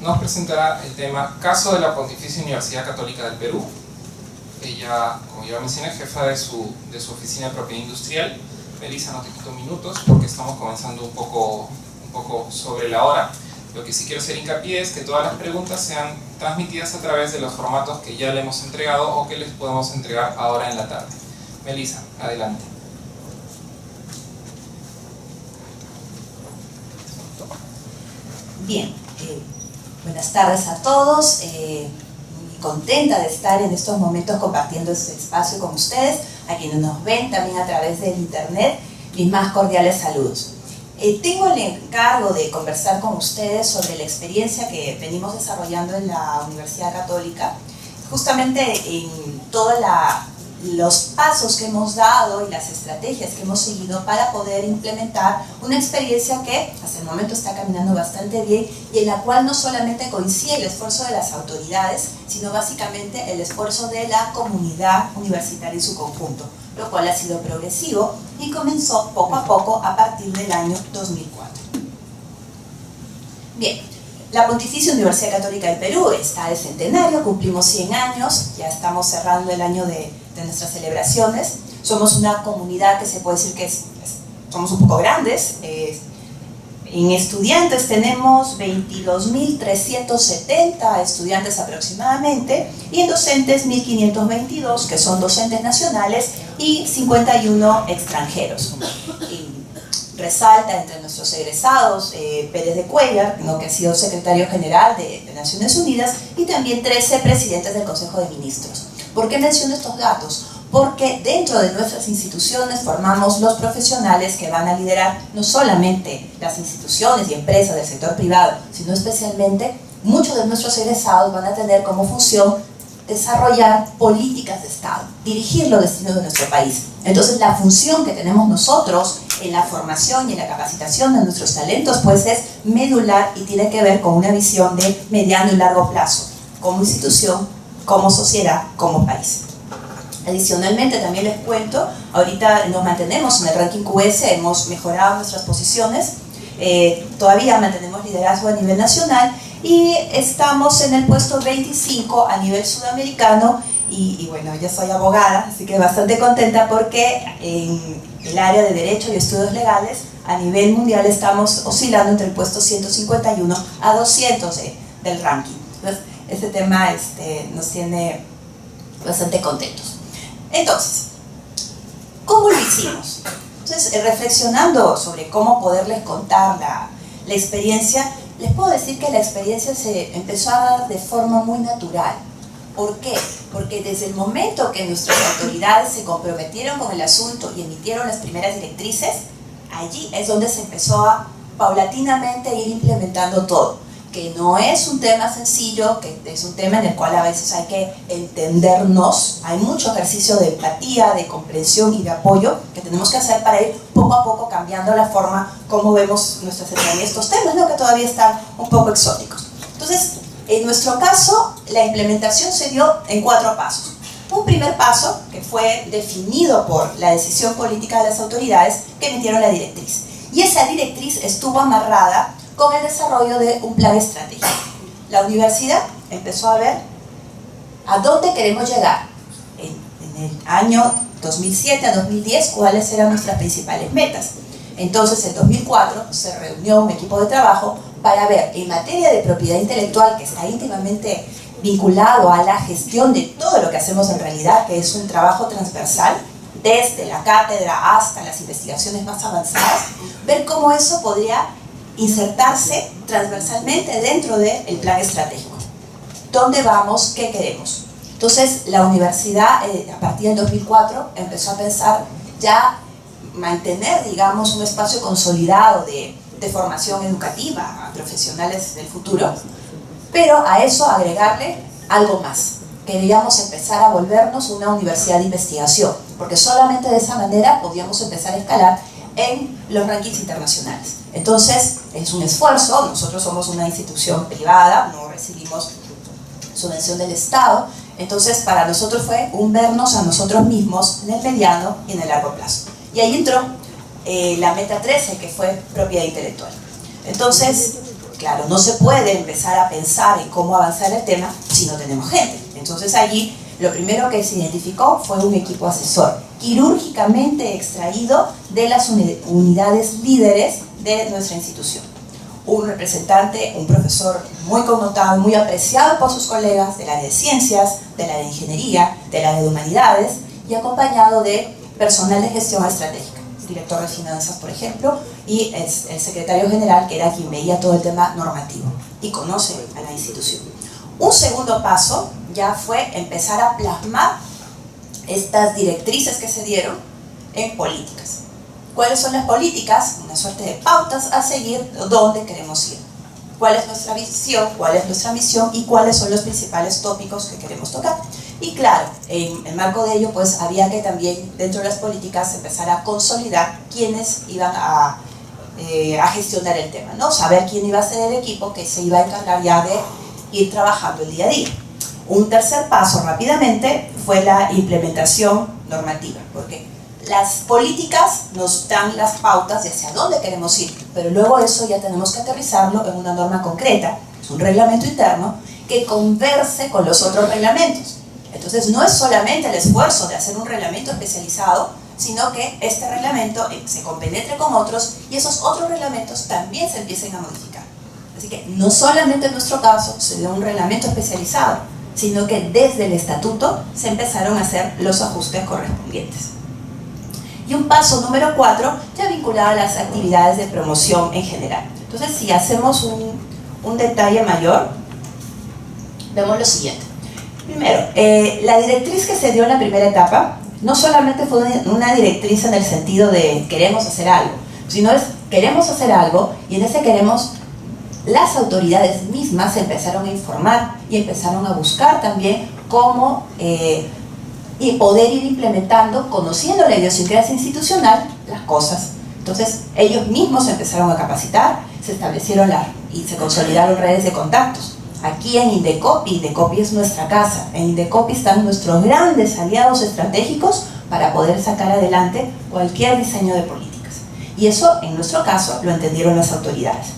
nos presentará el tema Caso de la Pontificia Universidad Católica del Perú. Ella, como ya mencioné, es jefa de su oficina de propiedad industrial. Melissa, no te quito minutos porque estamos comenzando un poco sobre la hora. Lo que sí quiero hacer hincapié es que todas las preguntas sean transmitidas a través de los formatos que ya le hemos entregado o que les podemos entregar ahora en la tarde. Melissa, adelante. Bien, buenas tardes a todos. Muy contenta de estar en estos momentos compartiendo este espacio con ustedes, a quienes nos ven también a través del internet. Mis más cordiales saludos. Tengo el encargo de conversar con ustedes sobre la experiencia que venimos desarrollando en la Universidad Católica, justamente en todos los pasos que hemos dado y las estrategias que hemos seguido para poder implementar una experiencia que hasta el momento está caminando bastante bien y en la cual no solamente coincide el esfuerzo de las autoridades, sino básicamente el esfuerzo de la comunidad universitaria en su conjunto, lo cual ha sido progresivo y comenzó poco a poco a partir del año 2004. Bien, la Pontificia Universidad Católica del Perú está de centenario, cumplimos 100 años, ya estamos cerrando el año de nuestras celebraciones. Somos una comunidad que se puede decir que somos un poco grandes. En estudiantes tenemos 22.370 estudiantes aproximadamente, y en docentes 1.522, que son docentes nacionales, y 51 extranjeros. Y resalta entre nuestros egresados Pérez de Cuéllar, que ha sido secretario general de Naciones Unidas, y también 13 presidentes del Consejo de Ministros. ¿Por qué menciono estos datos? Porque dentro de nuestras instituciones formamos los profesionales que van a liderar no solamente las instituciones y empresas del sector privado, sino especialmente muchos de nuestros egresados van a tener como función desarrollar políticas de Estado, dirigir los destinos de nuestro país. Entonces la función que tenemos nosotros en la formación y en la capacitación de nuestros talentos pues es medular y tiene que ver con una visión de mediano y largo plazo, como institución, como sociedad, como país. Adicionalmente también les cuento, ahorita nos mantenemos en el ranking QS, hemos mejorado nuestras posiciones, todavía mantenemos liderazgo a nivel nacional y estamos en el puesto 25 a nivel sudamericano y bueno, yo soy abogada, así que bastante contenta porque en el área de Derecho y Estudios Legales a nivel mundial estamos oscilando entre el puesto 151 a 200 del ranking. Entonces, este tema nos tiene bastante contentos. Entonces, ¿cómo lo hicimos? Entonces, reflexionando sobre cómo poderles contar la experiencia, les puedo decir que la experiencia se empezó a dar de forma muy natural. ¿Por qué? Porque desde el momento que nuestras autoridades se comprometieron con el asunto y emitieron las primeras directrices, allí es donde se empezó a paulatinamente ir implementando todo. Que no es un tema sencillo, que es un tema en el cual a veces hay que entendernos, hay mucho ejercicio de empatía, de comprensión y de apoyo que tenemos que hacer para ir poco a poco cambiando la forma como vemos nuestra cercanía a estos temas, ¿no? Que todavía están un poco exóticos. Entonces, en nuestro caso, la implementación se dio en 4 pasos. Un primer paso, que fue definido por la decisión política de las autoridades que emitieron la directriz. Y esa directriz estuvo amarrada con el desarrollo de un plan estratégico. La universidad empezó a ver a dónde queremos llegar en el año 2007 a 2010, cuáles eran nuestras principales metas. Entonces, en 2004 se reunió un equipo de trabajo para ver en materia de propiedad intelectual, que está íntimamente vinculado a la gestión de todo lo que hacemos en realidad, que es un trabajo transversal, desde la cátedra hasta las investigaciones más avanzadas, ver cómo eso podría insertarse transversalmente dentro del plan estratégico. ¿Dónde vamos? ¿Qué queremos? Entonces, la universidad, a partir del 2004, empezó a pensar ya mantener, digamos, un espacio consolidado de formación educativa a profesionales del futuro, pero a eso agregarle algo más. Queríamos empezar a volvernos una universidad de investigación, porque solamente de esa manera podíamos empezar a escalar en los rankings internacionales. Entonces, es un esfuerzo, nosotros somos una institución privada, no recibimos subvención del Estado, entonces para nosotros fue un vernos a nosotros mismos en el mediano y en el largo plazo. Y ahí entró la meta 13, que fue propiedad intelectual. Entonces, claro, no se puede empezar a pensar en cómo avanzar el tema si no tenemos gente. Entonces allí lo primero que se identificó fue un equipo asesor, quirúrgicamente extraído de las unidades líderes de nuestra institución. Un representante, un profesor muy connotado, muy apreciado por sus colegas del área de ciencias, del área de ingeniería, del área de humanidades, y acompañado de personal de gestión estratégica, director de finanzas, por ejemplo, y el secretario general, que era quien veía todo el tema normativo y conoce a la institución. Un segundo paso ya fue empezar a plasmar estas directrices que se dieron en políticas. ¿Cuáles son las políticas? Una suerte de pautas a seguir, dónde queremos ir. ¿Cuál es nuestra visión? ¿Cuál es nuestra misión? ¿Y cuáles son los principales tópicos que queremos tocar? Y claro, en el marco de ello, pues había que también, dentro de las políticas, empezar a consolidar quiénes iban a gestionar el tema, ¿no? Saber quién iba a ser el equipo que se iba a encargar ya de ir trabajando el día a día. Un tercer paso, rápidamente, fue la implementación normativa, porque las políticas nos dan las pautas de hacia dónde queremos ir, pero luego eso ya tenemos que aterrizarlo en una norma concreta, es un reglamento interno que converse con los otros reglamentos. Entonces no es solamente el esfuerzo de hacer un reglamento especializado, sino que este reglamento se compenetre con otros y esos otros reglamentos también se empiecen a modificar. Así que no solamente en nuestro caso se dio un reglamento especializado, sino que desde el estatuto se empezaron a hacer los ajustes correspondientes. Y un paso número 4, ya vinculado a las actividades de promoción en general. Entonces, si hacemos un detalle mayor, vemos lo siguiente. Primero, la directriz que se dio en la primera etapa, no solamente fue una directriz en el sentido de queremos hacer algo, sino es queremos hacer algo, y en ese queremos, las autoridades mismas se empezaron a informar y empezaron a buscar también cómo y poder ir implementando, conociendo la idiosincrasia institucional, las cosas. Entonces, ellos mismos se empezaron a capacitar, se establecieron y se consolidaron redes de contactos. Aquí en Indecopi es nuestra casa, en Indecopi están nuestros grandes aliados estratégicos para poder sacar adelante cualquier diseño de políticas. Y eso, en nuestro caso, lo entendieron las autoridades.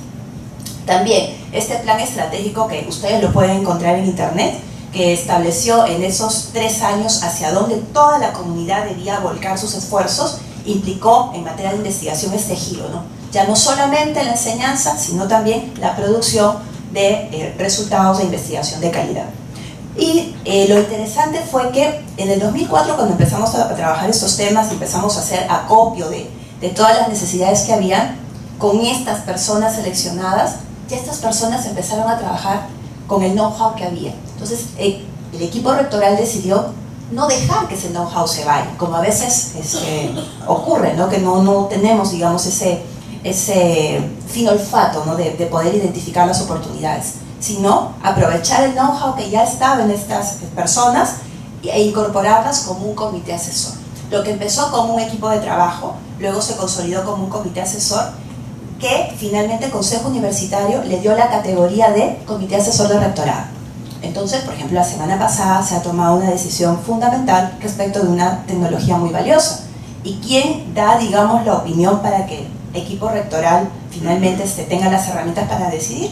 También, este plan estratégico que ustedes lo pueden encontrar en internet, que estableció en esos 3 años hacia dónde toda la comunidad debía volcar sus esfuerzos, implicó en materia de investigación este giro, ¿no? Ya no solamente la enseñanza, sino también la producción de resultados de investigación de calidad. Y lo interesante fue que en el 2004, cuando empezamos a trabajar estos temas, empezamos a hacer acopio de todas las necesidades que había, con estas personas seleccionadas, ya estas personas empezaron a trabajar con el know-how que había. Entonces, el equipo rectoral decidió no dejar que ese know-how se vaya, como a veces ocurre, ¿no? Que no tenemos, digamos, ese fino olfato, ¿no? de poder identificar las oportunidades, sino aprovechar el know-how que ya estaba en estas personas e incorporarlas como un comité asesor. Lo que empezó como un equipo de trabajo, luego se consolidó como un comité asesor, que finalmente el Consejo Universitario le dio la categoría de Comité Asesor de Rectorado. Entonces, por ejemplo, la semana pasada se ha tomado una decisión fundamental respecto de una tecnología muy valiosa. ¿Y quién da, digamos, la opinión para que el equipo rectoral finalmente tenga las herramientas para decidir?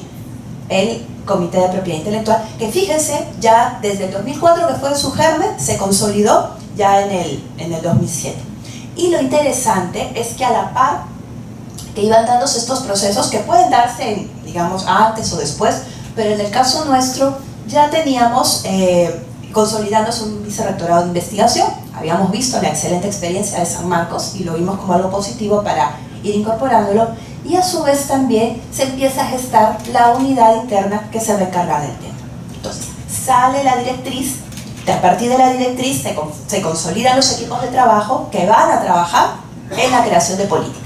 El Comité de Propiedad Intelectual, que fíjense, ya desde el 2004, que fue su germen, se consolidó ya en el 2007. Y lo interesante es que a la par que iban dándose estos procesos, que pueden darse, digamos, antes o después, pero en el caso nuestro ya teníamos consolidándose un vicerrectorado de investigación. Habíamos visto la excelente experiencia de San Marcos y lo vimos como algo positivo para ir incorporándolo, y a su vez también se empieza a gestar la unidad interna que se va a encargar del tema. Entonces, sale la directriz, y a partir de la directriz se consolidan los equipos de trabajo que van a trabajar en la creación de políticas.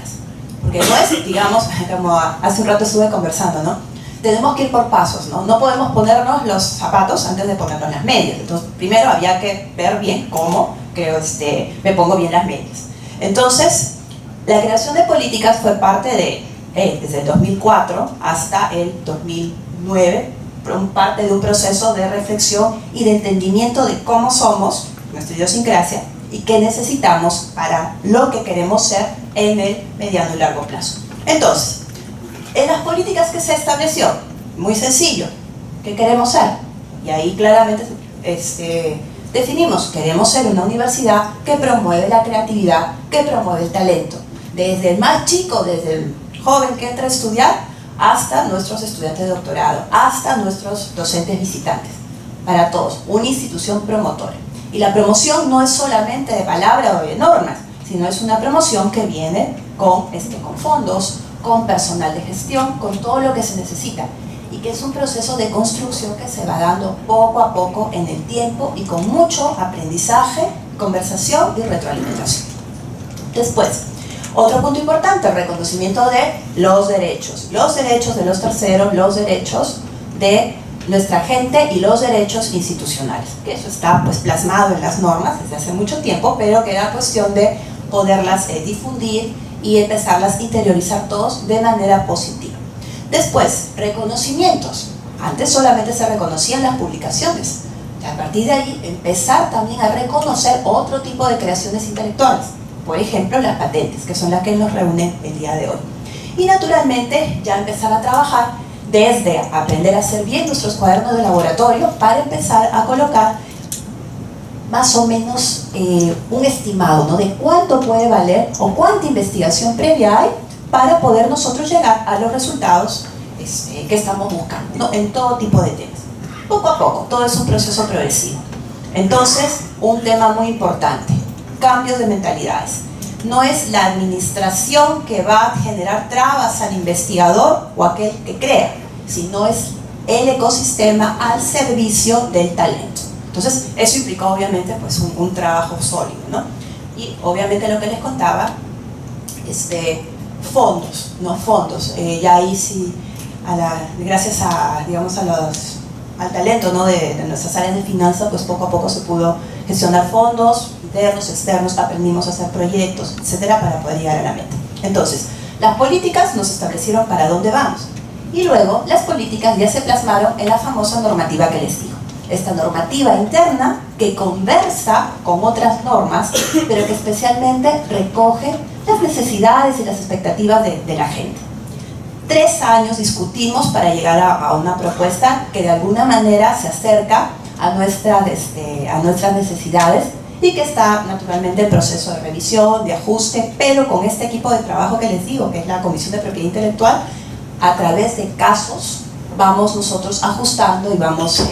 Porque no es, digamos, como hace un rato estuve conversando, ¿no? Tenemos que ir por pasos, ¿no? No podemos ponernos los zapatos antes de ponernos las medias. Entonces, primero había que ver bien cómo que me pongo bien las medias. Entonces, la creación de políticas fue parte desde el 2004 hasta el 2009, parte de un proceso de reflexión y de entendimiento de cómo somos, nuestra idiosincrasia, y qué necesitamos para lo que queremos ser en el mediano y largo plazo. Entonces, En las políticas que se estableció, muy sencillo, ¿qué queremos ser? Y ahí claramente definimos, queremos ser una universidad que promueve la creatividad, que promueve el talento. Desde el más chico, desde el joven que entra a estudiar, hasta nuestros estudiantes de doctorado, hasta nuestros docentes visitantes. Para todos, una institución promotora. Y la promoción no es solamente de palabra o de normas, sino es una promoción que viene con fondos, con personal de gestión, con todo lo que se necesita. Y que es un proceso de construcción que se va dando poco a poco en el tiempo y con mucho aprendizaje, conversación y retroalimentación. Después, otro punto importante, el reconocimiento de los derechos de los terceros, los derechos de nuestra gente y los derechos institucionales, que eso está pues plasmado en las normas desde hace mucho tiempo, pero que era cuestión de poderlas difundir y empezarlas a interiorizar todos de manera positiva. Después, reconocimientos. Antes solamente se reconocían las publicaciones. A partir de ahí, empezar también a reconocer otro tipo de creaciones intelectuales. Por ejemplo, las patentes, que son las que nos reúnen el día de hoy. Y naturalmente, ya empezar a trabajar desde aprender a hacer bien nuestros cuadernos de laboratorio para empezar a colocar más o menos un estimado, ¿no?, de cuánto puede valer o cuánta investigación previa hay para poder nosotros llegar a los resultados que estamos buscando, ¿no?, en todo tipo de temas. Poco a poco, todo es un proceso progresivo. Entonces, un tema muy importante, cambios de mentalidades. No es la administración que va a generar trabas al investigador o aquel que crea, sino es el ecosistema al servicio del talento. Entonces, eso implicó obviamente pues un trabajo sólido, ¿no? Y obviamente lo que les contaba, fondos, ya ahí sí, gracias a, digamos, al talento, ¿no?, de nuestras áreas de finanzas, pues poco a poco se pudo gestionar fondos internos, externos, aprendimos a hacer proyectos, etcétera, para poder llegar a la meta. Entonces, las políticas nos establecieron para dónde vamos, y luego las políticas ya se plasmaron en la famosa normativa que les digo. Esta normativa interna que conversa con otras normas, pero que especialmente recoge las necesidades y las expectativas de la gente. 3 años discutimos para llegar a una propuesta que de alguna manera se acerca a nuestras necesidades y que está naturalmente en proceso de revisión, de ajuste, pero con este equipo de trabajo que les digo, que es la Comisión de Propiedad Intelectual, a través de casos vamos nosotros ajustando y vamos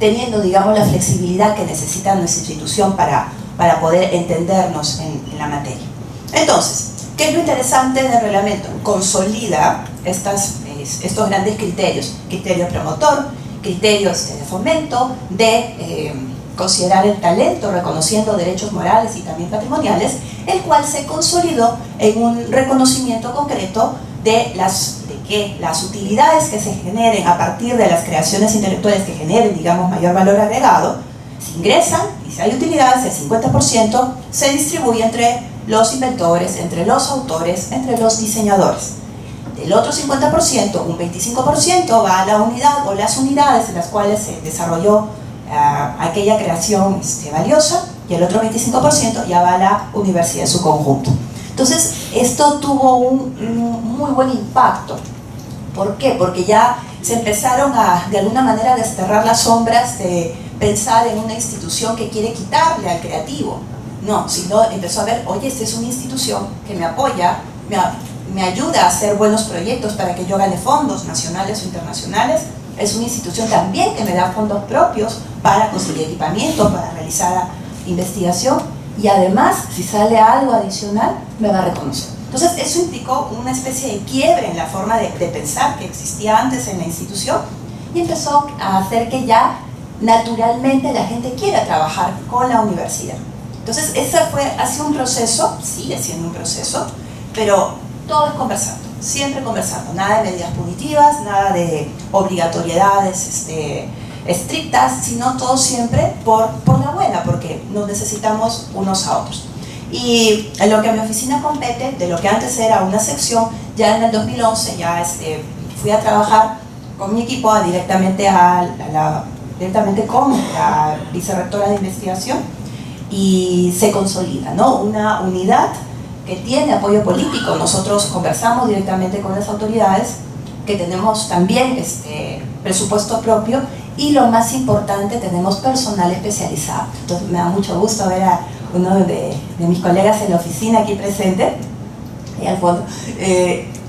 teniendo, digamos, la flexibilidad que necesita nuestra institución para poder entendernos en la materia. Entonces, ¿qué es lo interesante del reglamento? Consolida estos grandes criterios: criterio promotor, criterios de fomento, de considerar el talento, reconociendo derechos morales y también patrimoniales, el cual se consolidó en un reconocimiento concreto de que las utilidades que se generen a partir de las creaciones intelectuales que generen, digamos, mayor valor agregado, se ingresan, y si hay utilidades, el 50% se distribuye entre los inventores, entre los autores, entre los diseñadores. Del otro 50%, un 25% va a la unidad o las unidades en las cuales se desarrolló aquella creación valiosa, y el otro 25% ya va a la universidad en su conjunto. Entonces, esto tuvo un muy buen impacto. ¿Por qué? Porque ya se empezaron de alguna manera a desterrar las sombras de pensar en una institución que quiere quitarle al creativo. No, sino empezó a ver, oye, esta es una institución que me apoya, me ayuda a hacer buenos proyectos para que yo gane fondos nacionales o internacionales. Es una institución también que me da fondos propios para conseguir equipamiento, para realizar investigación, y además, si sale algo adicional, me va a reconocer. Entonces, eso implicó una especie de quiebre en la forma de pensar que existía antes en la institución, y empezó a hacer que ya naturalmente la gente quiera trabajar con la universidad. Entonces, ese ha sido un proceso, sigue siendo un proceso, pero todo es conversando, siempre conversando, nada de medidas punitivas, nada de obligatoriedades estrictas, sino todo siempre por la buena, porque nos necesitamos unos a otros. Y en lo que a mi oficina compete, de lo que antes era una sección, ya en el 2011 ya fui a trabajar con mi equipo directamente con la vicerrectora de investigación, y se consolida, ¿no?, una unidad que tiene apoyo político. Nosotros conversamos directamente con las autoridades que tenemos también presupuesto propio y lo más importante, tenemos personal especializado. Entonces me da mucho gusto ver a uno de mis colegas en la oficina aquí presente, ahí al fondo.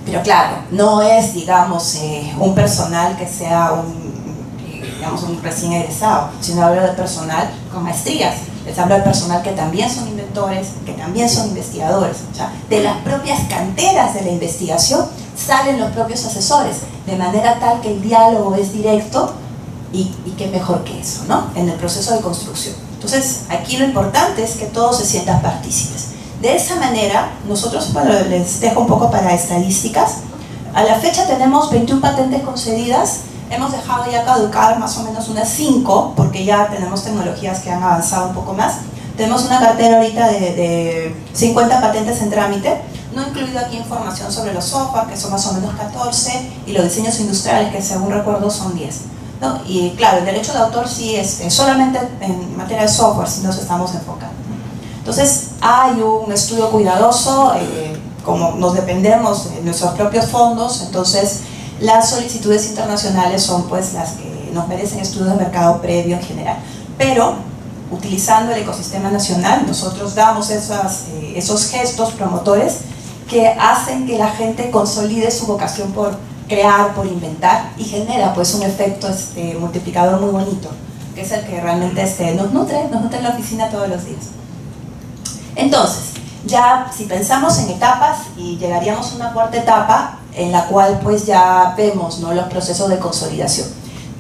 Pero claro, no es, digamos, un personal que sea un recién egresado, sino hablo de personal con maestrías. Les hablo de personal que también son inventores, que también son investigadores. O sea, de las propias canteras de la investigación salen los propios asesores, de manera tal que el diálogo es directo y qué mejor que eso, ¿no? En el proceso de construcción. Entonces, aquí lo importante es que todos se sientan partícipes. De esa manera, nosotros, bueno, les dejo un poco para estadísticas. A la fecha tenemos 21 patentes concedidas. Hemos dejado ya caducar más o menos unas 5, porque ya tenemos tecnologías que han avanzado un poco más. Tenemos una cartera ahorita de 50 patentes en trámite, no incluido aquí información sobre los software, que son más o menos 14, y los diseños industriales, que según recuerdo son 10. ¿No? Y claro, el derecho de autor sí es solamente en materia de software, si nos estamos enfocando. Entonces, hay un estudio cuidadoso, como nos dependemos de nuestros propios fondos, entonces las solicitudes internacionales son pues las que nos merecen estudios de mercado previo en general. Pero, utilizando el ecosistema nacional, nosotros damos esos gestos promotores que hacen que la gente consolide su vocación por crear, por inventar, y genera pues un efecto multiplicador muy bonito, que es el que realmente nos nutre en la oficina todos los días. Entonces, ya si pensamos en etapas, y llegaríamos a una cuarta etapa en la cual pues ya vemos, ¿no?, los procesos de consolidación.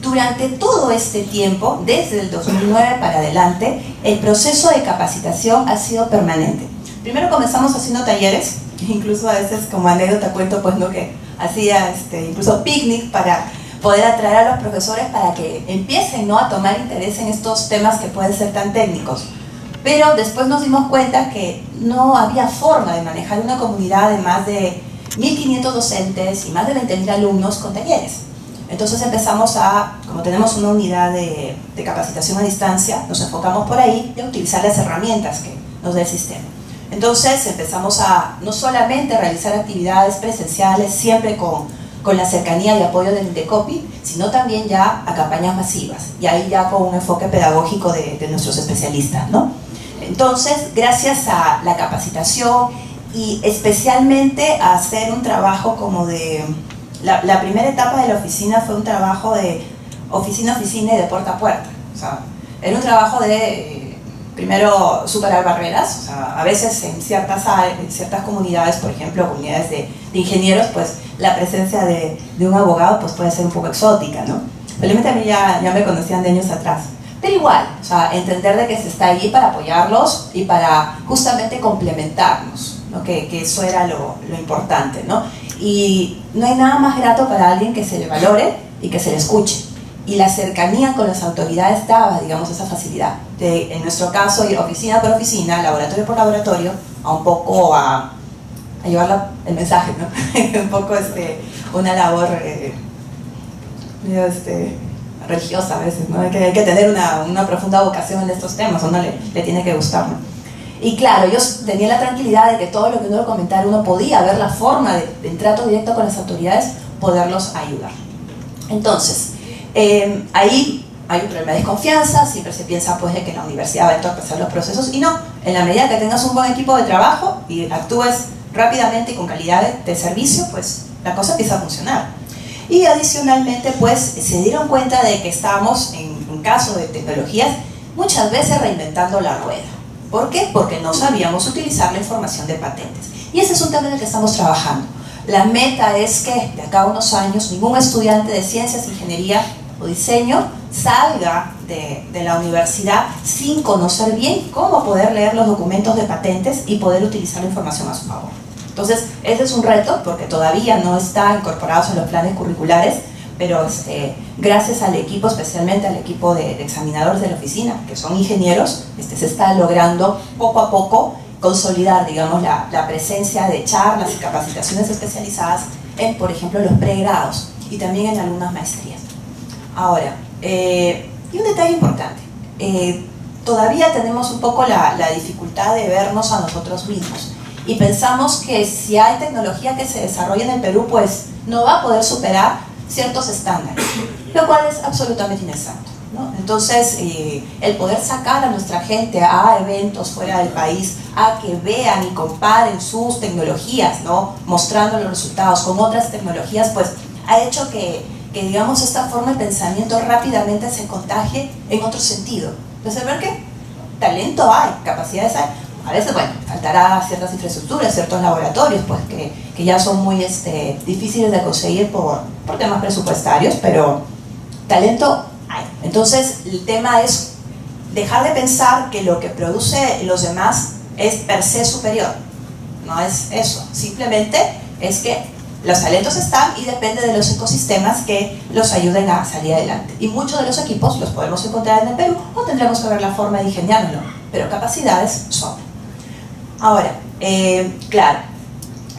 Durante todo este tiempo, desde el 2009 para adelante, el proceso de capacitación ha sido permanente. Primero comenzamos haciendo talleres, incluso a veces como anécdota cuento pues, ¿no?, que hacía incluso picnic para poder atraer a los profesores para que empiecen, ¿no?, a tomar interés en estos temas que pueden ser tan técnicos. Pero después nos dimos cuenta que no había forma de manejar una comunidad de más de 1.500 docentes y más de 20.000 alumnos con talleres. Entonces empezamos como tenemos una unidad de capacitación a distancia, nos enfocamos por ahí y a utilizar las herramientas que nos da el sistema. Entonces empezamos a no solamente realizar actividades presenciales, siempre con la cercanía y apoyo del Indecopi, sino también ya a campañas masivas, y ahí ya con un enfoque pedagógico de nuestros especialistas, ¿no? Entonces, gracias a la capacitación y especialmente a hacer un trabajo como de... La primera etapa de la oficina fue un trabajo de oficina a oficina y de puerta a puerta. O sea, era un trabajo de, primero, superar barreras. O sea, a veces en ciertas comunidades, por ejemplo, comunidades de ingenieros, pues la presencia de un abogado pues, puede ser un poco exótica, ¿no? Felizmente a mí ya me conocían de años atrás. Pero igual, o sea, entender de que se está allí para apoyarlos y para justamente complementarnos, ¿no? Que eso era lo importante, ¿no? Y no hay nada más grato para alguien que se le valore y que se le escuche. Y la cercanía con las autoridades daba, digamos, esa facilidad. En nuestro caso, ir oficina por oficina, laboratorio por laboratorio, a poco a llevar el mensaje, ¿no? Un poco una labor religiosa a veces, ¿no? Hay que tener una profunda vocación en estos temas, a uno le tiene que gustar, ¿no? Y claro, yo tenía la tranquilidad de que todo lo que uno comentara, uno podía ver la forma de trato directo con las autoridades, poderlos ayudar. Entonces, ahí hay un problema de desconfianza, siempre se piensa pues de que la universidad va a entorpecer los procesos, y no, en la medida que tengas un buen equipo de trabajo y actúes rápidamente y con calidad de servicio, pues la cosa empieza a funcionar. Y adicionalmente pues se dieron cuenta de que estábamos, en un caso de tecnologías, muchas veces reinventando la rueda. ¿Por qué? Porque no sabíamos utilizar la información de patentes. Y ese es un tema en el que estamos trabajando. La meta es que de acá a unos años ningún estudiante de ciencias, ingeniería o diseño salga de la universidad sin conocer bien cómo poder leer los documentos de patentes y poder utilizar la información a su favor. Entonces, ese es un reto porque todavía no está incorporado en los planes curriculares, pero gracias al equipo, especialmente al equipo de examinadores de la oficina, que son ingenieros, se está logrando poco a poco consolidar, digamos, la presencia de charlas y capacitaciones especializadas en, por ejemplo, los pregrados y también en algunas maestrías. Ahora, y un detalle importante, todavía tenemos un poco la dificultad de vernos a nosotros mismos. y pensamos que si hay tecnología que se desarrolla en el Perú, pues no va a poder superar ciertos estándares, lo cual es absolutamente inexacto, ¿no? Entonces, el poder sacar a nuestra gente a eventos fuera del país, a que vean y comparen sus tecnologías, ¿no? Mostrando los resultados con otras tecnologías, pues ha hecho que digamos, esta forma de pensamiento rápidamente se contagie en otro sentido. Entonces, ver que talento hay, capacidades hay. A veces, bueno, faltará ciertas infraestructuras, ciertos laboratorios, pues que ya son muy difíciles de conseguir por temas presupuestarios, pero talento hay. Entonces, el tema es dejar de pensar que lo que produce los demás es per se superior. No es eso, simplemente es que los talentos están y depende de los ecosistemas que los ayuden a salir adelante. Y muchos de los equipos los podemos encontrar en el Perú o tendremos que ver la forma de ingeniárnoslo, pero capacidades son. Ahora, claro,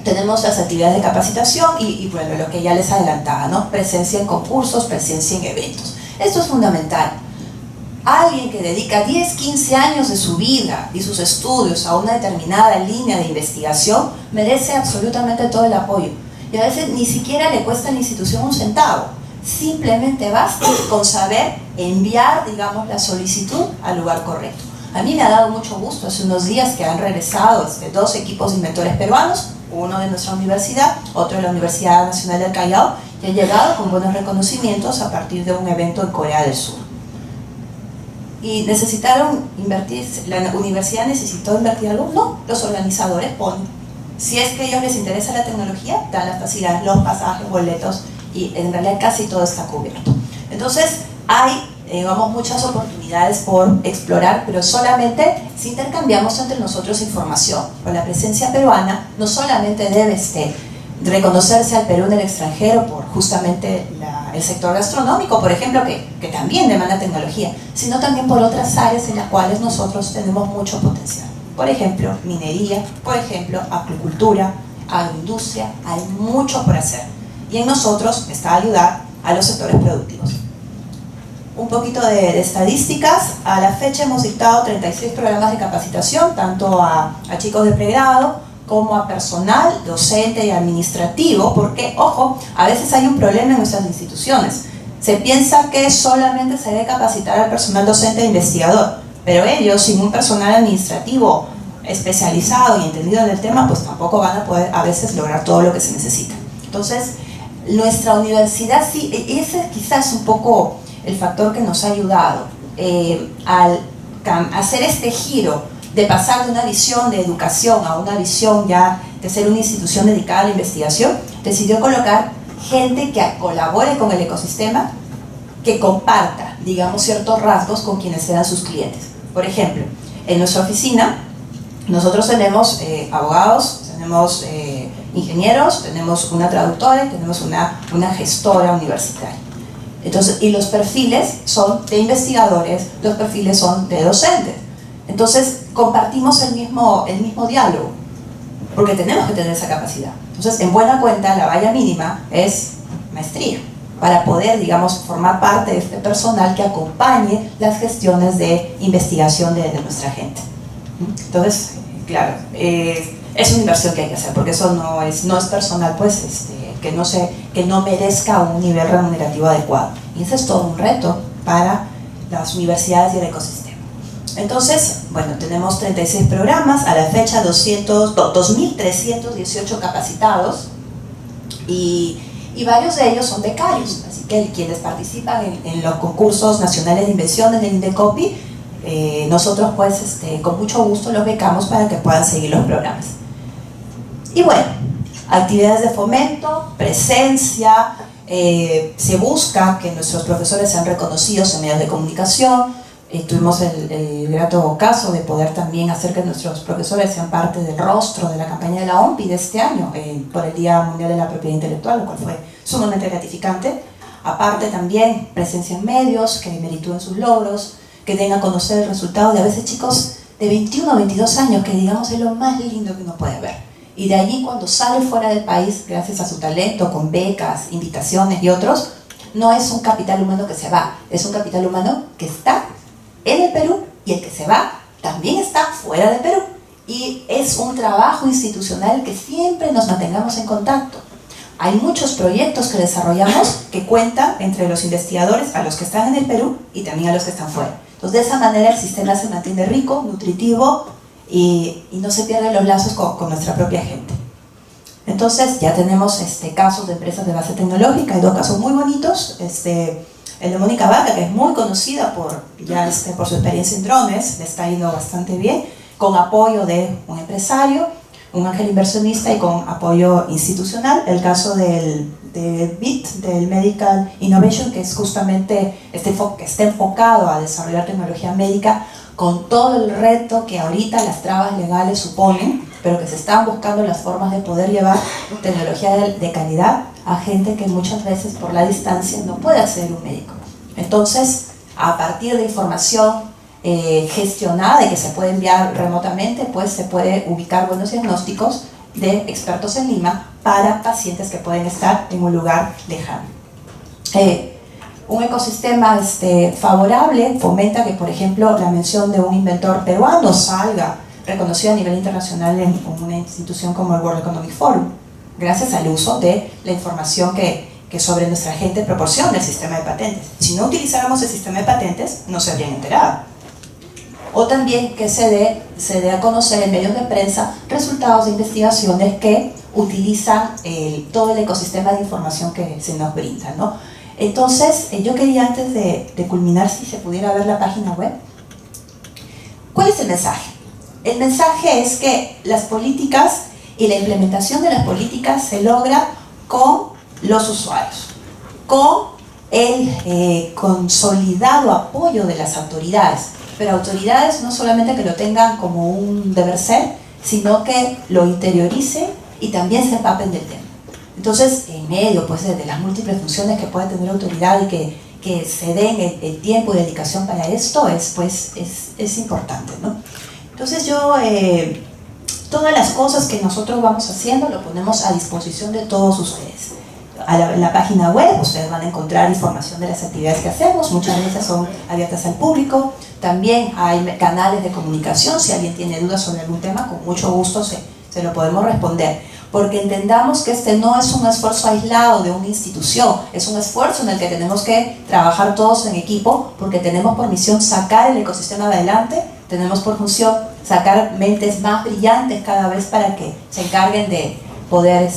tenemos las actividades de capacitación y bueno, lo que ya les adelantaba, ¿no? Presencia en concursos, presencia en eventos. Esto es fundamental. Alguien que dedica 10, 15 años de su vida y sus estudios a una determinada línea de investigación merece absolutamente todo el apoyo. Y a veces ni siquiera le cuesta a la institución un centavo. Simplemente basta con saber enviar, digamos, la solicitud al lugar correcto. A mí me ha dado mucho gusto hace unos días que han regresado 2 equipos de inventores peruanos, uno de nuestra universidad, otro de la Universidad Nacional del Callao, y han llegado con buenos reconocimientos a partir de un evento en Corea del Sur. ¿Y necesitaron invertir? ¿La universidad necesitó invertir algo? No, los organizadores ponen. Si es que a ellos les interesa la tecnología, dan las facilidades, los pasajes, boletos, y en realidad casi todo está cubierto. Entonces, hay, digamos, muchas oportunidades por explorar, pero solamente si intercambiamos entre nosotros información. Con la presencia peruana, no solamente debe reconocerse al Perú en el extranjero por justamente el sector gastronómico, por ejemplo, que también demanda tecnología, sino también por otras áreas en las cuales nosotros tenemos mucho potencial. Por ejemplo, minería, por ejemplo, acuicultura, agroindustria, hay mucho por hacer. Y en nosotros está ayudar a los sectores productivos. Un poquito de estadísticas. A la fecha hemos dictado 36 programas de capacitación, tanto a chicos de pregrado como a personal docente y administrativo, porque, ojo, a veces hay un problema en nuestras instituciones. Se piensa que solamente se debe capacitar al personal docente e investigador, pero ellos, sin un personal administrativo especializado y entendido en el tema, pues tampoco van a poder a veces lograr todo lo que se necesita. Entonces, nuestra universidad sí, ese quizás un poco el factor que nos ha ayudado al hacer este giro de pasar de una visión de educación a una visión ya de ser una institución dedicada a la investigación, decidió colocar gente que colabore con el ecosistema, que comparta, digamos, ciertos rasgos con quienes sean sus clientes. Por ejemplo, en nuestra oficina nosotros tenemos abogados, tenemos ingenieros, tenemos una traductora y tenemos una gestora universitaria. Entonces, y los perfiles son de investigadores, los perfiles son de docentes. Entonces, compartimos el mismo diálogo, porque tenemos que tener esa capacidad. Entonces, en buena cuenta, la valla mínima es maestría, para poder, digamos, formar parte de este personal que acompañe las gestiones de investigación de nuestra gente. Entonces, claro, es una inversión que hay que hacer, porque eso no es personal, pues, que no merezca un nivel remunerativo adecuado. Y ese es todo un reto para las universidades y el ecosistema. Entonces, bueno, tenemos 36 programas, a la fecha 2.318 capacitados, y varios de ellos son becarios, así que quienes participan en los concursos nacionales de invenciones del INDECOPI, nosotros pues con mucho gusto los becamos para que puedan seguir los programas. Y bueno, actividades de fomento, presencia, se busca que nuestros profesores sean reconocidos en medios de comunicación. Tuvimos el grato caso de poder también hacer que nuestros profesores sean parte del rostro de la campaña de la OMPI de este año por el Día Mundial de la Propiedad Intelectual, lo cual fue sumamente gratificante. Aparte también presencia en medios, que meritúen sus logros, que den a conocer el resultado de a veces chicos de 21 o 22 años, que digamos es lo más lindo que uno puede ver. Y de allí cuando sale fuera del país, gracias a su talento, con becas, invitaciones y otros, no es un capital humano que se va, es un capital humano que está en el Perú, y el que se va también está fuera del Perú. Y es un trabajo institucional que siempre nos mantengamos en contacto. Hay muchos proyectos que desarrollamos que cuentan entre los investigadores, a los que están en el Perú y también a los que están fuera. Entonces, de esa manera el sistema se mantiene rico, nutritivo y no se pierden los lazos con nuestra propia gente. Entonces, ya tenemos casos de empresas de base tecnológica. Hay 2 casos muy bonitos. El de Mónica Vaca, que es muy conocida por su experiencia en drones, le está yendo bastante bien, con apoyo de un empresario, un ángel inversionista y con apoyo institucional. El caso del BIT, del Medical Innovation, que es justamente que está enfocado a desarrollar tecnología médica con todo el reto que ahorita las trabas legales suponen, pero que se están buscando las formas de poder llevar tecnología de calidad a gente que muchas veces por la distancia no puede acceder a un médico. Entonces, a partir de información gestionada y que se puede enviar remotamente, pues se puede ubicar buenos diagnósticos de expertos en Lima para pacientes que pueden estar en un lugar lejano. Un ecosistema favorable fomenta que, por ejemplo, la mención de un inventor peruano salga reconocido a nivel internacional en una institución como el World Economic Forum, gracias al uso de la información que sobre nuestra gente proporciona el sistema de patentes. Si no utilizáramos el sistema de patentes, no se habrían enterado. O también que se dé a conocer en medios de prensa resultados de investigaciones que utilizan todo el ecosistema de información que se nos brinda, ¿no? Entonces, yo quería antes de culminar, si se pudiera ver la página web. ¿Cuál es el mensaje? El mensaje es que las políticas y la implementación de las políticas se logra con los usuarios, con el consolidado apoyo de las autoridades, pero autoridades no solamente que lo tengan como un deber ser, sino que lo interioricen y también se empapen del tema. Entonces, en medio pues, de las múltiples funciones que puede tener autoridad y que se den el tiempo y dedicación para esto, es importante, ¿no? Entonces todas las cosas que nosotros vamos haciendo lo ponemos a disposición de todos ustedes. En la página web ustedes van a encontrar información de las actividades que hacemos, muchas veces son abiertas al público. También hay canales de comunicación, si alguien tiene dudas sobre algún tema, con mucho gusto se lo podemos responder. Porque entendamos que no es un esfuerzo aislado de una institución, es un esfuerzo en el que tenemos que trabajar todos en equipo, porque tenemos por misión sacar el ecosistema adelante, tenemos por función sacar mentes más brillantes cada vez para que se encarguen de poder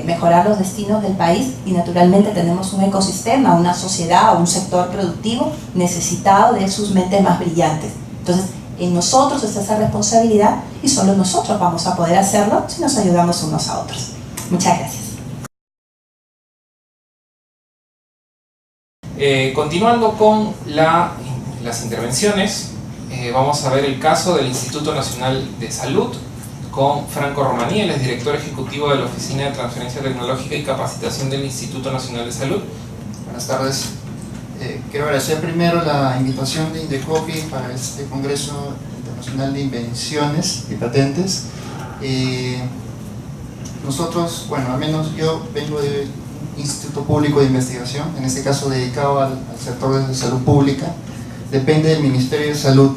mejorar los destinos del país, y naturalmente tenemos un ecosistema, una sociedad, un sector productivo necesitado de sus mentes más brillantes. Entonces, en nosotros está esa responsabilidad y solo nosotros vamos a poder hacerlo si nos ayudamos unos a otros. Muchas gracias. Continuando con las intervenciones, vamos a ver el caso del Instituto Nacional de Salud con Franco Romaní, él es director ejecutivo de la Oficina de Transferencia Tecnológica y Capacitación del Instituto Nacional de Salud. Buenas tardes. Quiero agradecer primero la invitación de Indecopi para este Congreso Internacional de Invenciones y Patentes. Nosotros, bueno, al menos yo vengo de Instituto Público de Investigación, en este caso dedicado al sector de salud pública, depende del Ministerio de Salud.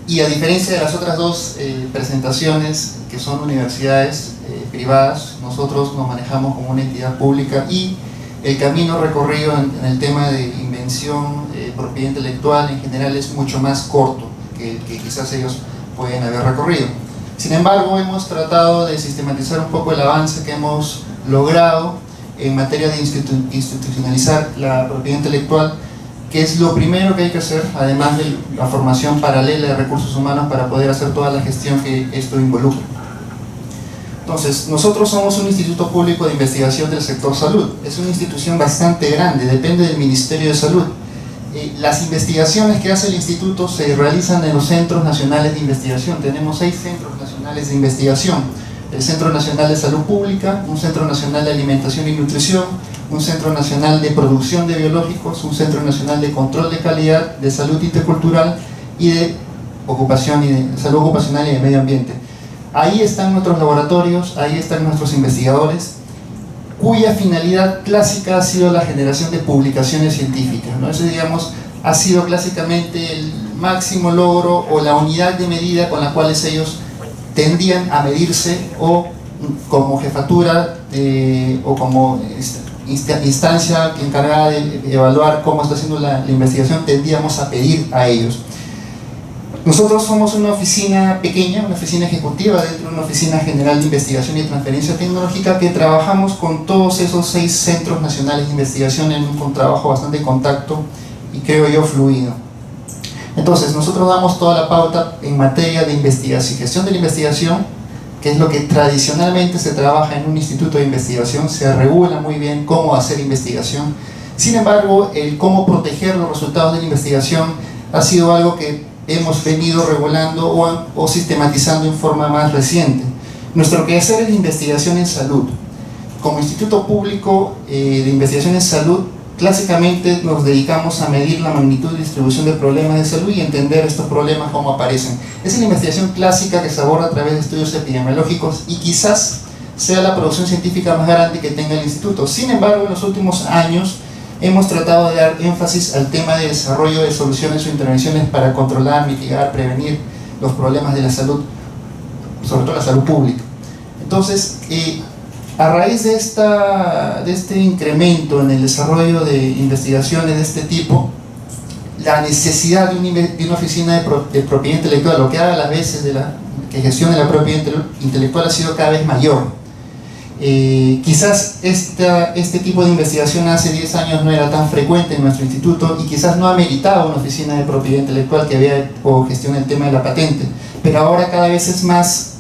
Y a diferencia de las otras dos presentaciones, que son universidades privadas, nosotros nos manejamos como una entidad pública y el camino recorrido en el tema de invención, propiedad intelectual en general es mucho más corto que quizás ellos pueden haber recorrido. Sin embargo, hemos tratado de sistematizar un poco el avance que hemos logrado en materia de institucionalizar la propiedad intelectual, que es lo primero que hay que hacer, además de la formación paralela de recursos humanos para poder hacer toda la gestión que esto involucra. Entonces, nosotros somos un instituto público de investigación del sector salud. Es una institución bastante grande, depende del Ministerio de Salud. Las investigaciones que hace el instituto se realizan en los centros nacionales de investigación. Tenemos 6 centros nacionales de investigación. El Centro Nacional de Salud Pública, un Centro Nacional de Alimentación y Nutrición, un Centro Nacional de Producción de Biológicos, un Centro Nacional de Control de Calidad, de Salud Intercultural y de Ocupación y de Salud Ocupacional y de Medio Ambiente. Ahí están nuestros laboratorios, ahí están nuestros investigadores, cuya finalidad clásica ha sido la generación de publicaciones científicas, ¿no? Eso, digamos, ha sido clásicamente el máximo logro o la unidad de medida con la cual ellos tendían a medirse o como jefatura o como instancia encargada de evaluar cómo está haciendo la investigación, tendíamos a pedir a ellos. Nosotros somos una oficina pequeña, una oficina ejecutiva dentro de una oficina general de investigación y transferencia tecnológica, que trabajamos con todos esos 6 centros nacionales de investigación en un trabajo bastante contacto y creo yo fluido. Entonces nosotros damos toda la pauta en materia de investigación, gestión de la investigación, que es lo que tradicionalmente se trabaja en un instituto de investigación. Se regula muy bien cómo hacer investigación. Sin embargo, el cómo proteger los resultados de la investigación ha sido algo que hemos venido regulando o sistematizando en forma más reciente. Nuestro quehacer es la investigación en salud. Como Instituto Público de Investigación en Salud, clásicamente nos dedicamos a medir la magnitud y distribución de problemas de salud y entender estos problemas cómo aparecen. Es la investigación clásica que se aborda a través de estudios epidemiológicos y quizás sea la producción científica más grande que tenga el instituto. Sin embargo, en los últimos años hemos tratado de dar énfasis al tema de desarrollo de soluciones o intervenciones para controlar, mitigar, prevenir los problemas de la salud, sobre todo la salud pública. Entonces, a raíz de este incremento en el desarrollo de investigaciones de este tipo, la necesidad de una oficina de propiedad intelectual, lo que haga las veces que gestione la propiedad intelectual, ha sido cada vez mayor. Quizás este tipo de investigación hace 10 años no era tan frecuente en nuestro instituto y quizás no ha meritado una oficina de propiedad intelectual que vea o gestione el tema de la patente, pero ahora cada vez es más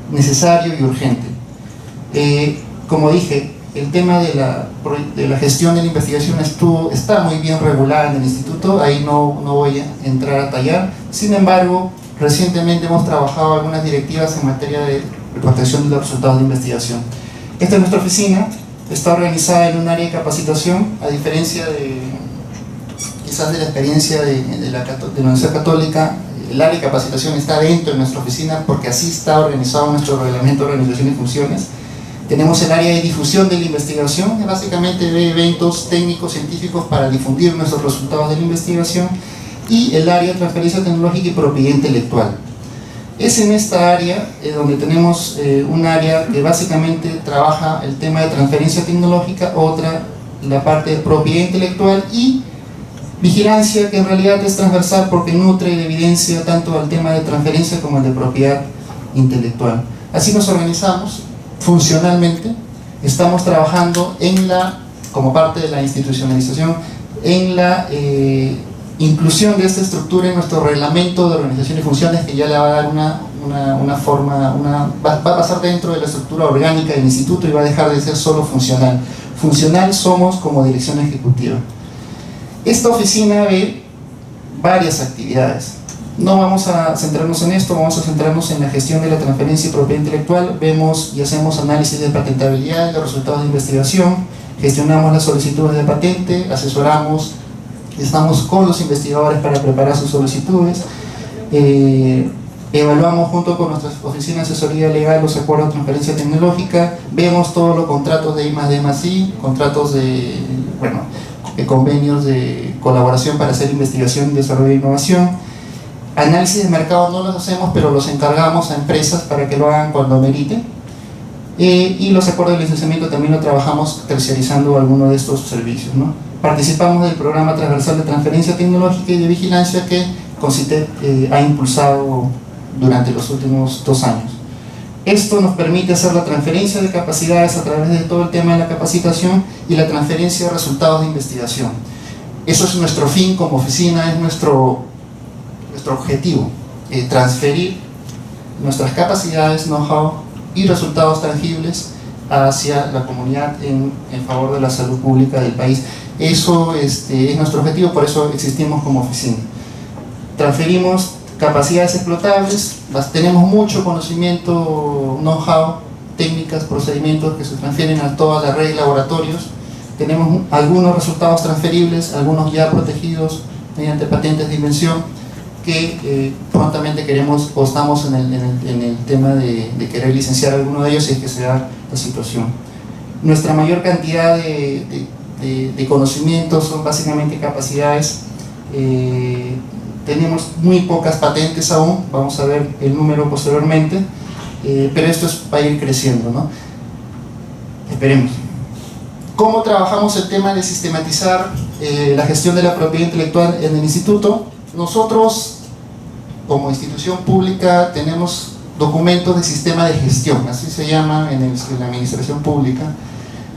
necesario y urgente. Como dije, el tema de la gestión de la investigación está muy bien regulada en el instituto, ahí no voy a entrar a tallar. Sin embargo, recientemente hemos trabajado algunas directivas en materia de protección de los resultados de investigación. Esta es nuestra oficina, está organizada en un área de capacitación, a diferencia quizás de la experiencia de la Universidad Católica. El área de capacitación está dentro de nuestra oficina porque así está organizado nuestro reglamento de organización y funciones. Tenemos el área de difusión de la investigación, que básicamente ve eventos técnicos científicos para difundir nuestros resultados de la investigación, y el área de transferencia tecnológica y propiedad intelectual. Es en esta área donde tenemos un área que básicamente trabaja el tema de transferencia tecnológica, otra la parte de propiedad intelectual y vigilancia, que en realidad es transversal porque nutre de evidencia tanto al tema de transferencia como el de propiedad intelectual. Así nos organizamos funcionalmente. Estamos trabajando como parte de la institucionalización, en la inclusión de esta estructura en nuestro reglamento de organización y funciones, que ya le va a dar una forma, va a pasar dentro de la estructura orgánica del instituto y va a dejar de ser solo funcional. Funcional somos como dirección ejecutiva. Esta oficina ve varias actividades. No vamos a centrarnos en esto, vamos a centrarnos en la gestión de la transferencia y propiedad intelectual. Vemos y hacemos análisis de patentabilidad, de resultados de investigación, gestionamos las solicitudes de patente, asesoramos, estamos con los investigadores para preparar sus solicitudes, evaluamos junto con nuestra oficina de asesoría legal los acuerdos de transferencia tecnológica, vemos todos los contratos de I+D+I, contratos de convenios de colaboración para hacer investigación, desarrollo e innovación. Análisis de mercado no los hacemos, pero los encargamos a empresas para que lo hagan cuando meriten. Y los acuerdos de licenciamiento también lo trabajamos terciarizando algunos de estos servicios, ¿no? Participamos del programa transversal de transferencia tecnológica y de vigilancia que CONCITEP ha impulsado durante los últimos 2 años. Esto nos permite hacer la transferencia de capacidades a través de todo el tema de la capacitación y la transferencia de resultados de investigación. Eso es nuestro fin como oficina, es nuestro objetivo, transferir nuestras capacidades, know-how y resultados tangibles hacia la comunidad en favor de la salud pública del país. Eso es nuestro objetivo, por eso existimos como oficina. Transferimos capacidades explotables, tenemos mucho conocimiento, know-how, técnicas, procedimientos que se transfieren a toda la red de laboratorios. Tenemos algunos resultados transferibles, algunos ya protegidos mediante patentes de invención, que prontamente queremos o estamos en el tema de querer licenciar alguno de ellos si es que se da la situación. Nuestra mayor cantidad de conocimientos son básicamente capacidades tenemos muy pocas patentes aún, vamos a ver el número posteriormente, pero esto va a ir creciendo, ¿no? Esperemos. ¿Cómo trabajamos el tema de sistematizar la gestión de la propiedad intelectual en el instituto? Nosotros, como institución pública, tenemos documentos de sistema de gestión, así se llama en la administración pública.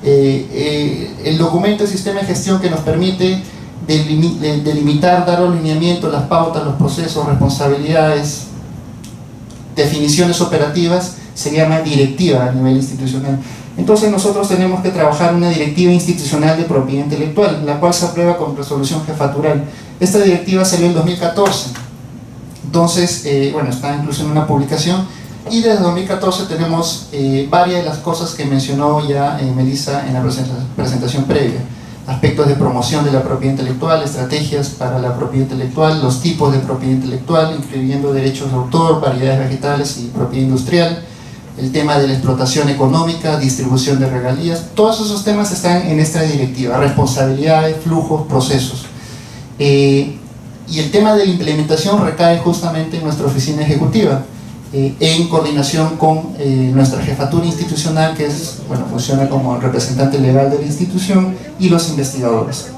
El documento de sistema de gestión que nos permite delimitar, dar los lineamientos, las pautas, los procesos, responsabilidades, definiciones operativas, se llama directiva a nivel institucional. Entonces nosotros tenemos que trabajar una directiva institucional de propiedad intelectual, la cual se aprueba con resolución jefatural. Esta directiva salió en 2014, entonces, bueno, está incluso en una publicación, y desde 2014 tenemos varias de las cosas que mencionó ya Melissa en la presentación previa. Aspectos de promoción de la propiedad intelectual, estrategias para la propiedad intelectual, los tipos de propiedad intelectual, incluyendo derechos de autor, variedades vegetales y propiedad industrial, el tema de la explotación económica, distribución de regalías, todos esos temas están en esta directiva, responsabilidades, flujos, procesos. Y el tema de la implementación recae justamente en nuestra oficina ejecutiva, en coordinación con nuestra jefatura institucional, que es, bueno, funciona como el representante legal de la institución, y los investigadores.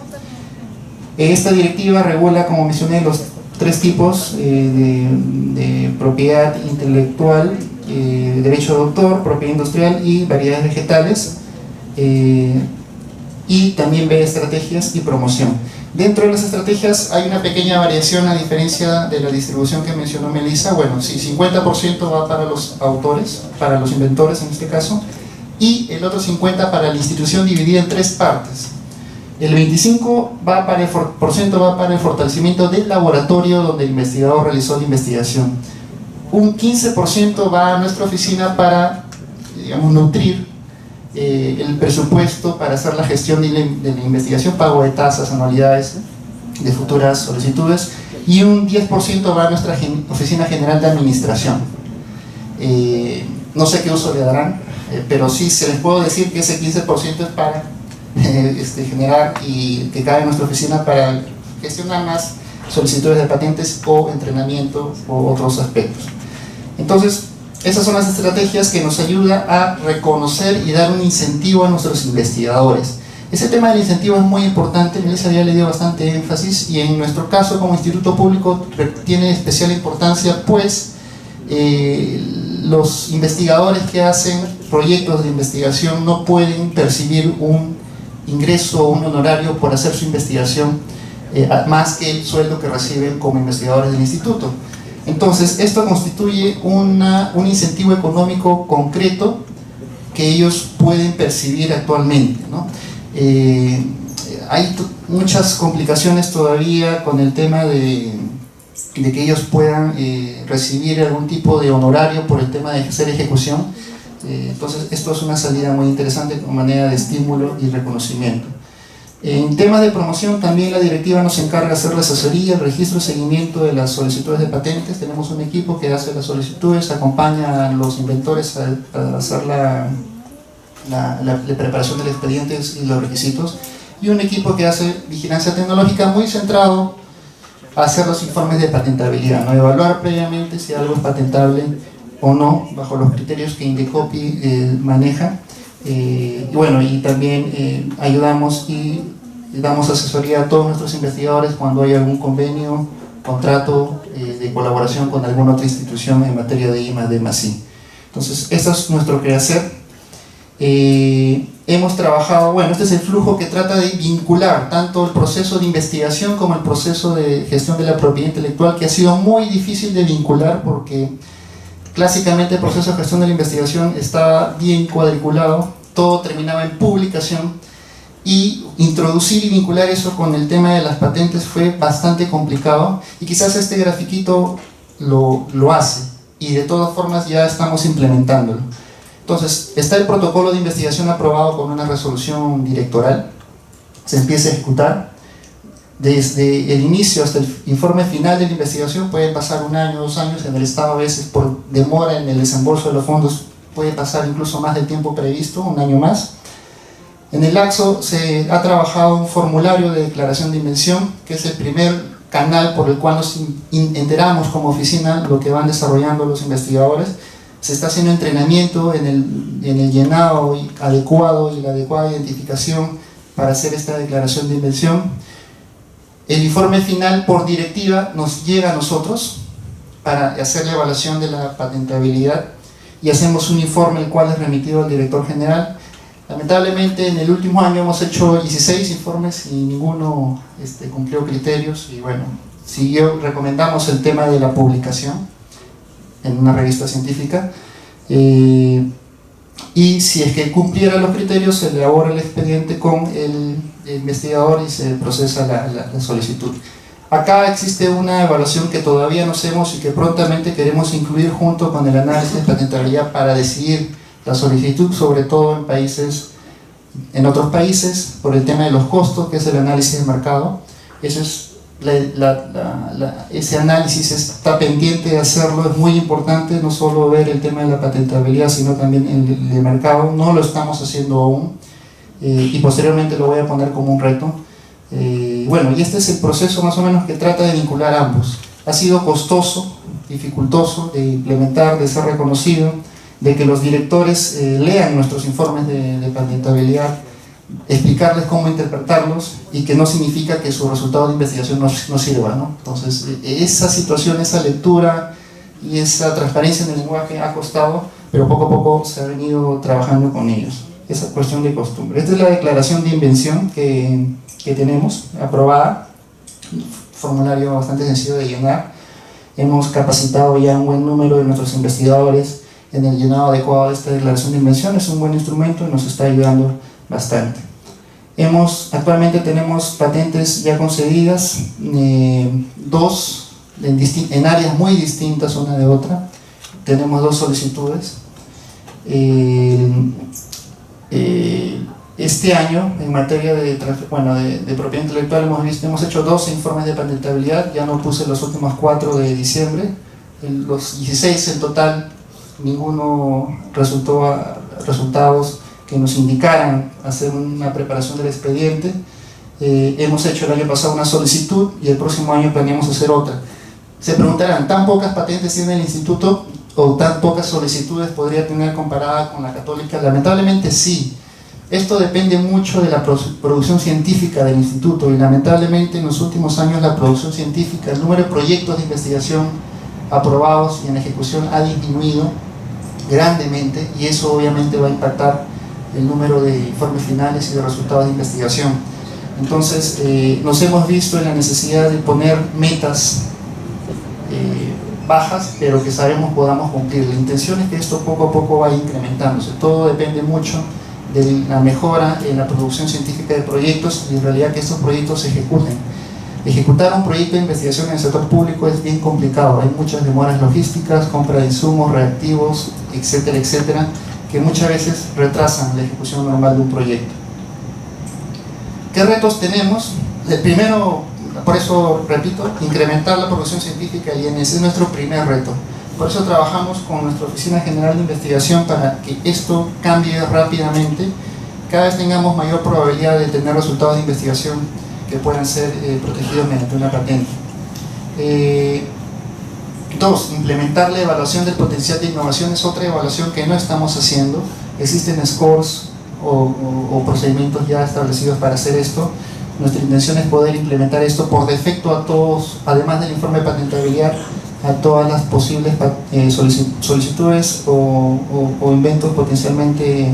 Esta directiva regula, como mencioné, los tres tipos de propiedad intelectual, derecho de autor, propiedad industrial y variedades vegetales, y también ve estrategias y promoción. Dentro de las estrategias hay una pequeña variación a diferencia de la distribución que mencionó Melissa. Bueno, sí, 50% va para los autores, para los inventores en este caso, y el otro 50% para la institución, dividida en tres partes. El 25% va para el fortalecimiento del laboratorio donde el investigador realizó la investigación. Un 15% va a nuestra oficina para, digamos, nutrir el presupuesto para hacer la gestión de la investigación, pago de tasas, anualidades de futuras solicitudes, y un 10% va a nuestra oficina general de administración. No sé qué uso le darán, pero sí se les puedo decir que ese 15% es para generar y que cae en nuestra oficina para gestionar más solicitudes de patentes o entrenamiento o otros aspectos. Entonces, esas son las estrategias que nos ayudan a reconocer y dar un incentivo a nuestros investigadores. Ese tema del incentivo es muy importante, Melissa ya le dio bastante énfasis, y en nuestro caso como instituto público tiene especial importancia, pues los investigadores que hacen proyectos de investigación no pueden percibir un ingreso o un honorario por hacer su investigación más que el sueldo que reciben como investigadores del instituto. Entonces, esto constituye un incentivo económico concreto que ellos pueden percibir actualmente, ¿no? Hay muchas complicaciones todavía con el tema de que ellos puedan recibir algún tipo de honorario por el tema de hacer ejecución. Entonces, esto es una salida muy interesante como manera de estímulo y reconocimiento. En temas de promoción, también la directiva nos encarga de hacer la asesoría, el registro y seguimiento de las solicitudes de patentes. Tenemos un equipo que hace las solicitudes, acompaña a los inventores a hacer la preparación de los expedientes y los requisitos, y un equipo que hace vigilancia tecnológica muy centrado a hacer los informes de patentabilidad, ¿no? Evaluar previamente si algo es patentable o no, bajo los criterios que Indecopy maneja. Y bueno, y también ayudamos y damos asesoría a todos nuestros investigadores cuando hay algún convenio, contrato de colaboración con alguna otra institución en materia de I+D+I. Entonces, este es nuestro quehacer. Hemos trabajado, bueno, este es el flujo que trata de vincular tanto el proceso de investigación como el proceso de gestión de la propiedad intelectual, que ha sido muy difícil de vincular porque clásicamente el proceso de gestión de la investigación está bien cuadriculado, todo terminaba en publicación, y introducir y vincular eso con el tema de las patentes fue bastante complicado, y quizás este grafiquito lo hace, y de todas formas ya estamos implementándolo. Entonces, está el protocolo de investigación aprobado con una resolución directoral, se empieza a ejecutar. Desde el inicio hasta el informe final de la investigación puede pasar 1 año, 2 años, en el Estado a veces por demora en el desembolso de los fondos puede pasar incluso más del tiempo previsto, 1 año más. En el lapso se ha trabajado un formulario de declaración de invención, que es el primer canal por el cual nos enteramos como oficina lo que van desarrollando los investigadores. Se está haciendo entrenamiento en el llenado adecuado y la adecuada identificación para hacer esta declaración de invención. El informe final por directiva nos llega a nosotros para hacer la evaluación de la patentabilidad y hacemos un informe el cual es remitido al director general. Lamentablemente en el último año hemos hecho 16 informes y ninguno cumplió criterios y bueno, recomendamos el tema de la publicación en una revista científica y si es que cumpliera los criterios se elabora el expediente con el investigador y se procesa la solicitud. Acá existe una evaluación que todavía no hacemos y que prontamente queremos incluir junto con el análisis de patentabilidad para decidir la solicitud, sobre todo en otros países, por el tema de los costos, que es el análisis de mercado. Eso es ese análisis está pendiente de hacerlo, es muy importante no solo ver el tema de la patentabilidad, sino también el de mercado. No lo estamos haciendo aún y posteriormente lo voy a poner como un reto. Bueno, y este es el proceso más o menos que trata de vincular ambos. Ha sido costoso, dificultoso de implementar, de ser reconocido, de que los directores lean nuestros informes de patentabilidad, explicarles cómo interpretarlos y que no significa que su resultado de investigación no sirva, ¿no? Entonces, esa situación, esa lectura y esa transparencia en el lenguaje ha costado, pero poco a poco se ha venido trabajando con ellos. Esa cuestión de costumbre. Esta es la declaración de invención que tenemos aprobada, un formulario bastante sencillo de llenar. Hemos capacitado ya un buen número de nuestros investigadores en el llenado adecuado de esta declaración de invención. Es un buen instrumento y nos está ayudando bastante. Actualmente tenemos patentes ya concedidas, dos en áreas muy distintas una de otra. Tenemos 2 solicitudes. Este año, en materia de propiedad intelectual, hemos hecho 12 informes de patentabilidad. Ya no puse los últimos 4 de diciembre. Los 16 en total, ninguno resultados que nos indicaran hacer una preparación del expediente. Hemos hecho el año pasado una solicitud y el próximo año planeamos hacer otra. Se preguntarán, ¿tan pocas patentes tiene el instituto o tan pocas solicitudes podría tener comparada con la Católica? Lamentablemente sí. Esto depende mucho de la producción científica del instituto y lamentablemente en los últimos años la producción científica, el número de proyectos de investigación aprobados y en ejecución ha disminuido grandemente y eso obviamente va a impactar el número de informes finales y de resultados de investigación. Entonces nos hemos visto en la necesidad de poner metas bajas, pero que sabemos podamos cumplir. La intención es que esto poco a poco vaya incrementándose. Todo depende mucho de la mejora en la producción científica de proyectos y en realidad que estos proyectos se ejecuten. Ejecutar un proyecto de investigación en el sector público es bien complicado. Hay muchas demoras logísticas, compra de insumos, reactivos, etcétera, etcétera, que muchas veces retrasan la ejecución normal de un proyecto. ¿Qué retos tenemos? El primero, por eso repito, incrementar la producción científica y ese es nuestro primer reto. Por eso trabajamos con nuestra Oficina General de Investigación para que esto cambie rápidamente, cada vez tengamos mayor probabilidad de tener resultados de investigación que puedan ser protegidos mediante una patente. 2. Implementar la evaluación del potencial de innovación es otra evaluación que no estamos haciendo. Existen scores o procedimientos ya establecidos para hacer esto. Nuestra intención es poder implementar esto por defecto a todos, además del informe de patentabilidad, a todas las posibles solicitudes o inventos potencialmente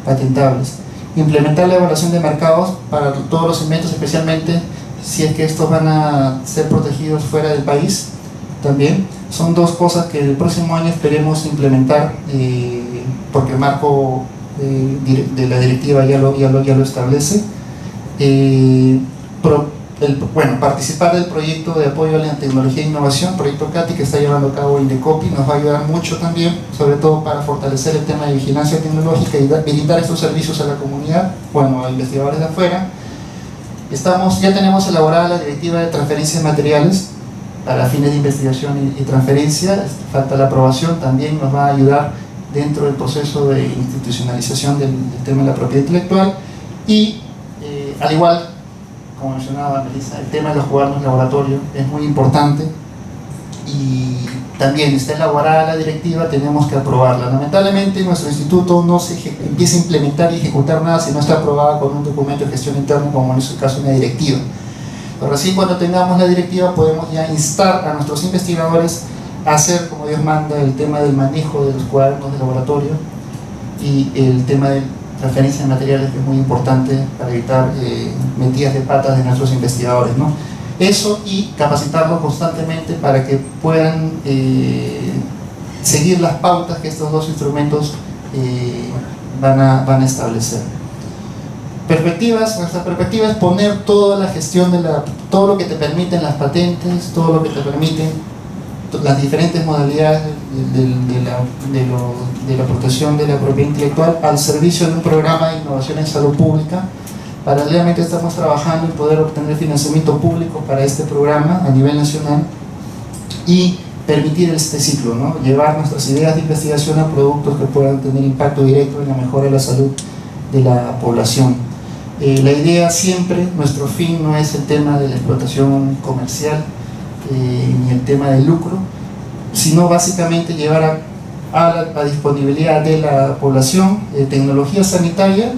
patentables. Implementar la evaluación de mercados para todos los inventos, especialmente si es que estos van a ser protegidos fuera del país. También son 2 cosas que el próximo año esperemos implementar porque el marco de la directiva ya lo establece. Participar del proyecto de apoyo a la tecnología e innovación, proyecto CATI que está llevando a cabo Indecopi, nos va a ayudar mucho también, sobre todo para fortalecer el tema de vigilancia tecnológica y brindar estos servicios a la comunidad, a investigadores de afuera. Ya tenemos elaborada la directiva de transferencia de materiales para fines de investigación y transferencia, falta la aprobación, también nos va a ayudar dentro del proceso de institucionalización del tema de la propiedad intelectual y al igual como mencionaba Melissa, el tema de los cuadernos de laboratorio es muy importante y también está elaborada la directiva, tenemos que aprobarla. Lamentablemente nuestro instituto no se empieza a implementar y ejecutar nada si no está aprobada con un documento de gestión interna, como en este caso una directiva. Pero así, cuando tengamos la directiva, podemos ya instar a nuestros investigadores a hacer, como Dios manda, el tema del manejo de los cuadernos de laboratorio y el tema de transferencia de materiales, que es muy importante para evitar metidas de patas de nuestros investigadores, ¿no? Eso, y capacitarlos constantemente para que puedan seguir las pautas que estos dos instrumentos van a establecer. Perspectivas. Nuestra perspectiva es poner toda la gestión todo lo que te permiten las patentes, todo lo que te permiten las diferentes modalidades de la protección de la propiedad intelectual al servicio de un programa de innovación en salud pública. Paralelamente estamos trabajando en poder obtener financiamiento público para este programa a nivel nacional y permitir este ciclo, ¿no? Llevar nuestras ideas de investigación a productos que puedan tener impacto directo en la mejora de la salud de la población. La idea siempre, nuestro fin no es el tema de la explotación comercial ni el tema del lucro, sino básicamente llevar a disponibilidad de la población tecnología sanitaria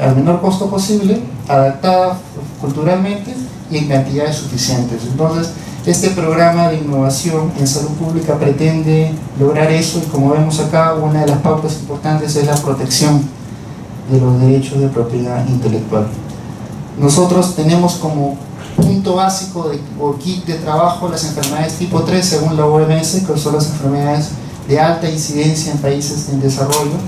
al menor costo posible, adaptada culturalmente y en cantidades suficientes. Entonces, este programa de innovación en salud pública pretende lograr eso, y como vemos acá, una de las pautas importantes es la protección de los derechos de propiedad intelectual. Nosotros tenemos como punto básico o kit de trabajo las enfermedades tipo 3 según la OMS, que son las enfermedades de alta incidencia en países en desarrollo,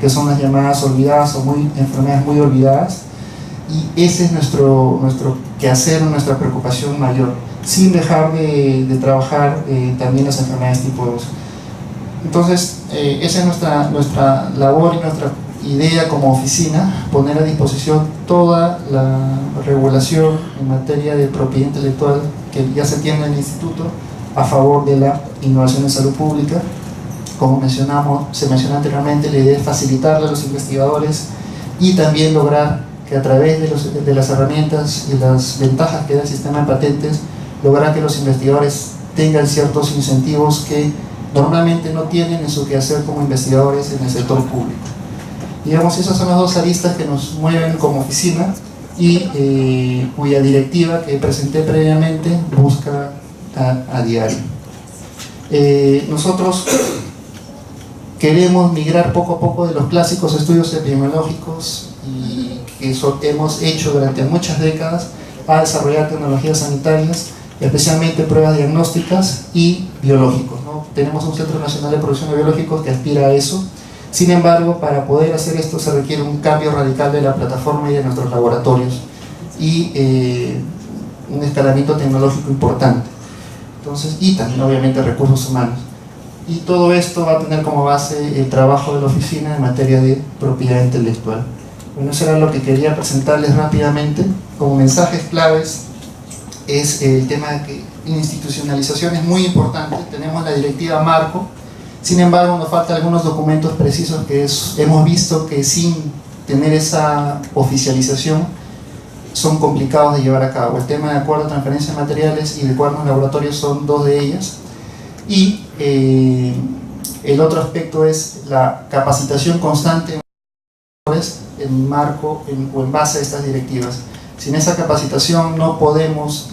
que son las llamadas olvidadas o enfermedades muy olvidadas, y ese es nuestro quehacer, nuestra preocupación mayor, sin dejar de trabajar también las enfermedades tipo 2. Entonces, esa es nuestra labor y nuestra idea como oficina, poner a disposición toda la regulación en materia de propiedad intelectual que ya se tiene en el instituto a favor de la innovación en salud pública. Como se mencionó anteriormente, la idea es facilitarle a los investigadores y también lograr que a través de las herramientas y las ventajas que da el sistema de patentes, lograr que los investigadores tengan ciertos incentivos que normalmente no tienen en su quehacer como investigadores en el sector público. Digamos, esas son las dos aristas que nos mueven como oficina y cuya directiva que presenté previamente busca a diario. Nosotros queremos migrar poco a poco de los clásicos estudios epidemiológicos y que hemos hecho durante muchas décadas a desarrollar tecnologías sanitarias, especialmente pruebas diagnósticas y biológicos, ¿no? Tenemos un Centro Nacional de Producción de Biológicos que aspira a eso. Sin embargo, para poder hacer esto se requiere un cambio radical de la plataforma y de nuestros laboratorios y un escalamiento tecnológico importante. Entonces, y también obviamente recursos humanos. Y todo esto va a tener como base el trabajo de la oficina en materia de propiedad intelectual. Bueno, eso era lo que quería presentarles rápidamente. Como mensajes claves es el tema de que la institucionalización es muy importante. Tenemos la directiva marco. Sin embargo, nos faltan algunos documentos precisos que hemos visto que sin tener esa oficialización son complicados de llevar a cabo. El tema de acuerdo de transferencia de materiales y de cuadernos laboratorios son dos de ellas. Y el otro aspecto es la capacitación constante en marco o en base a estas directivas. Sin esa capacitación no podemos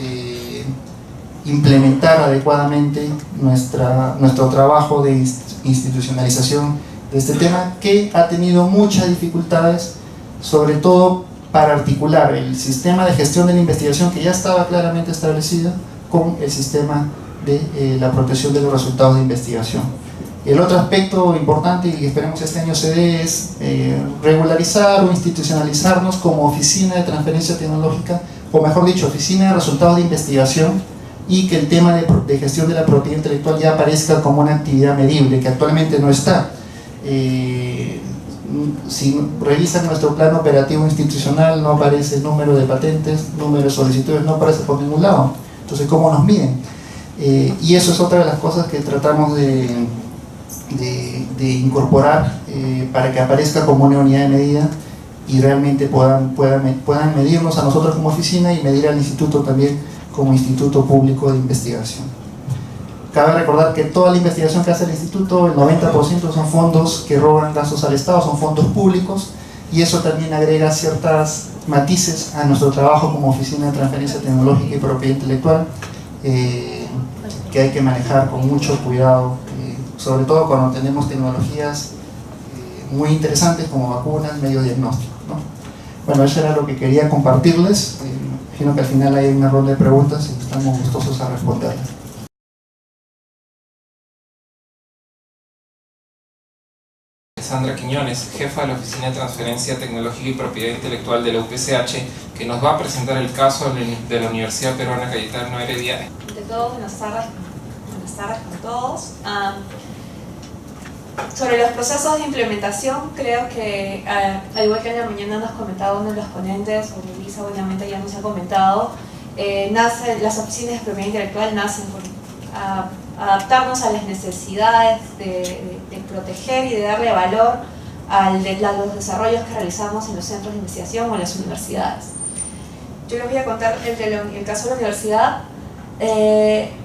implementar adecuadamente nuestro trabajo de institucionalización de este tema, que ha tenido muchas dificultades, sobre todo para articular el sistema de gestión de la investigación que ya estaba claramente establecido con el sistema de la protección de los resultados de investigación. El otro aspecto importante y que esperemos este año se dé es regularizar o institucionalizarnos como oficina de transferencia tecnológica, o mejor dicho, oficina de resultados de investigación, y que el tema de gestión de la propiedad intelectual ya aparezca como una actividad medible, que actualmente no está. Si revisan nuestro plan operativo institucional, no aparece el número de patentes, número de solicitudes, no aparece por ningún lado. Entonces, ¿cómo nos miden? Y eso es otra de las cosas que tratamos de incorporar para que aparezca como una unidad de medida y realmente puedan medirnos a nosotros como oficina y medir al instituto también como instituto público de investigación. Cabe recordar que toda la investigación que hace el instituto, el 90% son fondos que roban gastos al Estado, son fondos públicos, y eso también agrega ciertas matices a nuestro trabajo como oficina de transferencia tecnológica y propiedad intelectual, que hay que manejar con mucho cuidado, sobre todo cuando tenemos tecnologías muy interesantes como vacunas, medio diagnóstico, ¿no? Bueno, eso era lo que quería compartirles. Imagino que al final hay una ronda de preguntas y estamos gustosos a responderlas. Sandra Quiñones, jefa de la Oficina de Transferencia Tecnológica y Propiedad Intelectual de la UPCH, que nos va a presentar el caso de la Universidad Peruana Cayetano Heredia. De todos, buenas tardes con todos. Sobre los procesos de implementación, creo que, al igual que en la mañana nos comentaba uno de los ponentes, o Elisa obviamente ya nos ha comentado, las oficinas de propiedad intelectual nacen por adaptarnos a las necesidades de proteger y de darle valor a los desarrollos que realizamos en los centros de investigación o en las universidades. Yo les voy a contar el caso de la universidad,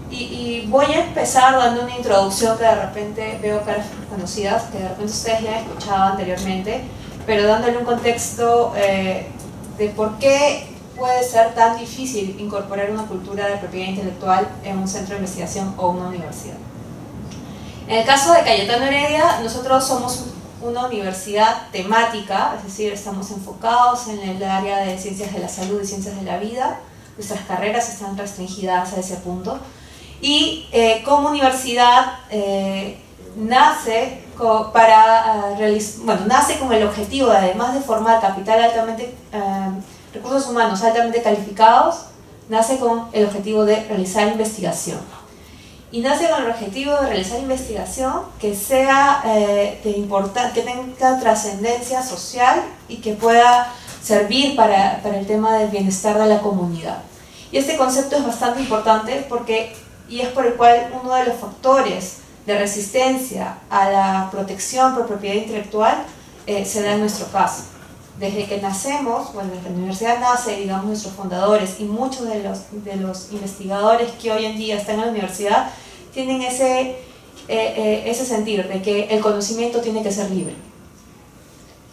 y voy a empezar dando una introducción que de repente veo caras conocidas, que de repente ustedes ya han escuchado anteriormente, pero dándole un contexto de por qué puede ser tan difícil incorporar una cultura de propiedad intelectual en un centro de investigación o una universidad. En el caso de Cayetano Heredia, nosotros somos una universidad temática, es decir, estamos enfocados en el área de ciencias de la salud y ciencias de la vida. Nuestras carreras están restringidas a ese punto. Y como universidad nace con el objetivo, además de formar capital recursos humanos altamente calificados, nace con el objetivo de realizar investigación. Y nace con el objetivo de realizar investigación que sea que tenga trascendencia social y que pueda servir para el tema del bienestar de la comunidad. Y este concepto es bastante importante y es por el cual uno de los factores de resistencia a la protección por propiedad intelectual se da en nuestro caso. Desde que nacemos, desde que la universidad nace, digamos, nuestros fundadores y muchos de los investigadores que hoy en día están en la universidad tienen ese sentir de que el conocimiento tiene que ser libre,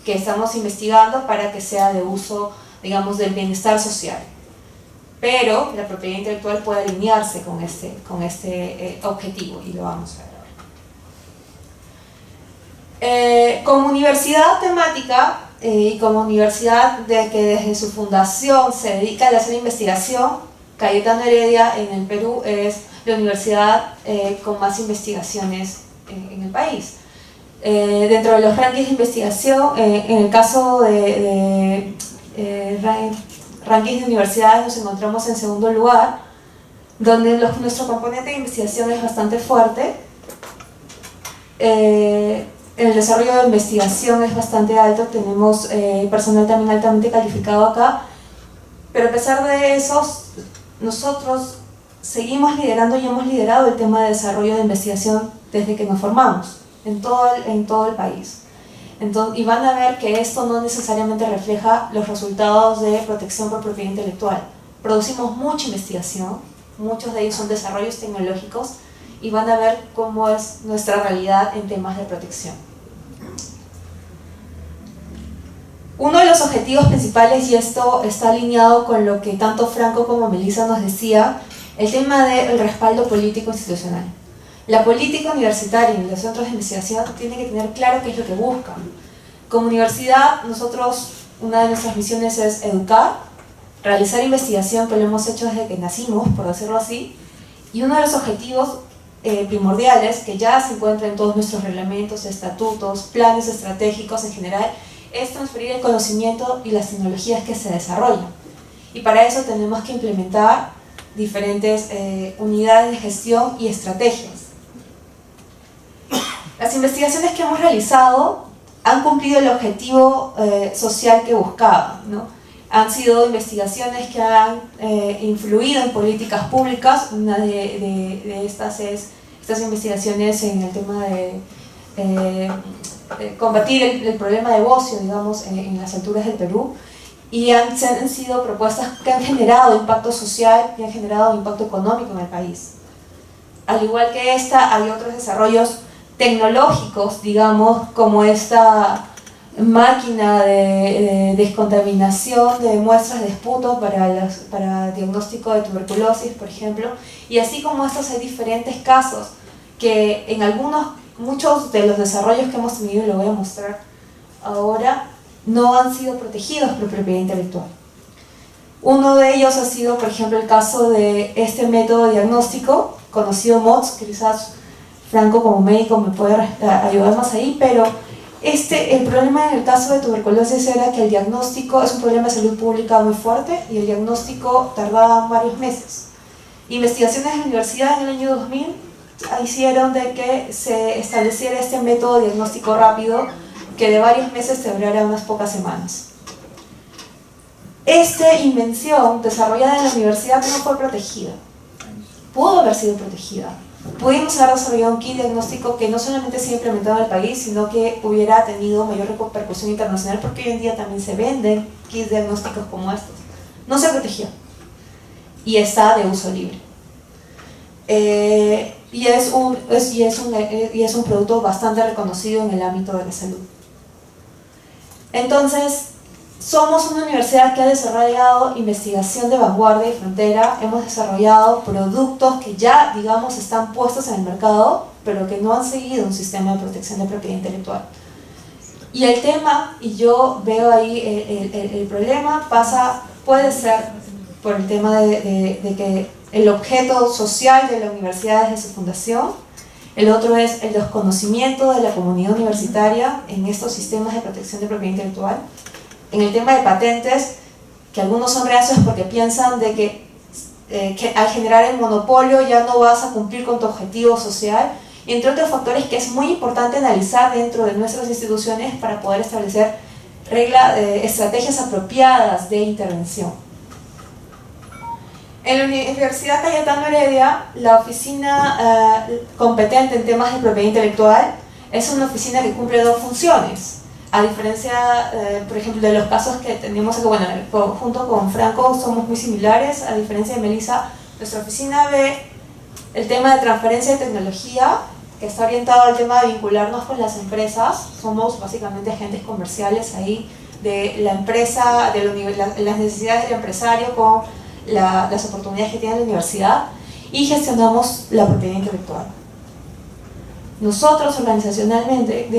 que estamos investigando para que sea de uso, digamos, del bienestar social. Pero la propiedad intelectual puede alinearse con este objetivo, y lo vamos a ver. Como universidad temática y como universidad que desde su fundación se dedica a hacer investigación, Cayetano Heredia en el Perú es la universidad con más investigaciones en el país. Dentro de los rankings de investigación, en el caso de rankings de universidades nos encontramos en segundo lugar, donde nuestro componente de investigación es bastante fuerte. El desarrollo de investigación es bastante alto, tenemos personal también altamente calificado acá, pero a pesar de eso, nosotros seguimos liderando y hemos liderado el tema de desarrollo de investigación desde que nos formamos, en todo el país. Entonces, y van a ver que esto no necesariamente refleja los resultados de protección por propiedad intelectual. Producimos mucha investigación, muchos de ellos son desarrollos tecnológicos, y van a ver cómo es nuestra realidad en temas de protección. Uno de los objetivos principales, y esto está alineado con lo que tanto Franco como Melissa nos decía, el tema del respaldo político institucional. La política universitaria y los centros de investigación tienen que tener claro qué es lo que buscan. Como universidad, una de nuestras misiones es educar, realizar investigación, que lo hemos hecho desde que nacimos, por decirlo así, y uno de los objetivos primordiales, que ya se encuentra en todos nuestros reglamentos, estatutos, planes estratégicos en general, es transferir el conocimiento y las tecnologías que se desarrollan. Y para eso tenemos que implementar diferentes unidades de gestión y estrategias. Las investigaciones que hemos realizado han cumplido el objetivo social que buscaban, ¿no? Han sido investigaciones que han influido en políticas públicas. Una de estas es estas investigaciones en el tema de combatir el problema de bocio, digamos, en las alturas del Perú, y han sido propuestas que han generado impacto social y han generado impacto económico en el país. Al igual que esta, hay otros desarrollos tecnológicos, digamos, como esta máquina de descontaminación de muestras de esputo para diagnóstico de tuberculosis, por ejemplo, y así como estos hay diferentes casos que en muchos de los desarrollos que hemos tenido, y lo voy a mostrar ahora, no han sido protegidos por propiedad intelectual. Uno de ellos ha sido, por ejemplo, el caso de este método diagnóstico, conocido MOTS, que quizás Franco como médico me puede ayudar más ahí, pero el problema en el caso de tuberculosis era que el diagnóstico es un problema de salud pública muy fuerte y el diagnóstico tardaba varios meses. Investigaciones en la universidad en el año 2000 hicieron de que se estableciera este método diagnóstico rápido que de varios meses te durara unas pocas semanas. Esta invención desarrollada en la universidad no fue protegida. Pudo haber sido protegida. Pudimos haber desarrollado un kit diagnóstico que no solamente se ha implementado en el país, sino que hubiera tenido mayor repercusión internacional, porque hoy en día también se venden kits diagnósticos como estos. No se protegió y está de uso libre. Y es un producto bastante reconocido en el ámbito de la salud. Entonces, somos una universidad que ha desarrollado investigación de vanguardia y frontera, hemos desarrollado productos que ya, digamos, están puestos en el mercado, pero que no han seguido un sistema de protección de propiedad intelectual. Y el tema, y yo veo ahí el problema, puede ser por el tema de que el objeto social de la universidad es de su fundación. El otro es el desconocimiento de la comunidad universitaria en estos sistemas de protección de propiedad intelectual. En el tema de patentes, que algunos son reacios porque piensan de que al generar el monopolio ya no vas a cumplir con tu objetivo social, y entre otros factores que es muy importante analizar dentro de nuestras instituciones para poder establecer estrategias apropiadas de intervención. En la Universidad Cayetano Heredia, la oficina competente en temas de propiedad intelectual es una oficina que cumple dos funciones. A diferencia, por ejemplo, de los casos que tenemos aquí, bueno, junto con Franco somos muy similares, a diferencia de Melissa, nuestra oficina ve el tema de transferencia de tecnología, que está orientado al tema de vincularnos con las empresas. Somos básicamente agentes comerciales ahí de la empresa, las necesidades del empresario con las oportunidades que tiene la universidad, y gestionamos la propiedad intelectual. Nosotros organizacionalmente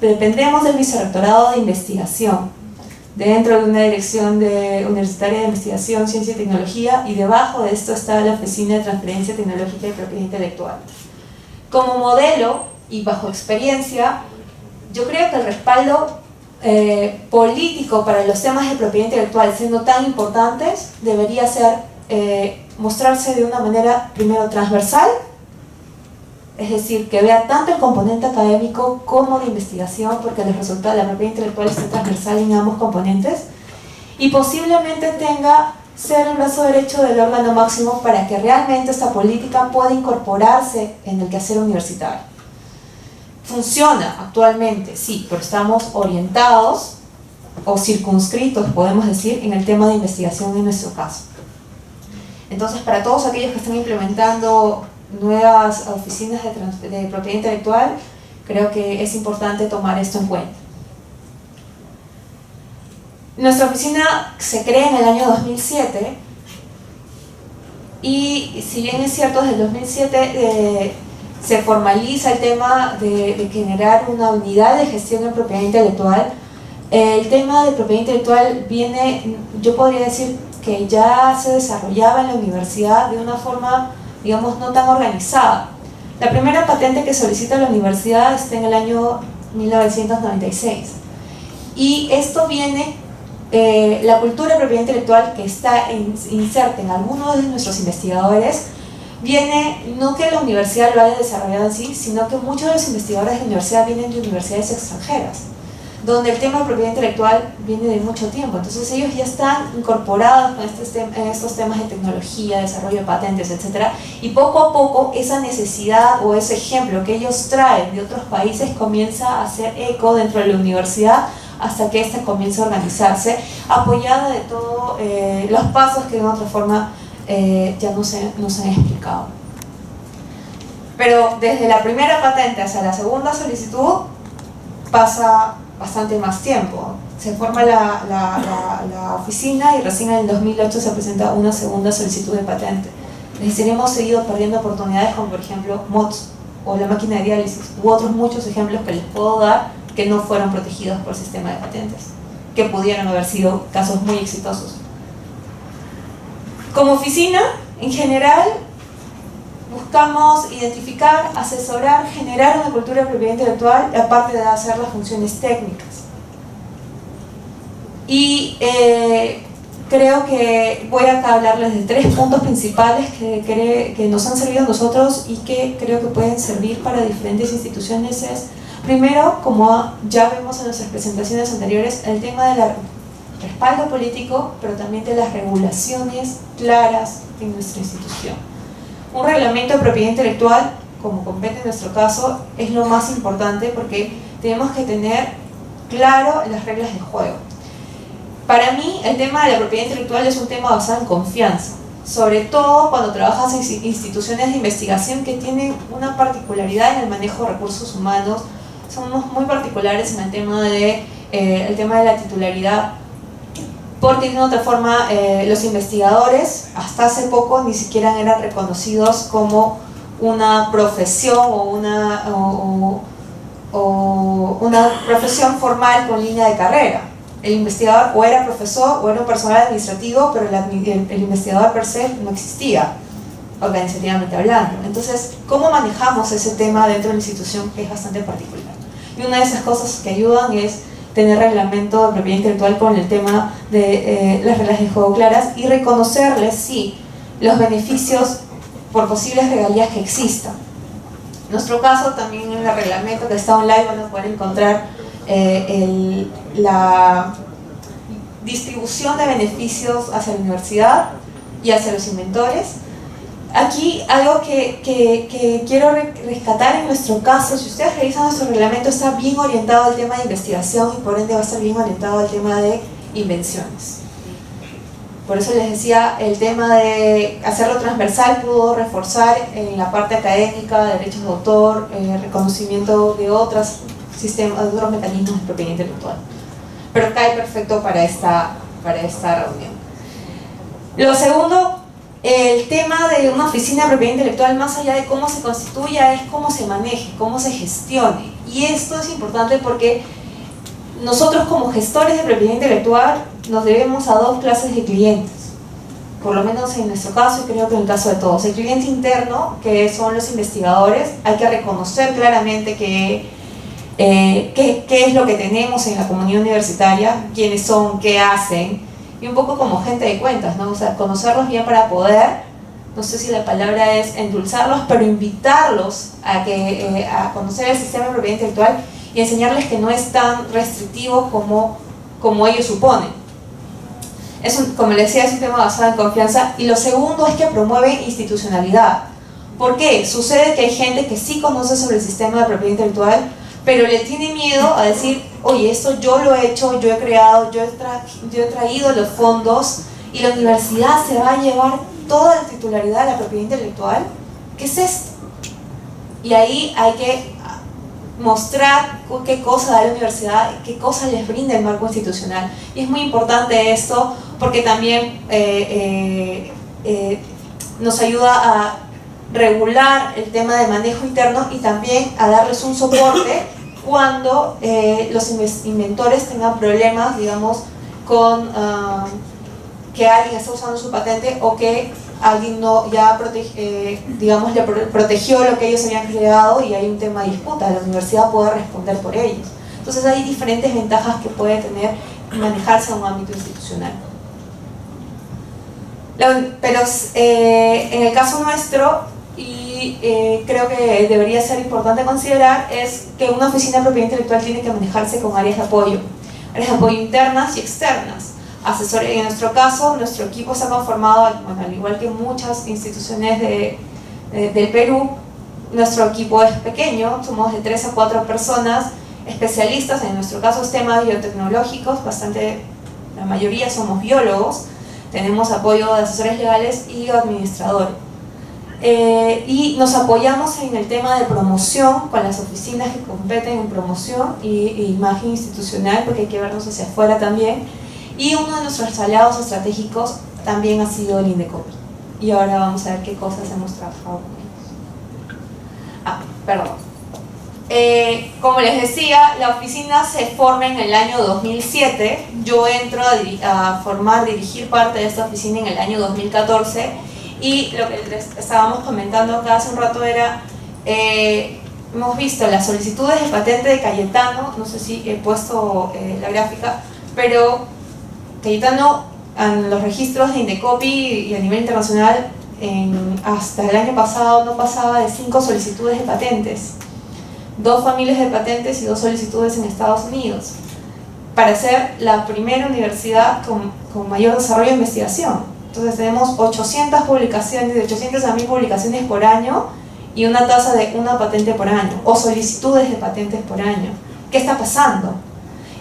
dependemos del Vicerrectorado de Investigación, dentro de una dirección universitaria de investigación, ciencia y tecnología, y debajo de esto está la Oficina de Transferencia Tecnológica y Propiedad Intelectual. Como modelo y bajo experiencia, yo creo que el respaldo político para los temas de propiedad intelectual, siendo tan importantes, debería ser mostrarse de una manera primero transversal, es decir, que vea tanto el componente académico como de investigación, porque los resultados de la propiedad intelectual están transversal en ambos componentes, y posiblemente ser el brazo derecho del órgano máximo para que realmente esta política pueda incorporarse en el quehacer universitario. Funciona actualmente, sí, pero estamos orientados o circunscritos, podemos decir, en el tema de investigación en nuestro caso. Entonces, para todos aquellos que están implementando nuevas oficinas de propiedad intelectual, creo que es importante tomar esto en cuenta. Nuestra oficina se crea en el año 2007 y, si bien es cierto, desde el 2007 se formaliza el tema de generar una unidad de gestión en propiedad intelectual. El tema de propiedad intelectual viene, yo podría decir que ya se desarrollaba en la universidad de una forma, digamos, no tan organizada. La primera patente que solicita la universidad está en el año 1996. Y esto viene, la cultura de propiedad intelectual que está inserta en algunos de nuestros investigadores, viene no que la universidad lo haya desarrollado en sí, sino que muchos de los investigadores de la universidad vienen de universidades extranjeras. donde el tema de propiedad intelectual viene de mucho tiempo. Entonces ellos ya están incorporados en estos temas de tecnología, desarrollo de patentes, etc. Y poco a poco esa necesidad o ese ejemplo que ellos traen de otros países comienza a hacer eco dentro de la universidad hasta que ésta comience a organizarse, apoyada de todos los pasos que de otra forma ya nos han explicado. Pero desde la primera patente hasta la segunda solicitud pasa bastante más tiempo. Se forma la oficina y recién en el 2008 se presenta una segunda solicitud de patente. Es decir, hemos seguido perdiendo oportunidades como por ejemplo MOTS o la máquina de diálisis u otros muchos ejemplos que les puedo dar que no fueron protegidos por el sistema de patentes, que pudieron haber sido casos muy exitosos. Como oficina, en general, buscamos identificar, asesorar, generar una cultura de propiedad intelectual, aparte de hacer las funciones técnicas. Y creo que voy acá a hablarles de 3 puntos principales que nos han servido a nosotros y que creo que pueden servir para diferentes instituciones. Primero, como ya vemos en nuestras presentaciones anteriores, el tema del respaldo político, pero también de las regulaciones claras en nuestra institución. Un reglamento de propiedad intelectual, como compete en nuestro caso, es lo más importante porque tenemos que tener claro las reglas de juego. Para mí, el tema de la propiedad intelectual es un tema basado en confianza, sobre todo cuando trabajas en instituciones de investigación que tienen una particularidad en el manejo de recursos humanos. Somos muy particulares en el tema de la titularidad, porque de otra forma los investigadores hasta hace poco ni siquiera eran reconocidos como una profesión o una profesión formal con línea de carrera. El investigador o era profesor o era un personal administrativo, pero el investigador per se no existía, organizativamente hablando. Entonces, ¿cómo manejamos ese tema dentro de la institución que es bastante particular? Y una de esas cosas que ayudan es tener reglamento de propiedad intelectual con el tema de las reglas de juego claras y reconocerles, sí, los beneficios por posibles regalías que existan. En nuestro caso, también en el reglamento que está online van a poder encontrar la distribución de beneficios hacia la universidad y hacia los inventores. Aquí algo que quiero rescatar en nuestro caso, si ustedes revisan nuestro reglamento, está bien orientado al tema de investigación y por ende va a estar bien orientado al tema de invenciones. Por eso les decía, el tema de hacerlo transversal pudo reforzar en la parte académica, derechos de autor, reconocimiento de otros mecanismos de propiedad intelectual. Pero cae perfecto para esta reunión. Lo segundo, el tema de una oficina de propiedad intelectual, más allá de cómo se constituya, es cómo se maneje, cómo se gestione. Y esto es importante porque nosotros como gestores de propiedad intelectual nos debemos a 2 clases de clientes, por lo menos en nuestro caso y creo que en el caso de todos. El cliente interno, que son los investigadores, hay que reconocer claramente qué es lo que tenemos en la comunidad universitaria, quiénes son, qué hacen, y un poco como gente de cuentas, ¿no? O sea, conocerlos bien para poder, no sé si la palabra es endulzarlos, pero invitarlos a conocer el sistema de propiedad intelectual y enseñarles que no es tan restrictivo como ellos suponen. Como les decía, es un tema basado en confianza. Y lo segundo es que promueve institucionalidad. ¿Por qué? Sucede que hay gente que sí conoce sobre el sistema de propiedad intelectual, pero le tiene miedo a decir, oye, esto yo lo he hecho, yo he creado, yo he traído los fondos y la universidad se va a llevar toda la titularidad de la propiedad intelectual. ¿Qué es esto? Y ahí hay que mostrar qué cosa da la universidad, qué cosa les brinda el marco institucional. Y es muy importante esto porque también nos ayuda a regular el tema de manejo interno y también a darles un soporte cuando los inventores tengan problemas, digamos, con que alguien está usando su patente o que alguien no ya digamos, le protegió lo que ellos habían creado y hay un tema de disputa, la universidad puede responder por ellos. Entonces hay diferentes ventajas que puede tener manejarse en un ámbito institucional. Pero en el caso nuestro, y sí creo que debería ser importante considerar es que una oficina de propiedad intelectual tiene que manejarse con áreas de apoyo internas y externas. Asesores, en nuestro caso, nuestro equipo está conformado, bueno, al igual que muchas instituciones del Perú, nuestro equipo es pequeño, somos de 3 a 4 personas especialistas, en nuestro caso es temas biotecnológicos, la mayoría somos biólogos, tenemos apoyo de asesores legales y administradores. Y nos apoyamos en el tema de promoción con las oficinas que competen en promoción e imagen institucional, porque hay que vernos hacia afuera también. Y uno de nuestros aliados estratégicos también ha sido el Indecopi. Y ahora vamos a ver qué cosas hemos trabajado con ellos. Perdón. Como les decía, la oficina se forma en el año 2007. Yo entro a dirigir parte de esta oficina en el año 2014. Y lo que les estábamos comentando acá hace un rato era, hemos visto las solicitudes de patente de Cayetano, no sé si he puesto la gráfica, pero Cayetano en los registros de Indecopi y a nivel internacional hasta el año pasado no pasaba de 5 solicitudes de patentes, 2 familias de patentes y 2 solicitudes en Estados Unidos, para ser la primera universidad con mayor desarrollo de investigación. Entonces tenemos 800 publicaciones, de 800 a 1000 publicaciones por año y una tasa de una patente por año, o solicitudes de patentes por año. ¿Qué está pasando?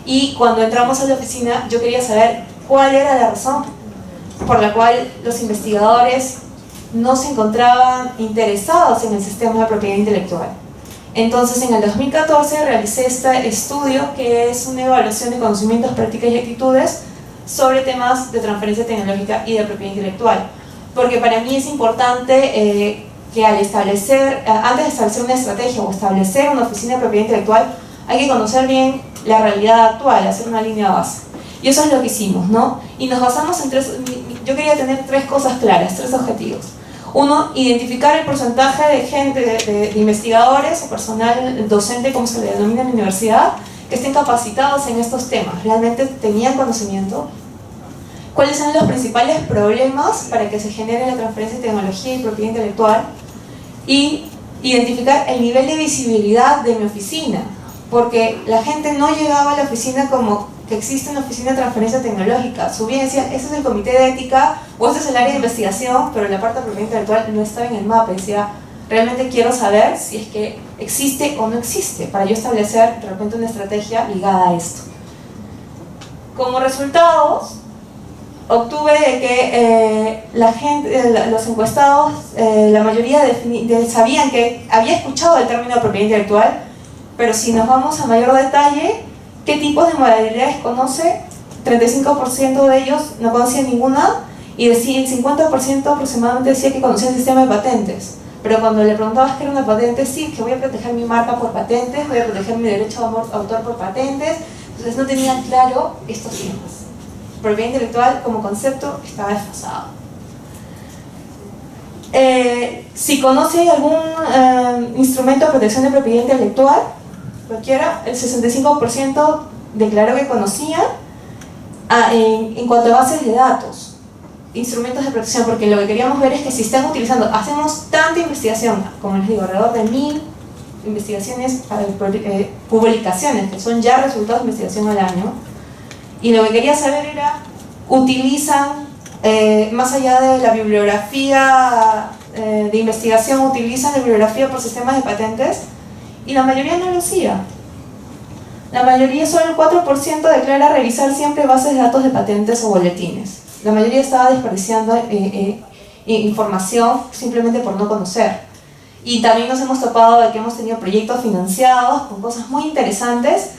Y cuando entramos a la oficina yo quería saber cuál era la razón por la cual los investigadores no se encontraban interesados en el sistema de propiedad intelectual. Entonces en el 2014 realicé este estudio que es una evaluación de conocimientos, prácticas y actitudes sobre temas de transferencia tecnológica y de propiedad intelectual, porque para mí es importante que antes de establecer una estrategia o establecer una oficina de propiedad intelectual hay que conocer bien la realidad actual, hacer una línea base, y eso es lo que hicimos, ¿no? Y nos basamos en yo quería tener 3 cosas claras, 3 objetivos. Uno, identificar el porcentaje de gente, de investigadores o personal docente, como se le denomina en la universidad, que estén capacitados en estos temas, realmente tenían conocimiento. ¿Cuáles son los principales problemas para que se genere la transferencia de tecnología y propiedad intelectual? Y identificar el nivel de visibilidad de mi oficina, porque la gente no llegaba a la oficina como que existe una oficina de transferencia tecnológica. Subían y decían, este es el comité de ética o este es el área de investigación, pero la parte de propiedad intelectual no estaba en el mapa. Decía, realmente quiero saber si es que existe o no existe, para yo establecer de repente una estrategia ligada a esto. Como resultados, obtuve de que los encuestados, la mayoría sabían que había escuchado el término de propiedad intelectual, pero si nos vamos a mayor detalle, ¿qué tipos de modalidades conoce? 35% de ellos no conocían ninguna, y el 50% aproximadamente decía que conocía el sistema de patentes. Pero cuando le preguntabas qué era una patente, sí, que voy a proteger mi marca por patentes, voy a proteger mi derecho de autor por patentes. Entonces no tenían claro estos temas. Propiedad intelectual como concepto estaba desfasado. Si conoce algún instrumento de protección de propiedad intelectual, cualquiera, el 65% declaró que conocía. En cuanto a bases de datos, instrumentos de protección, porque lo que queríamos ver es que si están utilizando, hacemos tanta investigación, como les digo, alrededor de 1000 investigaciones, publicaciones, que son ya resultados de investigación al año, y lo que quería saber era, utilizan, más allá de la bibliografía de investigación, utilizan la bibliografía por sistemas de patentes, y la mayoría no lo hacía. La mayoría, solo el 4% declara revisar siempre bases de datos de patentes o boletines. La mayoría estaba desperdiciando información simplemente por no conocer. Y también nos hemos topado de que hemos tenido proyectos financiados con cosas muy interesantes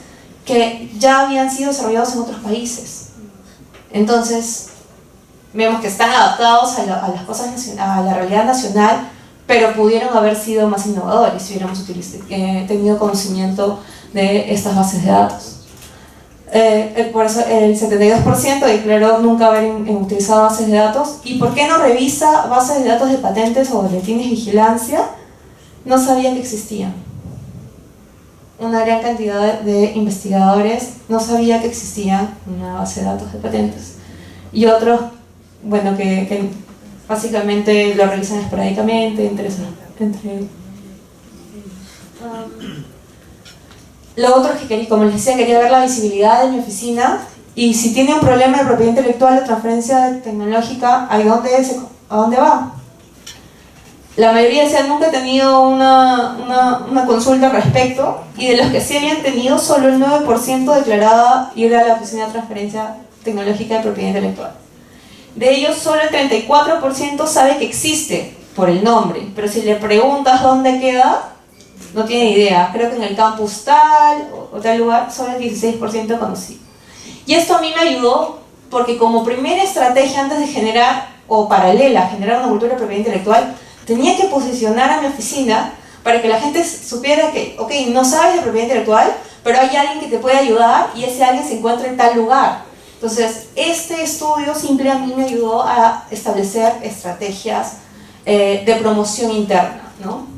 que ya habían sido desarrollados en otros países. Entonces, vemos que están adaptados a las cosas a la realidad nacional, pero pudieron haber sido más innovadores si hubiéramos tenido conocimiento de estas bases de datos. Por eso el 72% declaró nunca haber utilizado bases de datos. ¿Y por qué no revisa bases de datos de patentes o boletines de vigilancia? No sabían que existían. Una gran cantidad de investigadores no sabía que existía una base de datos de patentes. Y otros, bueno, que básicamente lo realizan esporádicamente, Lo otro es que, como les decía, quería ver la visibilidad de mi oficina, y si tiene un problema de propiedad intelectual o transferencia tecnológica, ¿a dónde va? La mayoría decían nunca he tenido una consulta al respecto, y de los que sí habían tenido, solo el 9% declaraba ir a la oficina de transferencia tecnológica de propiedad intelectual. De ellos, solo el 34% sabe que existe por el nombre, pero si le preguntas dónde queda, no tiene idea. Creo que en el campus tal o tal lugar, solo el 16% conocí. Y esto a mí me ayudó porque, como primera estrategia antes de generar, o paralela a generar una cultura de propiedad intelectual, tenía que posicionar a mi oficina para que la gente supiera que, ok, no sabes de propiedad intelectual, pero hay alguien que te puede ayudar y ese alguien se encuentra en tal lugar. Entonces, este estudio simple a mí me ayudó a establecer estrategias de promoción interna, ¿no?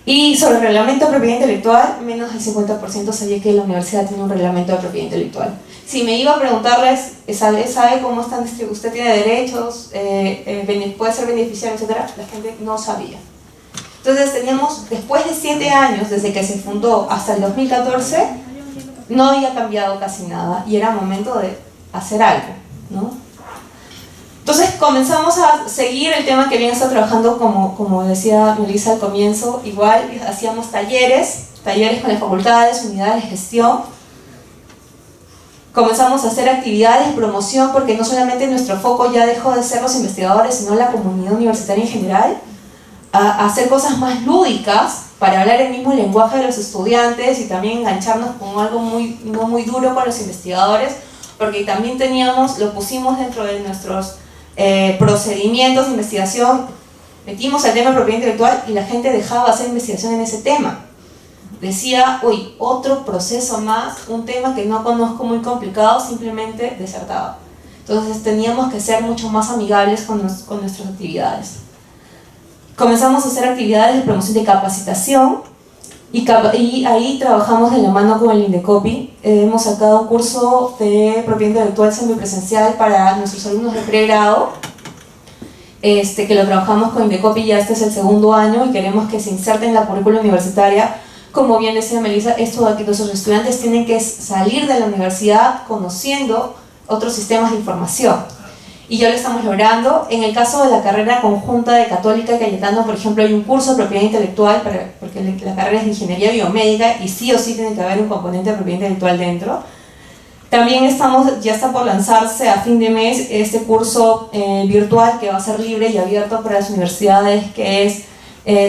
Y sobre el reglamento de propiedad intelectual, menos del 50% sabía que la universidad tiene un reglamento de propiedad intelectual. Si me iba a preguntarles, ¿sabe cómo están distribuidos? ¿Usted tiene derechos? ¿Puede ser beneficiario, etcétera? La gente no sabía. Entonces teníamos, después de 7 años, desde que se fundó hasta el 2014, no había cambiado casi nada y era momento de hacer algo, ¿no? Entonces comenzamos a seguir el tema que habían estado trabajando, como decía Melissa al comienzo. Igual hacíamos talleres con las facultades, unidades de gestión. Comenzamos a hacer actividades de promoción, porque no solamente nuestro foco ya dejó de ser los investigadores, sino la comunidad universitaria en general, a hacer cosas más lúdicas para hablar el mismo lenguaje de los estudiantes y también engancharnos con algo no muy duro con los investigadores, porque también lo pusimos dentro de nuestros procedimientos de investigación. Metimos el tema de propiedad intelectual y la gente dejaba de hacer investigación en ese tema. Decía, uy, otro proceso más, un tema que no conozco, muy complicado, simplemente desertaba. Entonces teníamos que ser mucho más amigables con nuestras actividades. Comenzamos a hacer actividades de promoción de capacitación y ahí trabajamos de la mano con el Indecopi. Hemos sacado un curso de propiedad intelectual semipresencial para nuestros alumnos de pregrado, que lo trabajamos con Indecopi. Ya este es el 2º año y queremos que se inserte en la currícula universitaria. Como bien decía Melissa, esto de que nuestros estudiantes tienen que salir de la universidad conociendo otros sistemas de información. Y ya lo estamos logrando. En el caso de la carrera conjunta de Católica y Cayetano, por ejemplo, hay un curso de propiedad intelectual, porque la carrera es de ingeniería biomédica y sí o sí tiene que haber un componente de propiedad intelectual dentro. También ya está por lanzarse a fin de mes este curso virtual, que va a ser libre y abierto para las universidades, que es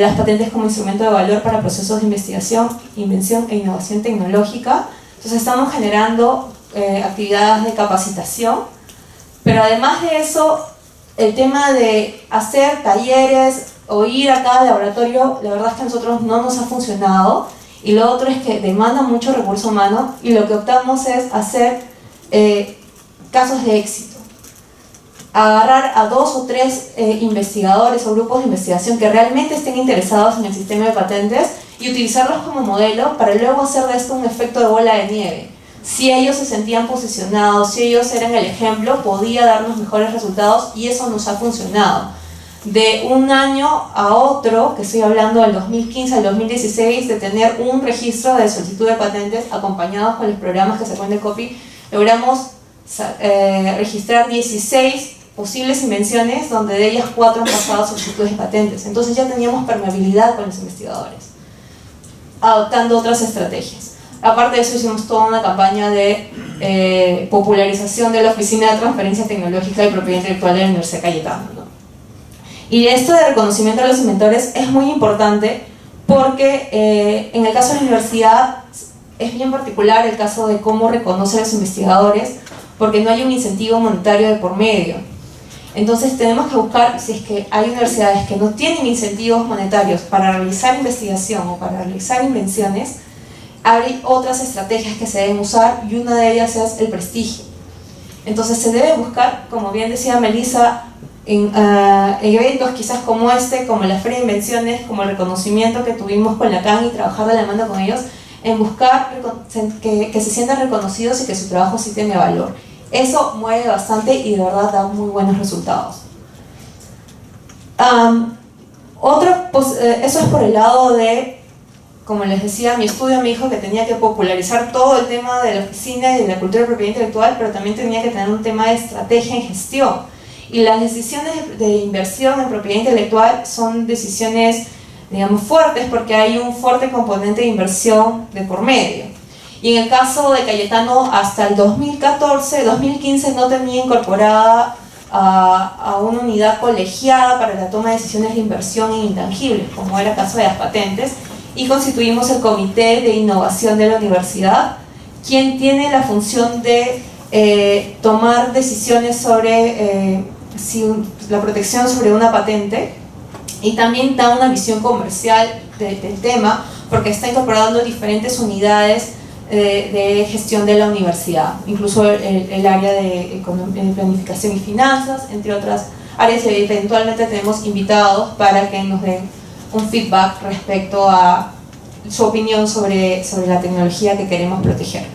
las patentes como instrumento de valor para procesos de investigación, invención e innovación tecnológica. Entonces estamos generando actividades de capacitación. Pero además de eso, el tema de hacer talleres o ir a cada laboratorio, la verdad es que a nosotros no nos ha funcionado. Y lo otro es que demanda mucho recurso humano, y lo que optamos es hacer casos de éxito. Agarrar a 2 o 3 investigadores o grupos de investigación que realmente estén interesados en el sistema de patentes y utilizarlos como modelo para luego hacer de esto un efecto de bola de nieve. Si ellos se sentían posicionados, si ellos eran el ejemplo, podía darnos mejores resultados, y eso nos ha funcionado. De un año a otro, que estoy hablando del 2015 al 2016, de tener un registro de solicitud de patentes acompañados con los programas que sacó Indecopi, logramos registrar 16 posibles invenciones, donde de ellas 4 han pasado solicitudes de patentes. Entonces ya teníamos permeabilidad con los investigadores, adoptando otras estrategias. Aparte de eso, hicimos toda una campaña de popularización de la Oficina de Transferencia Tecnológica y Propiedad Intelectual de la Universidad Cayetano, ¿no? Y esto de reconocimiento a los inventores es muy importante, porque en el caso de la universidad es bien particular el caso de cómo reconoce a los investigadores, porque no hay un incentivo monetario de por medio. Entonces tenemos que buscar, si es que hay universidades que no tienen incentivos monetarios para realizar investigación o para realizar invenciones, hay otras estrategias que se deben usar, y una de ellas es el prestigio. Entonces se debe buscar, como bien decía Melissa, en eventos quizás como como la Feria de Invenciones, como el reconocimiento que tuvimos con la CAN, y trabajar de la mano con ellos en buscar que se sientan reconocidos y que su trabajo sí tiene valor. Eso mueve bastante y de verdad da muy buenos resultados. Eso es por el lado de, como les decía, mi estudio me dijo que tenía que popularizar todo el tema de la oficina y de la cultura de propiedad intelectual, pero también tenía que tener un tema de estrategia en gestión. Y las decisiones de inversión en propiedad intelectual son decisiones, digamos, fuertes, porque hay un fuerte componente de inversión de por medio. Y en el caso de Cayetano, hasta el 2015 no tenía incorporada a una unidad colegiada para la toma de decisiones de inversión en intangibles, como era el caso de las patentes, y constituimos el Comité de Innovación de la Universidad, quien tiene la función de tomar decisiones sobre la protección sobre una patente, y también da una visión comercial del tema, porque está incorporando diferentes unidades de gestión de la universidad, incluso el área de planificación y finanzas, entre otras áreas, y eventualmente tenemos invitados para que nos den un feedback respecto a su opinión sobre la tecnología que queremos proteger.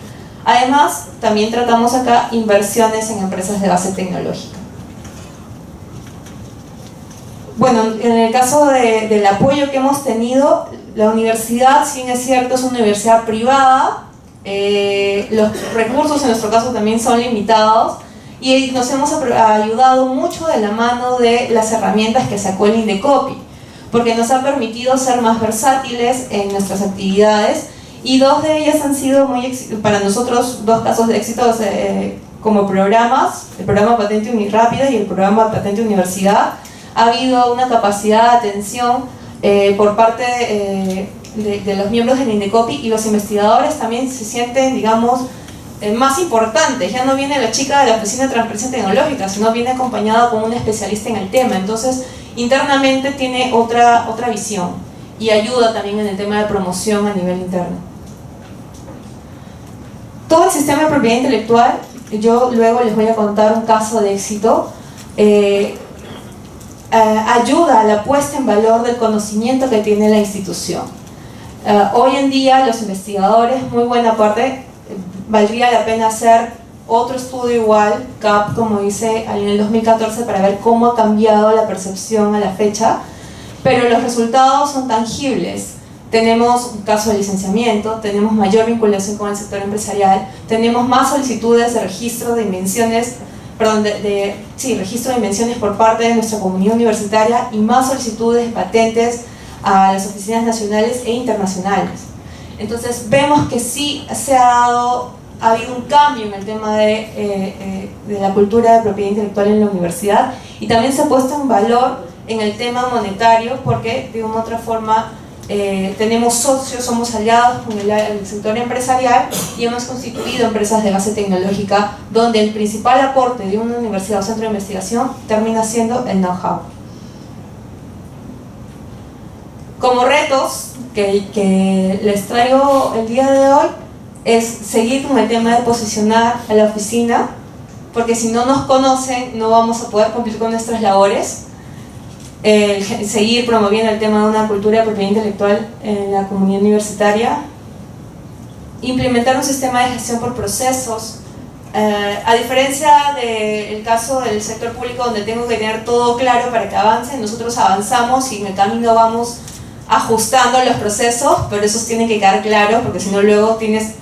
Además, también tratamos acá inversiones en empresas de base tecnológica. Bueno, en el caso del apoyo que hemos tenido, la universidad, si bien es cierto, es una universidad privada, los recursos en nuestro caso también son limitados, y nos hemos ayudado mucho de la mano de las herramientas que sacó el Indecopi, porque nos ha permitido ser más versátiles en nuestras actividades, y dos de ellas han sido para nosotros dos casos de éxito como programas: el programa Patente Unirápida y el programa Patente Universidad. Ha habido una capacidad de atención por parte de los miembros del Indecopi, y los investigadores también se sienten, digamos, más importantes. Ya no viene la chica de la oficina de transferencia tecnológica, sino viene acompañada con un especialista en el tema. Entonces, internamente tiene otra visión, y ayuda también en el tema de promoción a nivel interno. Todo el sistema de propiedad intelectual, yo luego les voy a contar un caso de éxito, ayuda a la puesta en valor del conocimiento que tiene la institución. Hoy en día los investigadores, muy buena parte, valdría la pena hacer otro estudio igual, CAP, como hice en el 2014, para ver cómo ha cambiado la percepción a la fecha, pero los resultados son tangibles. Tenemos un caso de licenciamiento, tenemos mayor vinculación con el sector empresarial, tenemos más solicitudes de registro de invenciones, registro de invenciones por parte de nuestra comunidad universitaria, y más solicitudes de patentes a las oficinas nacionales e internacionales. Entonces vemos que sí ha habido un cambio en el tema de la cultura de propiedad intelectual en la universidad, y también se ha puesto en valor en el tema monetario, porque de una u otra forma tenemos socios, somos aliados con el sector empresarial, y hemos constituido empresas de base tecnológica donde el principal aporte de una universidad o centro de investigación termina siendo el know-how. Como retos que les traigo el día de hoy es seguir con el tema de posicionar a la oficina, porque si no nos conocen no vamos a poder cumplir con nuestras labores. Seguir promoviendo el tema de una cultura de propiedad intelectual en la comunidad universitaria, implementar un sistema de gestión por procesos. A diferencia del caso del sector público, donde tengo que tener todo claro para que avance, nosotros avanzamos y en el camino vamos ajustando los procesos, pero esos tienen que quedar claros, porque si no luego tienes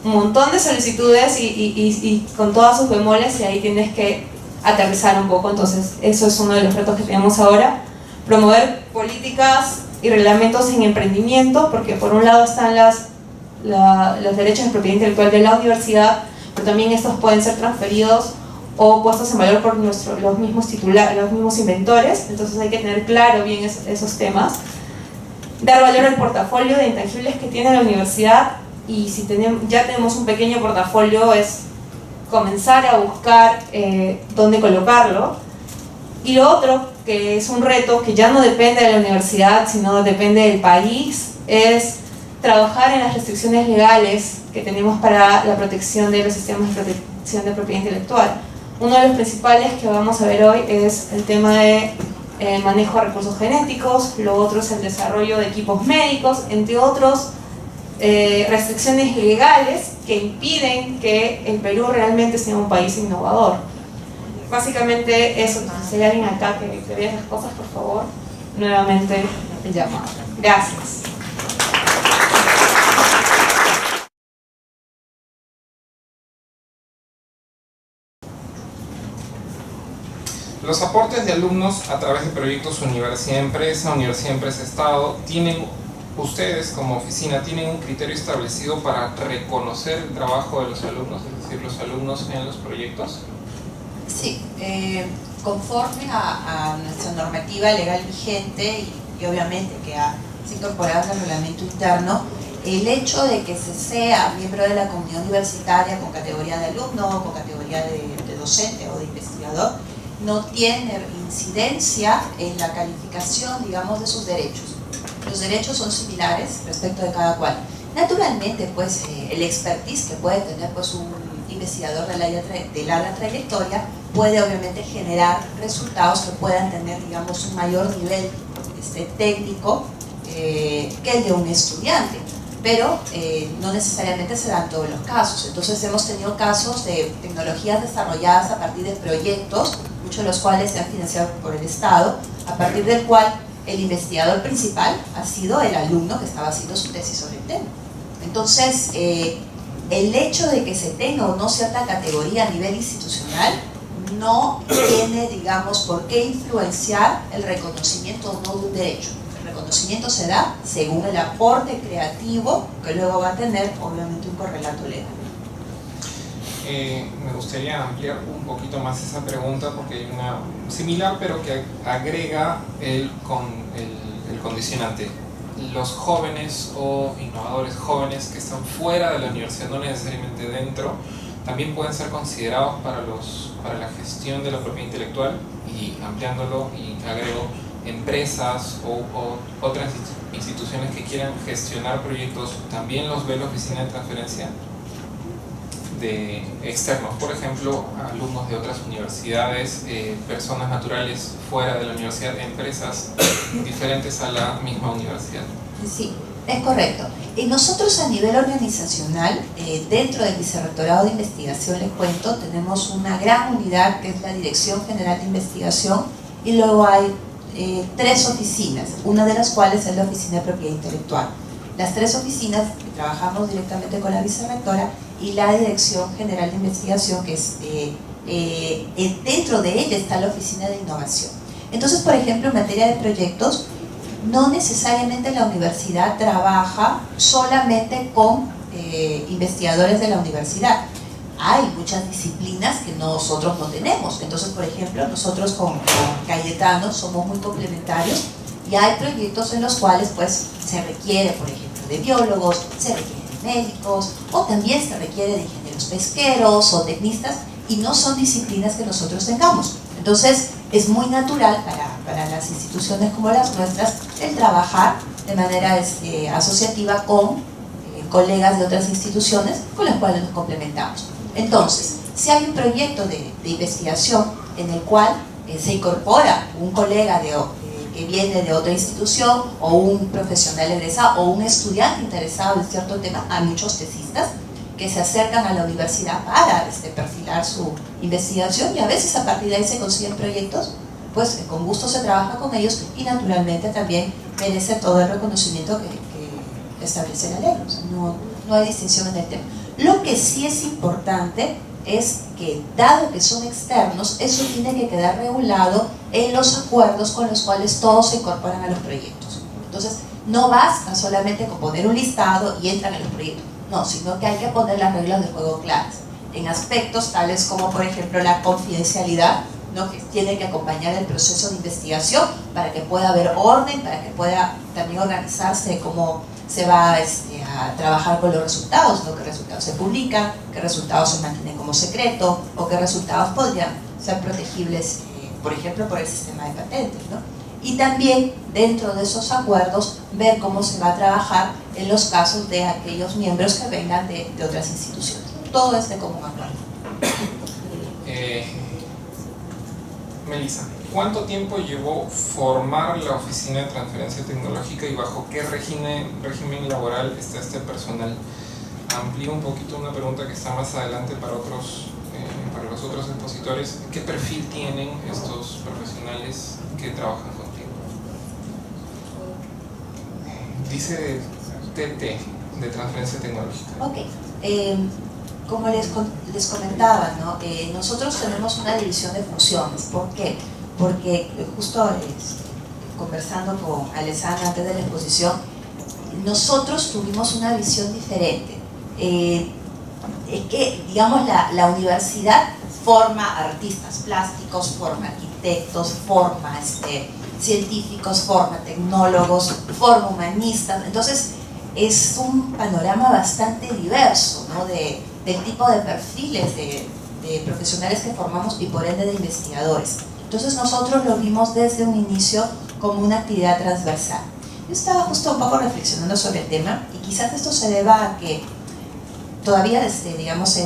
un montón de solicitudes y con todas sus bemoles, y ahí tienes que aterrizar un poco. Entonces eso es uno de los retos que tenemos ahora: promover políticas y reglamentos en emprendimiento, porque por un lado están los derechos de propiedad intelectual de la universidad, pero también estos pueden ser transferidos o puestos en valor por los mismos inventores. Entonces hay que tener claro bien esos temas. Dar valor al portafolio de intangibles que tiene la universidad, y si ya tenemos un pequeño portafolio, es comenzar a buscar dónde colocarlo. Y lo otro, que es un reto que ya no depende de la universidad, sino depende del país, es trabajar en las restricciones legales que tenemos para la protección de los sistemas de protección de propiedad intelectual. Uno de los principales que vamos a ver hoy es el tema de manejo de recursos genéticos, lo otro es el desarrollo de equipos médicos, entre otros restricciones legales que impiden que el Perú realmente sea un país innovador. Básicamente eso. Si hay alguien acá que vea las cosas, por favor. nuevamente el llamado. Gracias. Los aportes de alumnos a través de proyectos Universidad Empresa-Estado, ¿tienen ustedes como oficina, tienen un criterio establecido para reconocer el trabajo de los alumnos, es decir, los alumnos en los proyectos? Sí, conforme a nuestra normativa legal vigente y obviamente que se ha incorporado en el reglamento interno, el hecho de que se sea miembro de la comunidad universitaria con categoría de alumno, con categoría de docente o de investigador, no tiene incidencia en la calificación, digamos, de sus derechos. Los derechos son similares respecto de cada cual. Naturalmente, pues, el expertise que puede tener pues, un investigador de larga trayectoria puede obviamente generar resultados que puedan tener, digamos, un mayor nivel técnico que el de un estudiante, pero no necesariamente se dan todos los casos. Entonces hemos tenido casos de tecnologías desarrolladas a partir de proyectos, muchos de los cuales se han financiado por el Estado, a partir del cual el investigador principal ha sido el alumno que estaba haciendo su tesis sobre el tema. Entonces, el hecho de que se tenga o no cierta categoría a nivel institucional no tiene, digamos, por qué influenciar el reconocimiento o no de un derecho. El reconocimiento se da según el aporte creativo que luego va a tener, obviamente, un correlato legal. Me gustaría ampliar un poquito más esa pregunta porque hay una similar pero que agrega el condicionante. Los jóvenes o innovadores jóvenes que están fuera de la universidad, no necesariamente dentro, también pueden ser considerados para la gestión de la propiedad intelectual, y ampliándolo y agrego empresas o otras instituciones que quieran gestionar proyectos, también los ve la oficina de transferencia de externos, por ejemplo, alumnos de otras universidades, personas naturales fuera de la universidad, empresas diferentes a la misma universidad. Sí, es correcto. Y nosotros a nivel organizacional, dentro del Vicerrectorado de Investigación, les cuento, tenemos una gran unidad que es la Dirección General de Investigación, y luego hay 3 oficinas, una de las cuales es la Oficina de Propiedad Intelectual. Las 3 oficinas que trabajamos directamente con la vicerrectora y la Dirección General de Investigación, que es dentro de ella está la Oficina de Innovación. Entonces, por ejemplo, en materia de proyectos, no necesariamente la universidad trabaja solamente con investigadores de la universidad. Hay muchas disciplinas que nosotros no tenemos. Entonces, por ejemplo, nosotros con Cayetano somos muy complementarios y hay proyectos en los cuales pues, se requiere, por ejemplo, de biólogos, se requiere de médicos, o también se requiere de ingenieros pesqueros o tecnistas, y no son disciplinas que nosotros tengamos. Entonces, es muy natural para las instituciones como las nuestras el trabajar de manera asociativa con colegas de otras instituciones con las cuales nos complementamos. Entonces, si hay un proyecto de investigación en el cual se incorpora un colega que viene de otra institución, o un profesional egresado, o un estudiante interesado en cierto tema, hay muchos tesistas que se acercan a la universidad para perfilar su investigación, y a veces a partir de ahí se consiguen proyectos, pues con gusto se trabaja con ellos, y naturalmente también merece todo el reconocimiento que establece la ley. O sea, no hay distinción en el tema. Lo que sí es importante es que, dado que son externos, eso tiene que quedar regulado en los acuerdos con los cuales todos se incorporan a los proyectos. Entonces, no basta solamente con poner un listado y entran en los proyectos, no, sino que hay que poner las reglas de juego claras, en aspectos tales como, por ejemplo, la confidencialidad, ¿no?, que tiene que acompañar el proceso de investigación para que pueda haber orden, para que pueda también organizarse cómo se va a trabajar con los resultados, ¿no?, qué resultados se publican, qué resultados se mantienen como secreto, o qué resultados podrían ser protegibles, por ejemplo, por el sistema de patentes, ¿no? Y también, dentro de esos acuerdos, ver cómo se va a trabajar en los casos de aquellos miembros que vengan de otras instituciones. Todo es de común acuerdo. Melissa, ¿cuánto tiempo llevó formar la Oficina de Transferencia Tecnológica y bajo qué régimen laboral está este personal? Amplío un poquito una pregunta que está más adelante para los otros expositores. ¿Qué perfil tienen estos profesionales que trabajan contigo? Dice TT, de transferencia tecnológica. Ok. Como les comentaba, ¿no? Nosotros tenemos una división de funciones. ¿Por qué? Porque justo conversando con Alessandra antes de la exposición, nosotros tuvimos una visión diferente. Es que, digamos, la universidad forma artistas plásticos, forma arquitectos, forma científicos, forma tecnólogos, forma humanistas. Entonces, es un panorama bastante diverso, ¿no? Del tipo de perfiles de profesionales que formamos y por ende de investigadores. Entonces nosotros lo vimos desde un inicio como una actividad transversal. Yo estaba justo un poco reflexionando sobre el tema y quizás esto se deba a que todavía, digamos,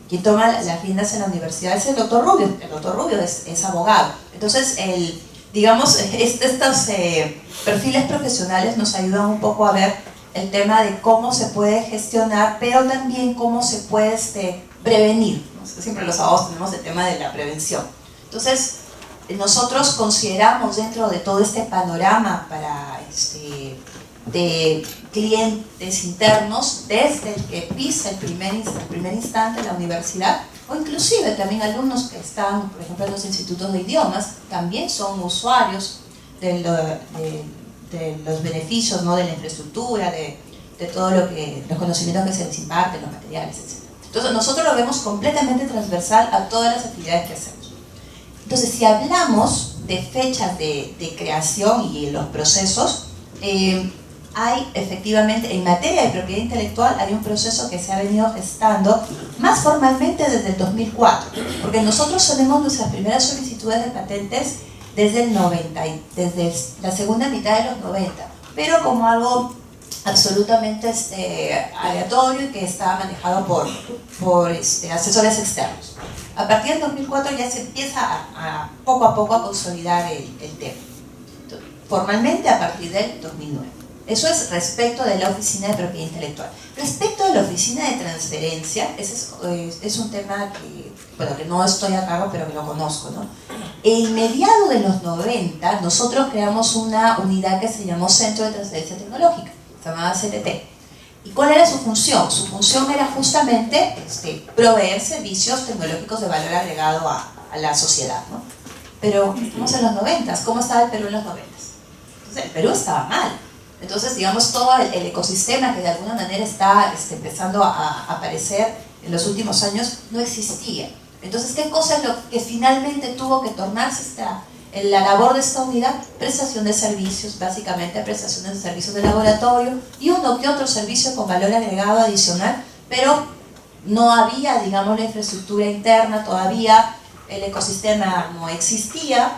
quien toma las riendas en la universidad es el doctor Rubio. El doctor Rubio es abogado. Entonces, digamos, estos perfiles profesionales nos ayudan un poco a ver el tema de cómo se puede gestionar, pero también cómo se puede prevenir, ¿no? Siempre los abogados tenemos el tema de la prevención. Entonces, nosotros consideramos dentro de todo este panorama de clientes internos, desde el que pisa el primer instante en la universidad, o inclusive también alumnos que están, por ejemplo, en los institutos de idiomas, también son usuarios de los beneficios, ¿no? De la infraestructura, de todo los conocimientos que se les imparten, los materiales, etc. Entonces nosotros lo vemos completamente transversal a todas las actividades que hacemos. Entonces, si hablamos de fechas de creación y los procesos, hay efectivamente, en materia de propiedad intelectual, hay un proceso que se ha venido gestando más formalmente desde el 2004, porque nosotros tenemos nuestras primeras solicitudes de patentes desde desde la segunda mitad de los 90, pero como algo absolutamente aleatorio y que estaba manejado por asesores externos. A partir del 2004 ya se empieza poco a poco a consolidar el tema, formalmente a partir del 2009. Eso es respecto de la Oficina de Propiedad Intelectual. Respecto de la Oficina de Transferencia, ese es un tema que no estoy a cargo, pero que lo conozco, ¿no? En mediados de los 90, nosotros creamos una unidad que se llamó Centro de Transferencia Tecnológica, se llamaba CTT. ¿Y cuál era su función? Su función era justamente proveer servicios tecnológicos de valor agregado a la sociedad, ¿no? Pero estamos en los 90, ¿cómo estaba el Perú en los 90? Entonces, el Perú estaba mal. Entonces, digamos, todo el ecosistema que de alguna manera está empezando a aparecer en los últimos años no existía. Entonces, ¿qué cosa es lo que finalmente tuvo que tornarse la labor de esta unidad? Prestación de servicios, básicamente prestación de servicios de laboratorio y uno que otro servicio con valor agregado adicional, pero no había, digamos, la infraestructura interna todavía, el ecosistema no existía,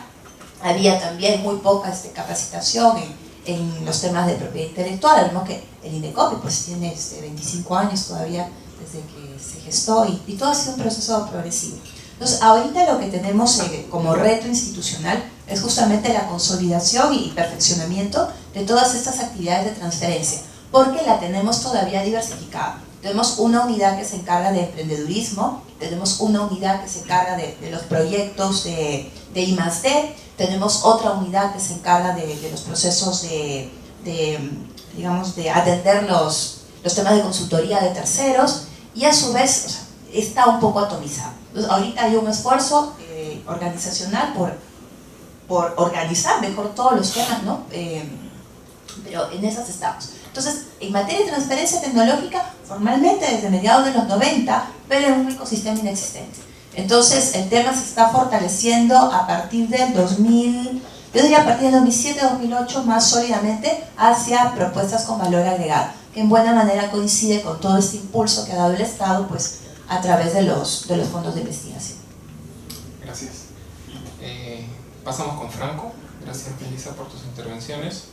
había también muy poca capacitación en los temas de propiedad intelectual. Vemos que el INDECOPI pues tiene 25 años todavía desde que se gestó y todo ha sido un proceso progresivo. Entonces, ahorita lo que tenemos como reto institucional es justamente la consolidación y perfeccionamiento de todas estas actividades de transferencia, porque la tenemos todavía diversificada. Tenemos una unidad que se encarga de emprendedurismo, tenemos una unidad que se encarga de los proyectos de I+D, tenemos otra unidad que se encarga de los procesos digamos, de atender los temas de consultoría de terceros, y a su vez está un poco atomizado. Entonces, ahorita hay un esfuerzo organizacional por organizar mejor todos los temas, ¿no? Pero en esas estamos. Entonces, en materia de transferencia tecnológica, formalmente desde mediados de los 90, pero en un ecosistema inexistente. Entonces, el tema se está fortaleciendo a partir del 2000, yo diría a partir del 2007-2008, más sólidamente hacia propuestas con valor agregado, que en buena manera coincide con todo este impulso que ha dado el Estado, pues, a través de los fondos de investigación. Gracias. Pasamos con Franco. Gracias, Melissa, por tus intervenciones.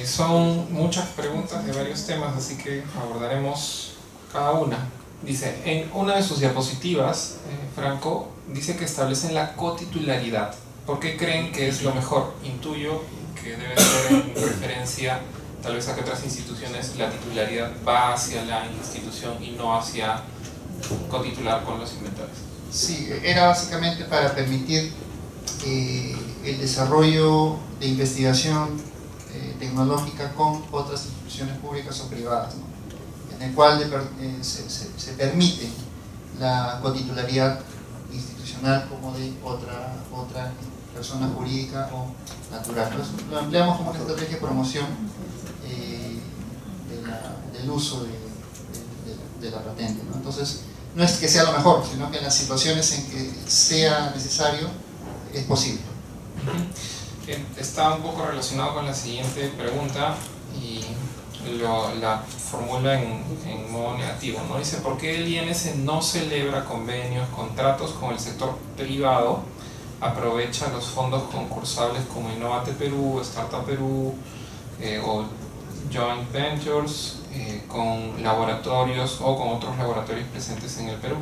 Son muchas preguntas de varios temas, así que abordaremos cada una. Dice, en una de sus diapositivas, Franco dice que establecen la cotitularidad. ¿Por qué creen que es lo mejor? Intuyo que debe ser en referencia tal vez a que otras instituciones la titularidad va hacia la institución y no hacia cotitular con los inventores. Sí, era básicamente para permitir el desarrollo de investigación tecnológica con otras instituciones públicas o privadas, ¿no? En el cual se permite la cotitularidad institucional como de otra persona jurídica o natural. Entonces, lo empleamos como una estrategia de promoción del uso de la patente, ¿no? Entonces, no es que sea lo mejor, sino que en las situaciones en que sea necesario, es posible. Está un poco relacionado con la siguiente pregunta y la formula en modo negativo, ¿no? Dice, ¿por qué el INS no celebra convenios, contratos con el sector privado? Aprovecha los fondos concursables como Innovate Perú, Startup Perú o Joint Ventures con laboratorios o con otros laboratorios presentes en el Perú.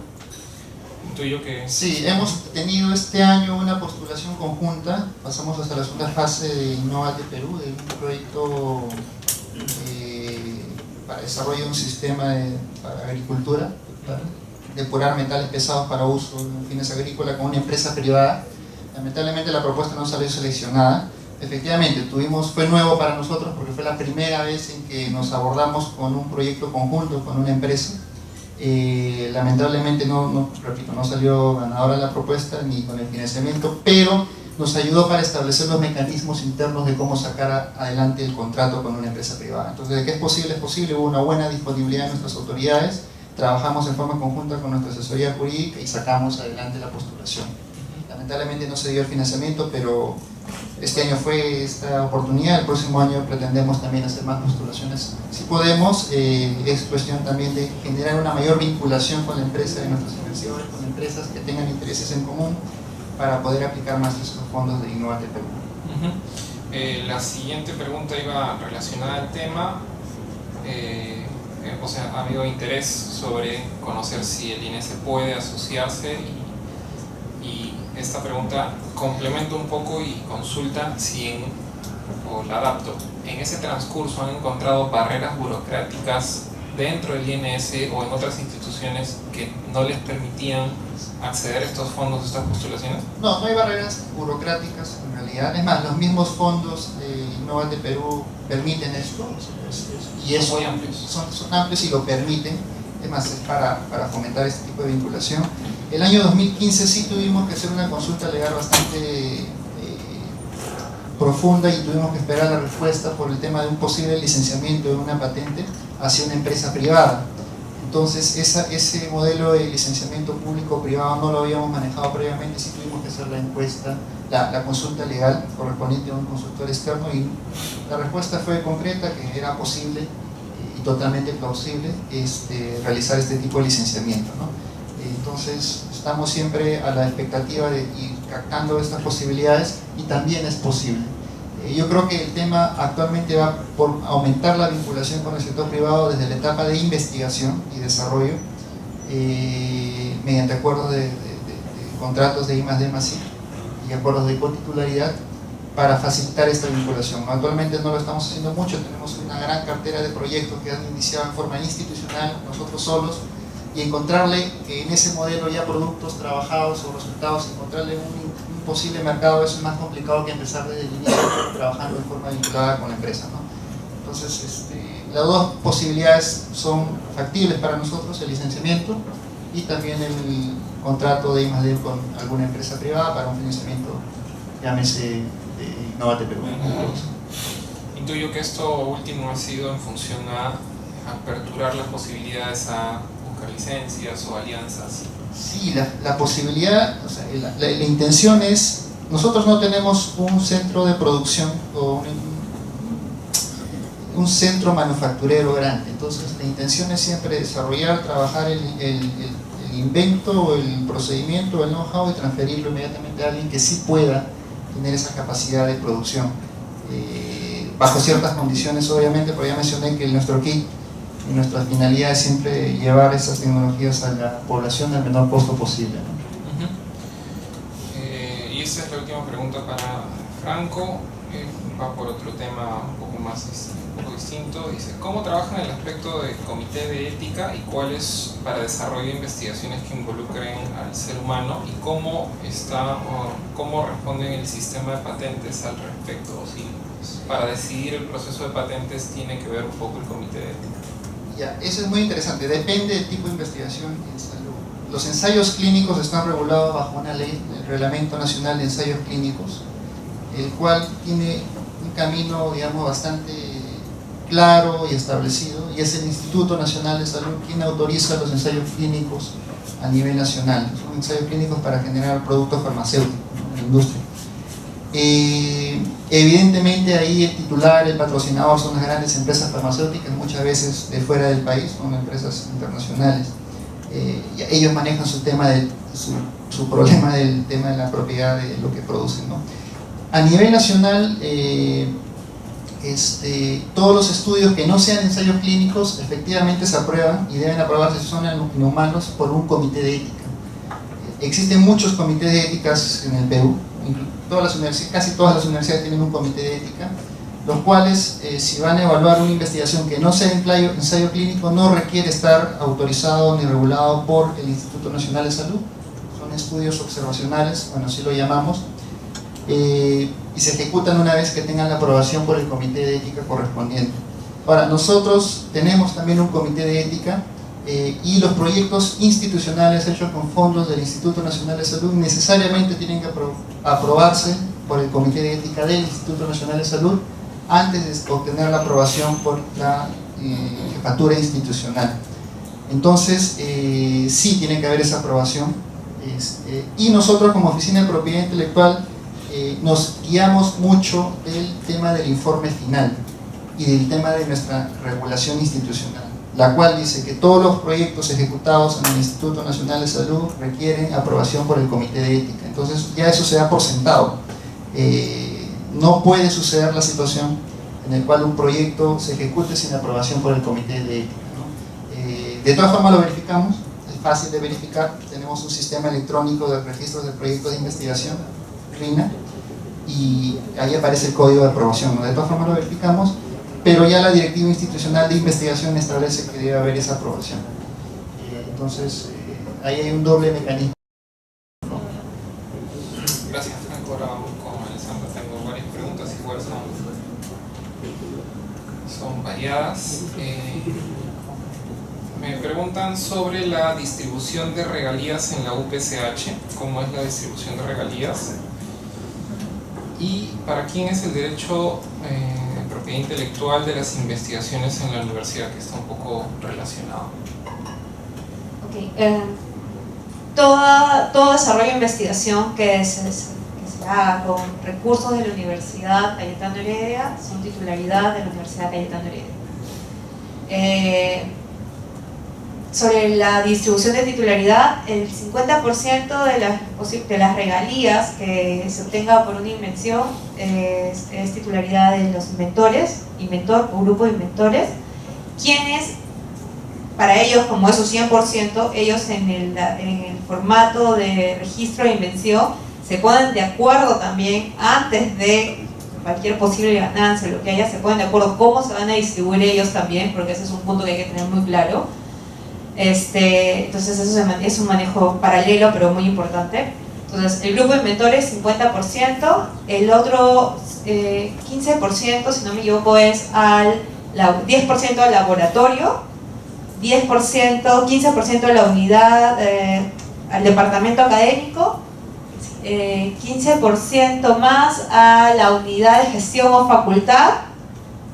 Intuyo que... Sí, hemos tenido este año una postulación conjunta, pasamos hasta la segunda fase de Innovate Perú, de un proyecto para desarrollo de un sistema para agricultura, para depurar metales pesados para uso en fines agrícolas con una empresa privada. Lamentablemente la propuesta no salió seleccionada. Efectivamente, fue nuevo para nosotros porque fue la primera vez en que nos abordamos con un proyecto conjunto con una empresa. Lamentablemente repito, no salió ganadora la propuesta ni con el financiamiento, pero nos ayudó para establecer los mecanismos internos de cómo sacar adelante el contrato con una empresa privada. Entonces, de que es posible, hubo una buena disponibilidad de nuestras autoridades, trabajamos en forma conjunta con nuestra asesoría jurídica y sacamos adelante la postulación. Lamentablemente no se dio el financiamiento, pero este año fue esta oportunidad. El próximo año pretendemos también hacer más postulaciones. Si podemos, es cuestión también de generar una mayor vinculación con la empresa, de nuestros inversores, con empresas que tengan intereses en común, para poder aplicar más estos fondos de Innovate Perú. La siguiente pregunta iba relacionada al tema. O sea, ha habido interés sobre conocer si el INS puede asociarse y esta pregunta complemento un poco y consulta o la adapto. En ese transcurso han encontrado barreras burocráticas dentro del INS o en otras instituciones que no les permitían acceder a estos fondos, a estas postulaciones? No, no hay barreras burocráticas en realidad. Es más, los mismos fondos de Innovate Perú permiten esto. Y eso, son muy amplios. Son amplios y lo permiten. Es más, es para fomentar este tipo de vinculación. El año 2015 sí tuvimos que hacer una consulta legal bastante profunda y tuvimos que esperar la respuesta por el tema de un posible licenciamiento de una patente hacia una empresa privada. Entonces ese modelo de licenciamiento público-privado no lo habíamos manejado previamente, sí tuvimos que hacer la encuesta, la consulta legal correspondiente a un consultor externo y la respuesta fue concreta, que era posible y totalmente plausible realizar este tipo de licenciamiento, ¿no? Entonces estamos siempre a la expectativa de ir captando estas posibilidades y también es posible. Yo creo que el tema actualmente va por aumentar la vinculación con el sector privado desde la etapa de investigación y desarrollo mediante acuerdos de contratos de I+D+I y acuerdos de cotitularidad para facilitar esta vinculación. Actualmente no lo estamos haciendo mucho, tenemos una gran cartera de proyectos que han iniciado en forma institucional, nosotros solos, y encontrarle en ese modelo ya productos trabajados o resultados, encontrarle un posible mercado, eso es más complicado que empezar desde el inicio trabajando de forma vinculada con la empresa, ¿no? Entonces, las dos posibilidades son factibles para nosotros, el licenciamiento y también el contrato de I+D con alguna empresa privada para un financiamiento, llámese Innovate Perú. Intuyo que esto último ha sido en función a aperturar las posibilidades a buscar licencias o alianzas. Sí, la posibilidad, o sea, la intención es, nosotros no tenemos un centro de producción o un centro manufacturero grande, entonces la intención es siempre desarrollar, trabajar el invento o el procedimiento o el know-how y transferirlo inmediatamente a alguien que sí pueda tener esa capacidad de producción, bajo ciertas condiciones obviamente, pero ya mencioné que nuestro kit y nuestra finalidad es siempre llevar esas tecnologías a la población al menor costo posible, ¿no? Y esa es la última pregunta para Franco, va por otro tema un poco distinto. Dice, ¿cómo trabajan el aspecto de comité de ética y cuáles para desarrollo de investigaciones que involucren al ser humano y cómo responden el sistema de patentes al respecto? O si para decidir el proceso de patentes tiene que ver un poco el comité de ética? Ya, eso es muy interesante, depende del tipo de investigación en salud. Los ensayos clínicos están regulados bajo una ley, el Reglamento Nacional de Ensayos Clínicos, el cual tiene un camino, digamos, bastante claro y establecido, y es el Instituto Nacional de Salud quien autoriza los ensayos clínicos a nivel nacional. Son ensayos clínicos para generar productos farmacéuticos, ¿no?, en la industria. Evidentemente ahí el titular, el patrocinador son las grandes empresas farmacéuticas, muchas veces de fuera del país, son empresas internacionales. Y ellos manejan su tema su problema del tema de la propiedad de lo que producen, ¿no? A nivel nacional, todos los estudios que no sean ensayos clínicos efectivamente se aprueban y deben aprobarse si son en humanos por un comité de ética. Existen muchos comités de éticas en el Perú, casi todas las universidades tienen un comité de ética, los cuales si van a evaluar una investigación que no sea ensayo clínico no requiere estar autorizado ni regulado por el Instituto Nacional de Salud, son estudios observacionales, bueno, así lo llamamos, y se ejecutan una vez que tengan la aprobación por el comité de ética correspondiente. Ahora, nosotros tenemos también un comité de ética y los proyectos institucionales hechos con fondos del Instituto Nacional de Salud necesariamente tienen que aprobarse por el comité de ética del Instituto Nacional de Salud antes de obtener la aprobación por la jefatura institucional. Entonces, sí tiene que haber esa aprobación, y nosotros como Oficina de Propiedad Intelectual nos guiamos mucho del tema del informe final y del tema de nuestra regulación institucional, la cual dice que todos los proyectos ejecutados en el Instituto Nacional de Salud requieren aprobación por el Comité de Ética. Entonces ya eso se da por sentado. No puede suceder la situación en la cual un proyecto se ejecute sin aprobación por el Comité de Ética, ¿no? De todas formas lo verificamos, es fácil de verificar, tenemos un sistema electrónico de registros de proyectos de investigación, RINA, y ahí aparece el código de aprobación, ¿no? De todas formas lo verificamos, pero ya la directiva institucional de investigación establece que debe haber esa aprobación. Entonces, ahí hay un doble mecanismo. Gracias, Franco. Ahora vamos con Alessandra. Tengo varias preguntas, igual son variadas. Me preguntan sobre la distribución de regalías en la UPCH, cómo es la distribución de regalías y para quién es el derecho de propiedad intelectual de las investigaciones en la universidad, que está un poco relacionado. Okay. Todo desarrollo de investigación que se haga con recursos de la Universidad Cayetano Heredia son titularidad de la Universidad Cayetano Heredia. Sobre la distribución de titularidad, el 50% de las regalías que se obtenga por una invención es titularidad de los inventores, inventor o grupo de inventores, quienes, para ellos, como es su 100%, ellos en el formato de registro de invención se ponen de acuerdo también antes de cualquier posible ganancia, lo que haya, se ponen de acuerdo cómo se van a distribuir ellos también, porque ese es un punto que hay que tener muy claro. Entonces eso es un manejo paralelo pero muy importante. Entonces el grupo de inventores 50%, el otro 15%, si no me equivoco, es 10% al laboratorio, 15% a la unidad, al departamento académico, 15% más a la unidad de gestión o facultad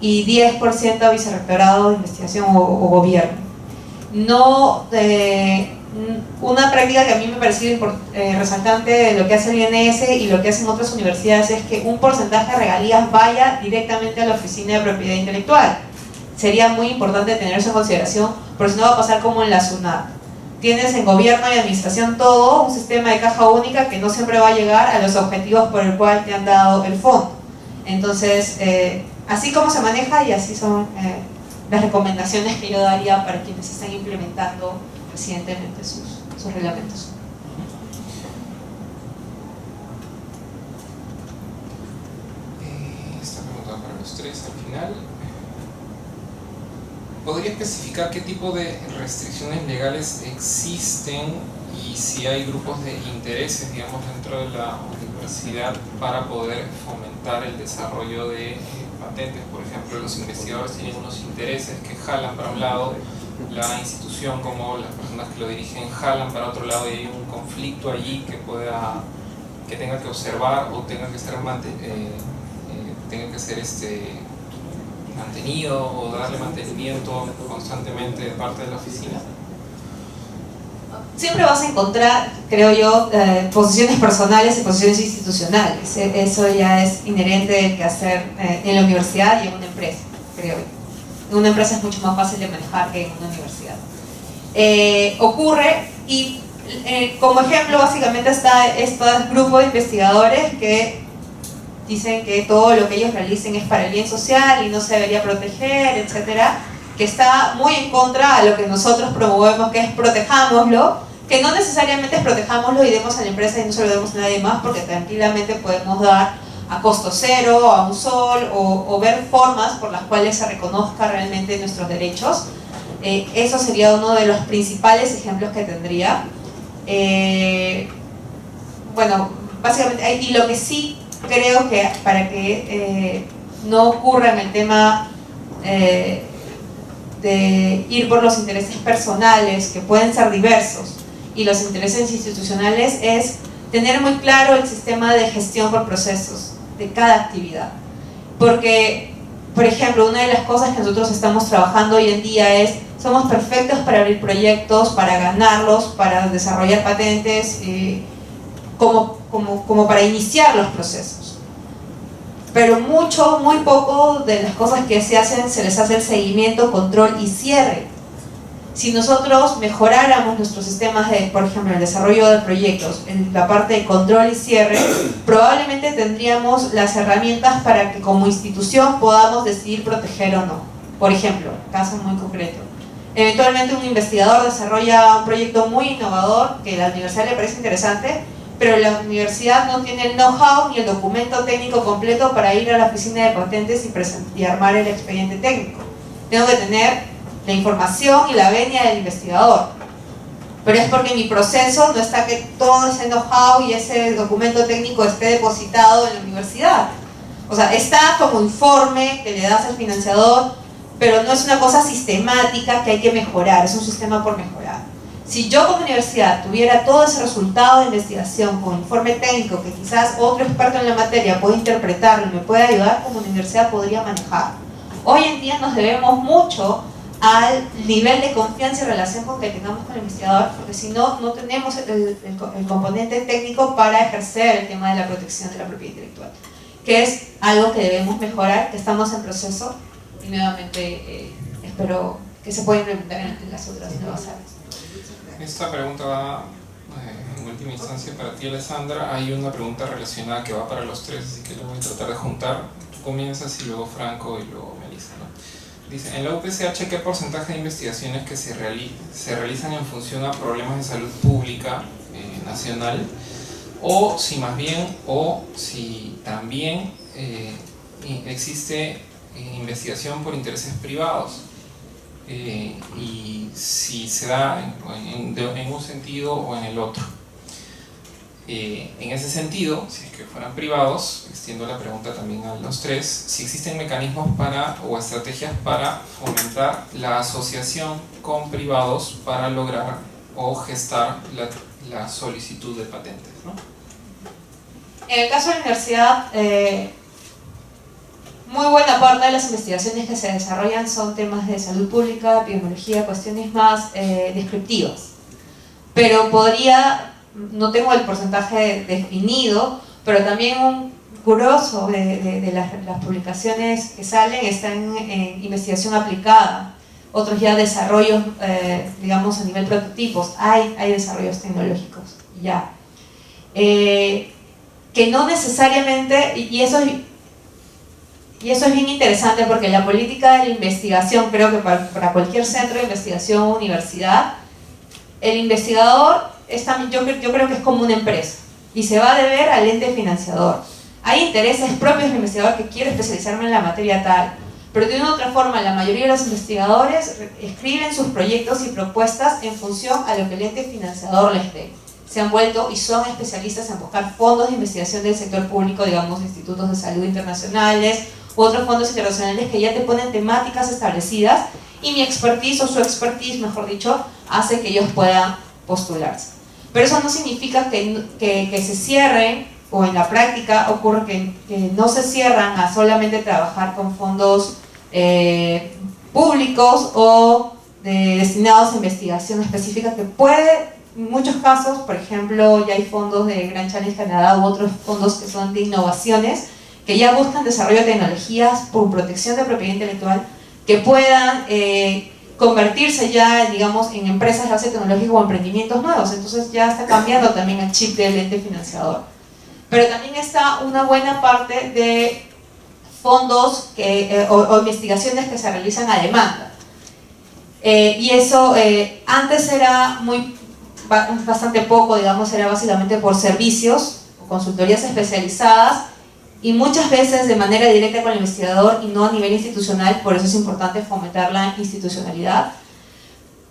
y 10% a vicerrectorado de investigación o gobierno. No, una práctica que a mí me pareció resaltante de lo que hace el INS y lo que hacen otras universidades es que un porcentaje de regalías vaya directamente a la Oficina de Propiedad Intelectual. Sería muy importante tener eso en consideración, porque si no va a pasar como en la SUNAT. Tienes en gobierno y administración todo un sistema de caja única que no siempre va a llegar a los objetivos por el cual te han dado el fondo. Entonces, así como se maneja y así son las recomendaciones que yo daría para quienes están implementando recientemente sus reglamentos. Esta pregunta para los tres al final. ¿Podría especificar qué tipo de restricciones legales existen y si hay grupos de intereses, digamos, dentro de la universidad para poder fomentar el desarrollo de patentes. Por ejemplo, los investigadores tienen unos intereses que jalan para un lado, la institución como las personas que lo dirigen jalan para otro lado, y hay un conflicto allí que tenga que observar o tenga que ser mantenido o darle mantenimiento constantemente de parte de la oficina. Siempre vas a encontrar, creo yo, posiciones personales y posiciones institucionales. Eso ya es inherente del quehacer en la universidad y en una empresa, creo yo. En una empresa es mucho más fácil de manejar que en una universidad. Ocurre, y como ejemplo básicamente está este grupo de investigadores que dicen que todo lo que ellos realicen es para el bien social y no se debería proteger, etcétera, que está muy en contra a lo que nosotros promovemos, que es protejámoslo, que no necesariamente es protejámoslo y demos a la empresa y no se lo demos a nadie más, porque tranquilamente podemos dar a costo cero, a un sol, o ver formas por las cuales se reconozca realmente nuestros derechos. Eso sería uno de los principales ejemplos que tendría. Bueno, básicamente, y lo que sí creo que para que no ocurra en el tema de ir por los intereses personales, que pueden ser diversos, y los intereses institucionales, es tener muy claro el sistema de gestión por procesos de cada actividad. Porque, por ejemplo, una de las cosas que nosotros estamos trabajando hoy en día es, somos perfectos para abrir proyectos, para ganarlos, para desarrollar patentes, como para iniciar los procesos. Pero muy poco de las cosas que se hacen, se les hace el seguimiento, control y cierre. Si nosotros mejoráramos nuestros sistemas de, por ejemplo, el desarrollo de proyectos, en la parte de control y cierre, probablemente tendríamos las herramientas para que como institución podamos decidir proteger o no. Por ejemplo, caso muy concreto. Eventualmente un investigador desarrolla un proyecto muy innovador que a la universidad le parece interesante, pero la universidad no tiene el know-how ni el documento técnico completo para ir a la oficina de patentes y armar el expediente técnico. Tengo que tener la información y la venia del investigador, pero es porque en mi proceso no está que todo ese know-how y ese documento técnico esté depositado en la universidad. O sea, está como informe que le das al financiador, pero no es una cosa sistemática que hay que mejorar, es un sistema por mejorar. Si yo como universidad tuviera todo ese resultado de investigación con informe técnico que quizás otro experto en la materia puede interpretarlo y me puede ayudar, como universidad podría manejar. Hoy en día nos debemos mucho al nivel de confianza y relación con que tengamos con el investigador, porque si no, no tenemos el componente técnico para ejercer el tema de la protección de la propiedad intelectual, que es algo que debemos mejorar, que estamos en proceso, y nuevamente espero que se pueda implementar en las otras nuevas áreas. Esta pregunta va en última instancia para ti, Alessandra. Hay una pregunta relacionada que va para los tres, así que lo voy a tratar de juntar. Tú comienzas y luego Franco y luego Melissa, ¿no? Dice, en la UPCH, ¿qué porcentaje de investigaciones que se realizan en función a problemas de salud pública nacional? O si más bien, o si también existe investigación por intereses privados, y si se da en un sentido o en el otro. En ese sentido, si es que fueran privados, extiendo la pregunta también a los tres, si existen mecanismos o estrategias para fomentar la asociación con privados para lograr o gestar la solicitud de patentes, ¿no? En el caso de la universidad, muy buena parte de las investigaciones que se desarrollan son temas de salud pública, epidemiología, cuestiones más descriptivas. Pero no tengo el porcentaje definido, pero también un grosso de las publicaciones que salen están en investigación aplicada. Otros ya desarrollos, digamos, a nivel prototipos. Hay desarrollos tecnológicos, ya. Que no necesariamente, y eso es bien interesante, porque la política de la investigación, creo que para cualquier centro de investigación o universidad, el investigador yo creo que es como una empresa y se va a deber al ente financiador. Hay intereses propios del investigador que quiere especializarme en la materia tal, pero de una u otra forma la mayoría de los investigadores escriben sus proyectos y propuestas en función a lo que el ente financiador les dé. se han vuelto y son especialistas en buscar fondos de investigación del sector público, digamos, institutos de salud internacionales u otros fondos internacionales que ya te ponen temáticas establecidas, y mi expertise, o su expertise, mejor dicho, hace que ellos puedan postularse. Pero eso no significa que se cierren, o en la práctica ocurre que no se cierran a solamente trabajar con fondos públicos o destinados a investigación específica, que puede, en muchos casos, por ejemplo, ya hay fondos de Grand Challenge Canadá u otros fondos que son de innovaciones, que ya buscan desarrollo de tecnologías por protección de propiedad intelectual, que puedan convertirse ya, digamos, en empresas de base tecnológica o emprendimientos nuevos. Entonces ya está cambiando también el chip del ente financiador. Pero también está una buena parte de fondos o investigaciones que se realizan a demanda. Y eso antes era bastante poco, digamos, era básicamente por servicios o consultorías especializadas, y muchas veces de manera directa con el investigador y no a nivel institucional. Por eso es importante fomentar la institucionalidad.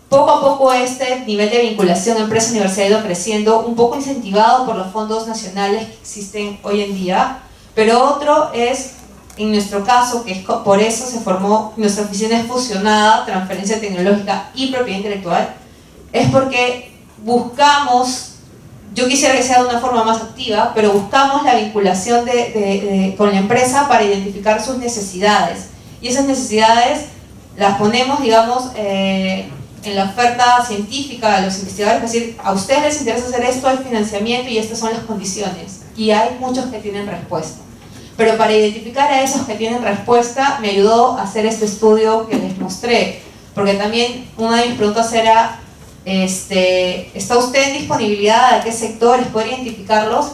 Poco a poco este nivel de vinculación empresa-universidad ha ido creciendo, un poco incentivado por los fondos nacionales que existen hoy en día, pero otro es, en nuestro caso, que es por eso se formó, nuestra oficina es fusionada, transferencia tecnológica y propiedad intelectual, es porque buscamos, yo quisiera que sea de una forma más activa, pero buscamos la vinculación con la empresa para identificar sus necesidades, y esas necesidades las ponemos, digamos, en la oferta científica a los investigadores, es decir, a ustedes les interesa hacer esto, hay financiamiento y estas son las condiciones, y hay muchos que tienen respuesta. Pero para identificar a esos que tienen respuesta me ayudó a hacer este estudio que les mostré, porque también una de mis preguntas era, ¿está usted en disponibilidad a qué sectores poder identificarlos?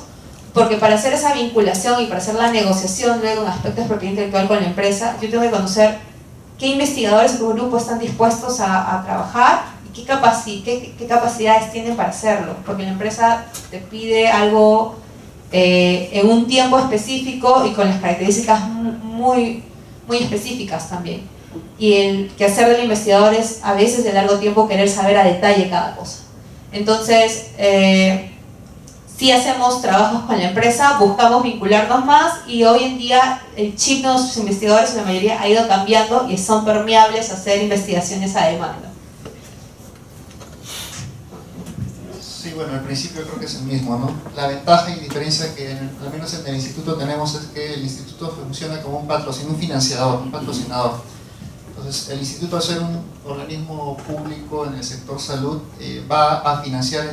Porque para hacer esa vinculación y para hacer la negociación luego en aspectos de propiedad intelectual con la empresa, yo tengo que conocer qué investigadores o grupos están dispuestos a trabajar y qué capacidades tienen para hacerlo, porque la empresa te pide algo en un tiempo específico y con las características muy específicas también. Y el quehacer del investigador es a veces de largo tiempo querer saber a detalle cada cosa. Entonces, sí hacemos trabajos con la empresa, buscamos vincularnos más, y hoy en día el chip de nuestros investigadores, la mayoría, ha ido cambiando y son permeables a hacer investigaciones a demanda. Sí, bueno, al principio creo que es el mismo, ¿no? La ventaja y diferencia que al menos en el instituto tenemos es que el instituto funciona como un patrocinador. Entonces, el instituto, al ser un organismo público en el sector salud, va a financiar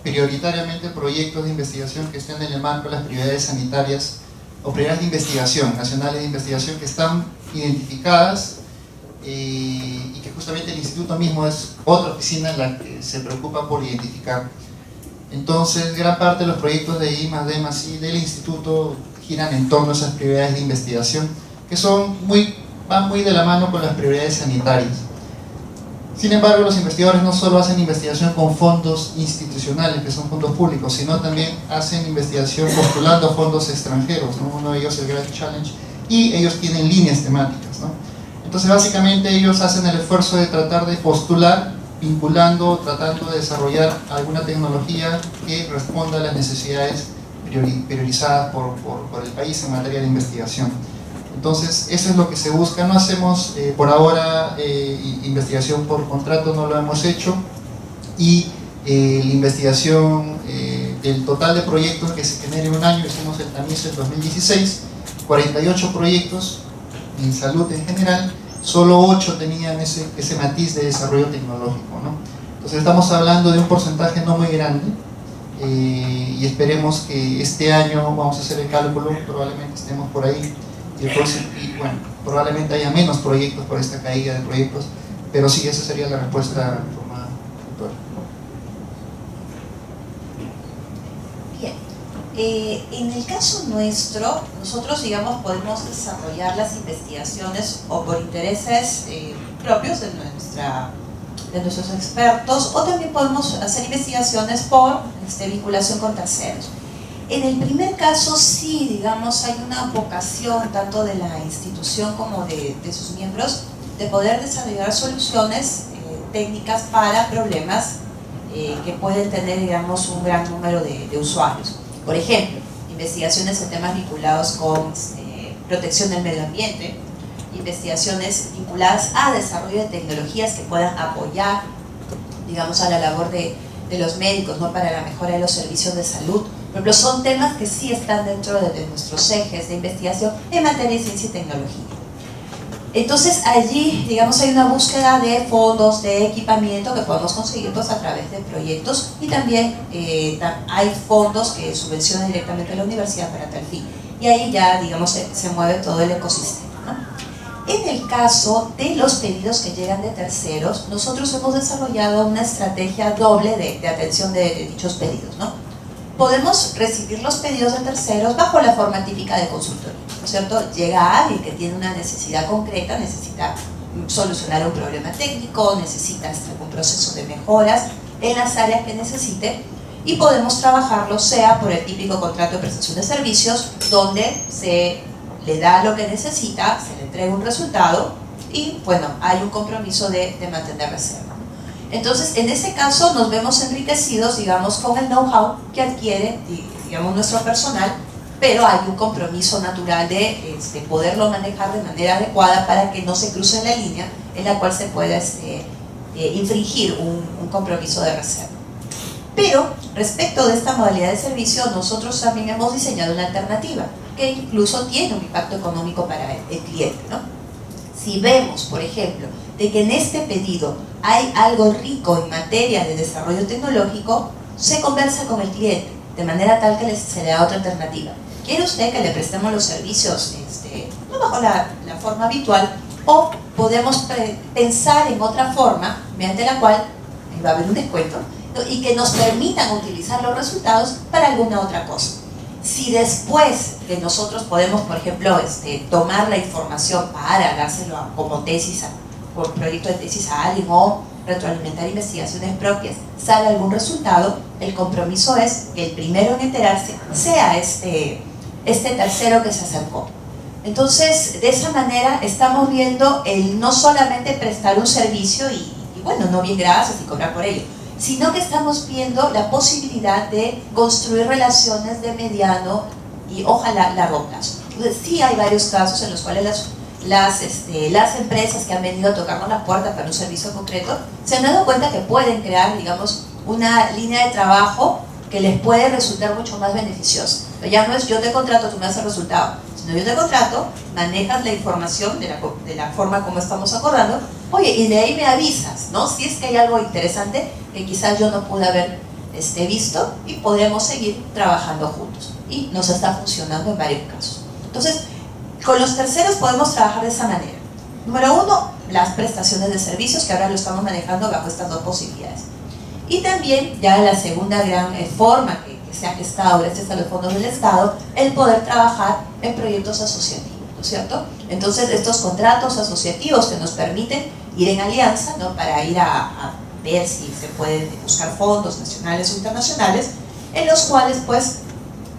prioritariamente proyectos de investigación que estén en el marco de las prioridades sanitarias o prioridades de investigación, nacionales de investigación, que están identificadas, y que justamente el instituto mismo es otra oficina en la que se preocupa por identificar. Entonces, gran parte de los proyectos de I+D+I del instituto giran en torno a esas prioridades de investigación, que van muy de la mano con las prioridades sanitarias. Sin embargo, los investigadores no solo hacen investigación con fondos institucionales, que son fondos públicos, sino también hacen investigación postulando fondos extranjeros, ¿no? Uno de ellos es el Grand Challenge, y ellos tienen líneas temáticas, ¿no? Entonces, básicamente, ellos hacen el esfuerzo de tratar de postular, vinculando, tratando de desarrollar alguna tecnología que responda a las necesidades priorizadas por el país en materia de investigación. Entonces, eso es lo que se busca. No hacemos por ahora investigación por contrato, no lo hemos hecho, y la investigación del total de proyectos que se genera en un año, hicimos el tamiz en 2016, 48 proyectos en salud en general, solo 8 tenían ese matiz de desarrollo tecnológico, ¿no? Entonces estamos hablando de un porcentaje no muy grande, y esperemos que este año, vamos a hacer el cálculo, probablemente estemos por ahí, y bueno, probablemente haya menos proyectos por esta caída de proyectos, pero sí, esa sería la respuesta formada. Bien, en el caso nuestro, nosotros, digamos, podemos desarrollar las investigaciones o por intereses propios de nuestros expertos, o también podemos hacer investigaciones por vinculación con terceros. En el primer caso, sí, digamos, hay una vocación tanto de la institución como de sus miembros de poder desarrollar soluciones técnicas para problemas que pueden tener, digamos, un gran número de usuarios. Por ejemplo, investigaciones en temas vinculados con protección del medio ambiente, investigaciones vinculadas a desarrollo de tecnologías que puedan apoyar, digamos, a la labor de los médicos, ¿no?, para la mejora de los servicios de salud. Por ejemplo, son temas que sí están dentro de nuestros ejes de investigación en materia de ciencia y tecnología. Entonces allí, digamos, hay una búsqueda de fondos, de equipamiento que podemos conseguir pues a través de proyectos, y también hay fondos que subvencionan directamente a la universidad para tal fin. Y ahí ya, digamos, se mueve todo el ecosistema, ¿no? En el caso de los pedidos que llegan de terceros, nosotros hemos desarrollado una estrategia doble de atención de dichos pedidos, ¿no? Podemos recibir los pedidos de terceros bajo la forma típica de consultoría, ¿no es cierto? Llega alguien que tiene una necesidad concreta, necesita solucionar un problema técnico, necesita hacer algún proceso de mejoras en las áreas que necesite, y podemos trabajarlo sea por el típico contrato de prestación de servicios, donde se le da lo que necesita, se le entrega un resultado y, bueno, hay un compromiso de mantener reserva. Entonces, en ese caso nos vemos enriquecidos, digamos, con el know-how que adquiere, digamos, nuestro personal, pero hay un compromiso natural de poderlo manejar de manera adecuada para que no se cruce la línea en la cual se pueda infringir un compromiso de reserva. Pero, respecto de esta modalidad de servicio, nosotros también hemos diseñado una alternativa que incluso tiene un impacto económico para el cliente, ¿no? Si vemos, por ejemplo, de que en este pedido hay algo rico en materia de desarrollo tecnológico, se conversa con el cliente, de manera tal que se le da otra alternativa. ¿Quiere usted que le prestemos los servicios no bajo la forma habitual, o podemos pensar en otra forma, mediante la cual va a haber un descuento, y que nos permitan utilizar los resultados para alguna otra cosa? Si después que nosotros podemos, por ejemplo, tomar la información para dárselo como tesis, por proyecto de tesis a alguien, o retroalimentar investigaciones propias, sale algún resultado, el compromiso es que el primero en enterarse sea este tercero que se acercó. Entonces, de esa manera estamos viendo el no solamente prestar un servicio y bueno, no bien gracias y cobrar por ello, sino que estamos viendo la posibilidad de construir relaciones de mediano y ojalá largo plazo. Entonces, sí hay varios casos en los cuales las empresas que han venido a tocarnos las puertas para un servicio concreto se han dado cuenta que pueden crear, digamos, una línea de trabajo que les puede resultar mucho más beneficiosa. Ya no es yo te contrato, tú me das el resultado, sino yo te contrato, manejas la información de la forma como estamos acordando, oye, y de ahí me avisas, ¿no? Si es que hay algo interesante que quizás yo no pude haber visto, y podemos seguir trabajando juntos. Y nos está funcionando en varios casos. Entonces, con los terceros podemos trabajar de esa manera. Número uno, las prestaciones de servicios, que ahora lo estamos manejando bajo estas dos posibilidades. Y también, ya la segunda gran forma que se ha gestado gracias a los fondos del Estado, el poder trabajar en proyectos asociativos, ¿no es cierto? Entonces, estos contratos asociativos que nos permiten ir en alianza, ¿no?, para ir a ver si se pueden buscar fondos nacionales o internacionales, en los cuales, pues,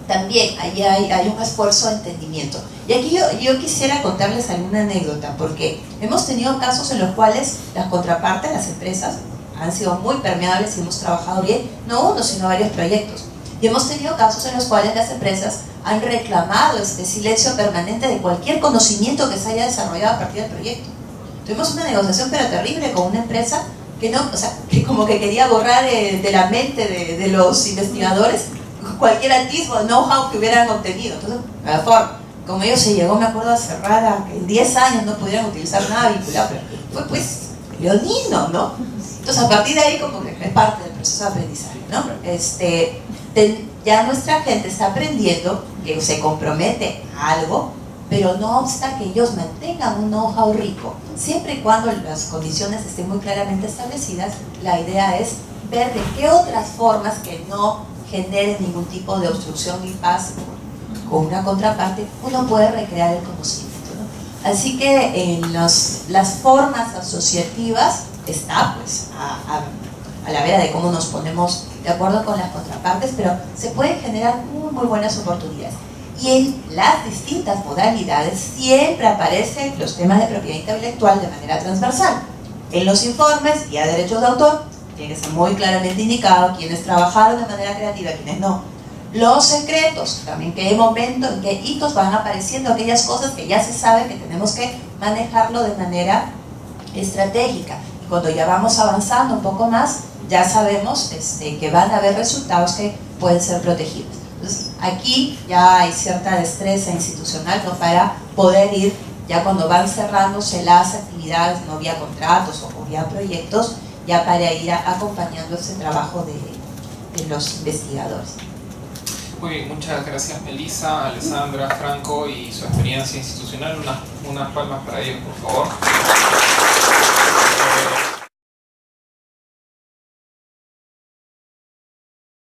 también ahí hay un esfuerzo de entendimiento. Y aquí yo quisiera contarles alguna anécdota, porque hemos tenido casos en los cuales las contrapartes, las empresas, han sido muy permeables y hemos trabajado bien, no uno, sino varios proyectos. Y hemos tenido casos en los cuales las empresas han reclamado este silencio permanente de cualquier conocimiento que se haya desarrollado a partir del proyecto. Tuvimos una negociación pero terrible con una empresa que no, o sea, que como que quería borrar de la mente de los investigadores cualquier atisbo de know-how que hubieran obtenido. Entonces, como ellos se llegó, me acuerdo, a cerrar a que en 10 años no pudieran utilizar nada vinculado, pero fue pues leonino, ¿no? Entonces, a partir de ahí, como que es parte del proceso de aprendizaje, ¿no? Ya nuestra gente está aprendiendo que se compromete a algo, pero no obsta que ellos mantengan un know-how rico. Siempre y cuando las condiciones estén muy claramente establecidas, la idea es ver de qué otras formas que no generen ningún tipo de obstrucción ni paz con una contraparte, uno puede recrear el conocimiento, ¿no? Así que en las formas asociativas está pues a la vera de cómo nos ponemos de acuerdo con las contrapartes, pero se pueden generar muy buenas oportunidades. Y en las distintas modalidades siempre aparecen los temas de propiedad intelectual de manera transversal. En los informes, vía derechos de autor, tiene que ser muy claramente indicado quiénes trabajaron de manera creativa, quiénes no. Los secretos, también qué momento, en qué hitos van apareciendo aquellas cosas que ya se sabe que tenemos que manejarlo de manera estratégica. Y cuando ya vamos avanzando un poco más, ya sabemos que van a haber resultados que pueden ser protegidos. Entonces, aquí ya hay cierta destreza institucional, ¿no?, para poder ir, ya cuando van cerrándose las actividades, no vía contratos o vía proyectos, ya para ir acompañando ese trabajo de los investigadores. Muy bien, muchas gracias Melissa, Alessandra, Franco y su experiencia institucional. Unas palmas para ellos, por favor.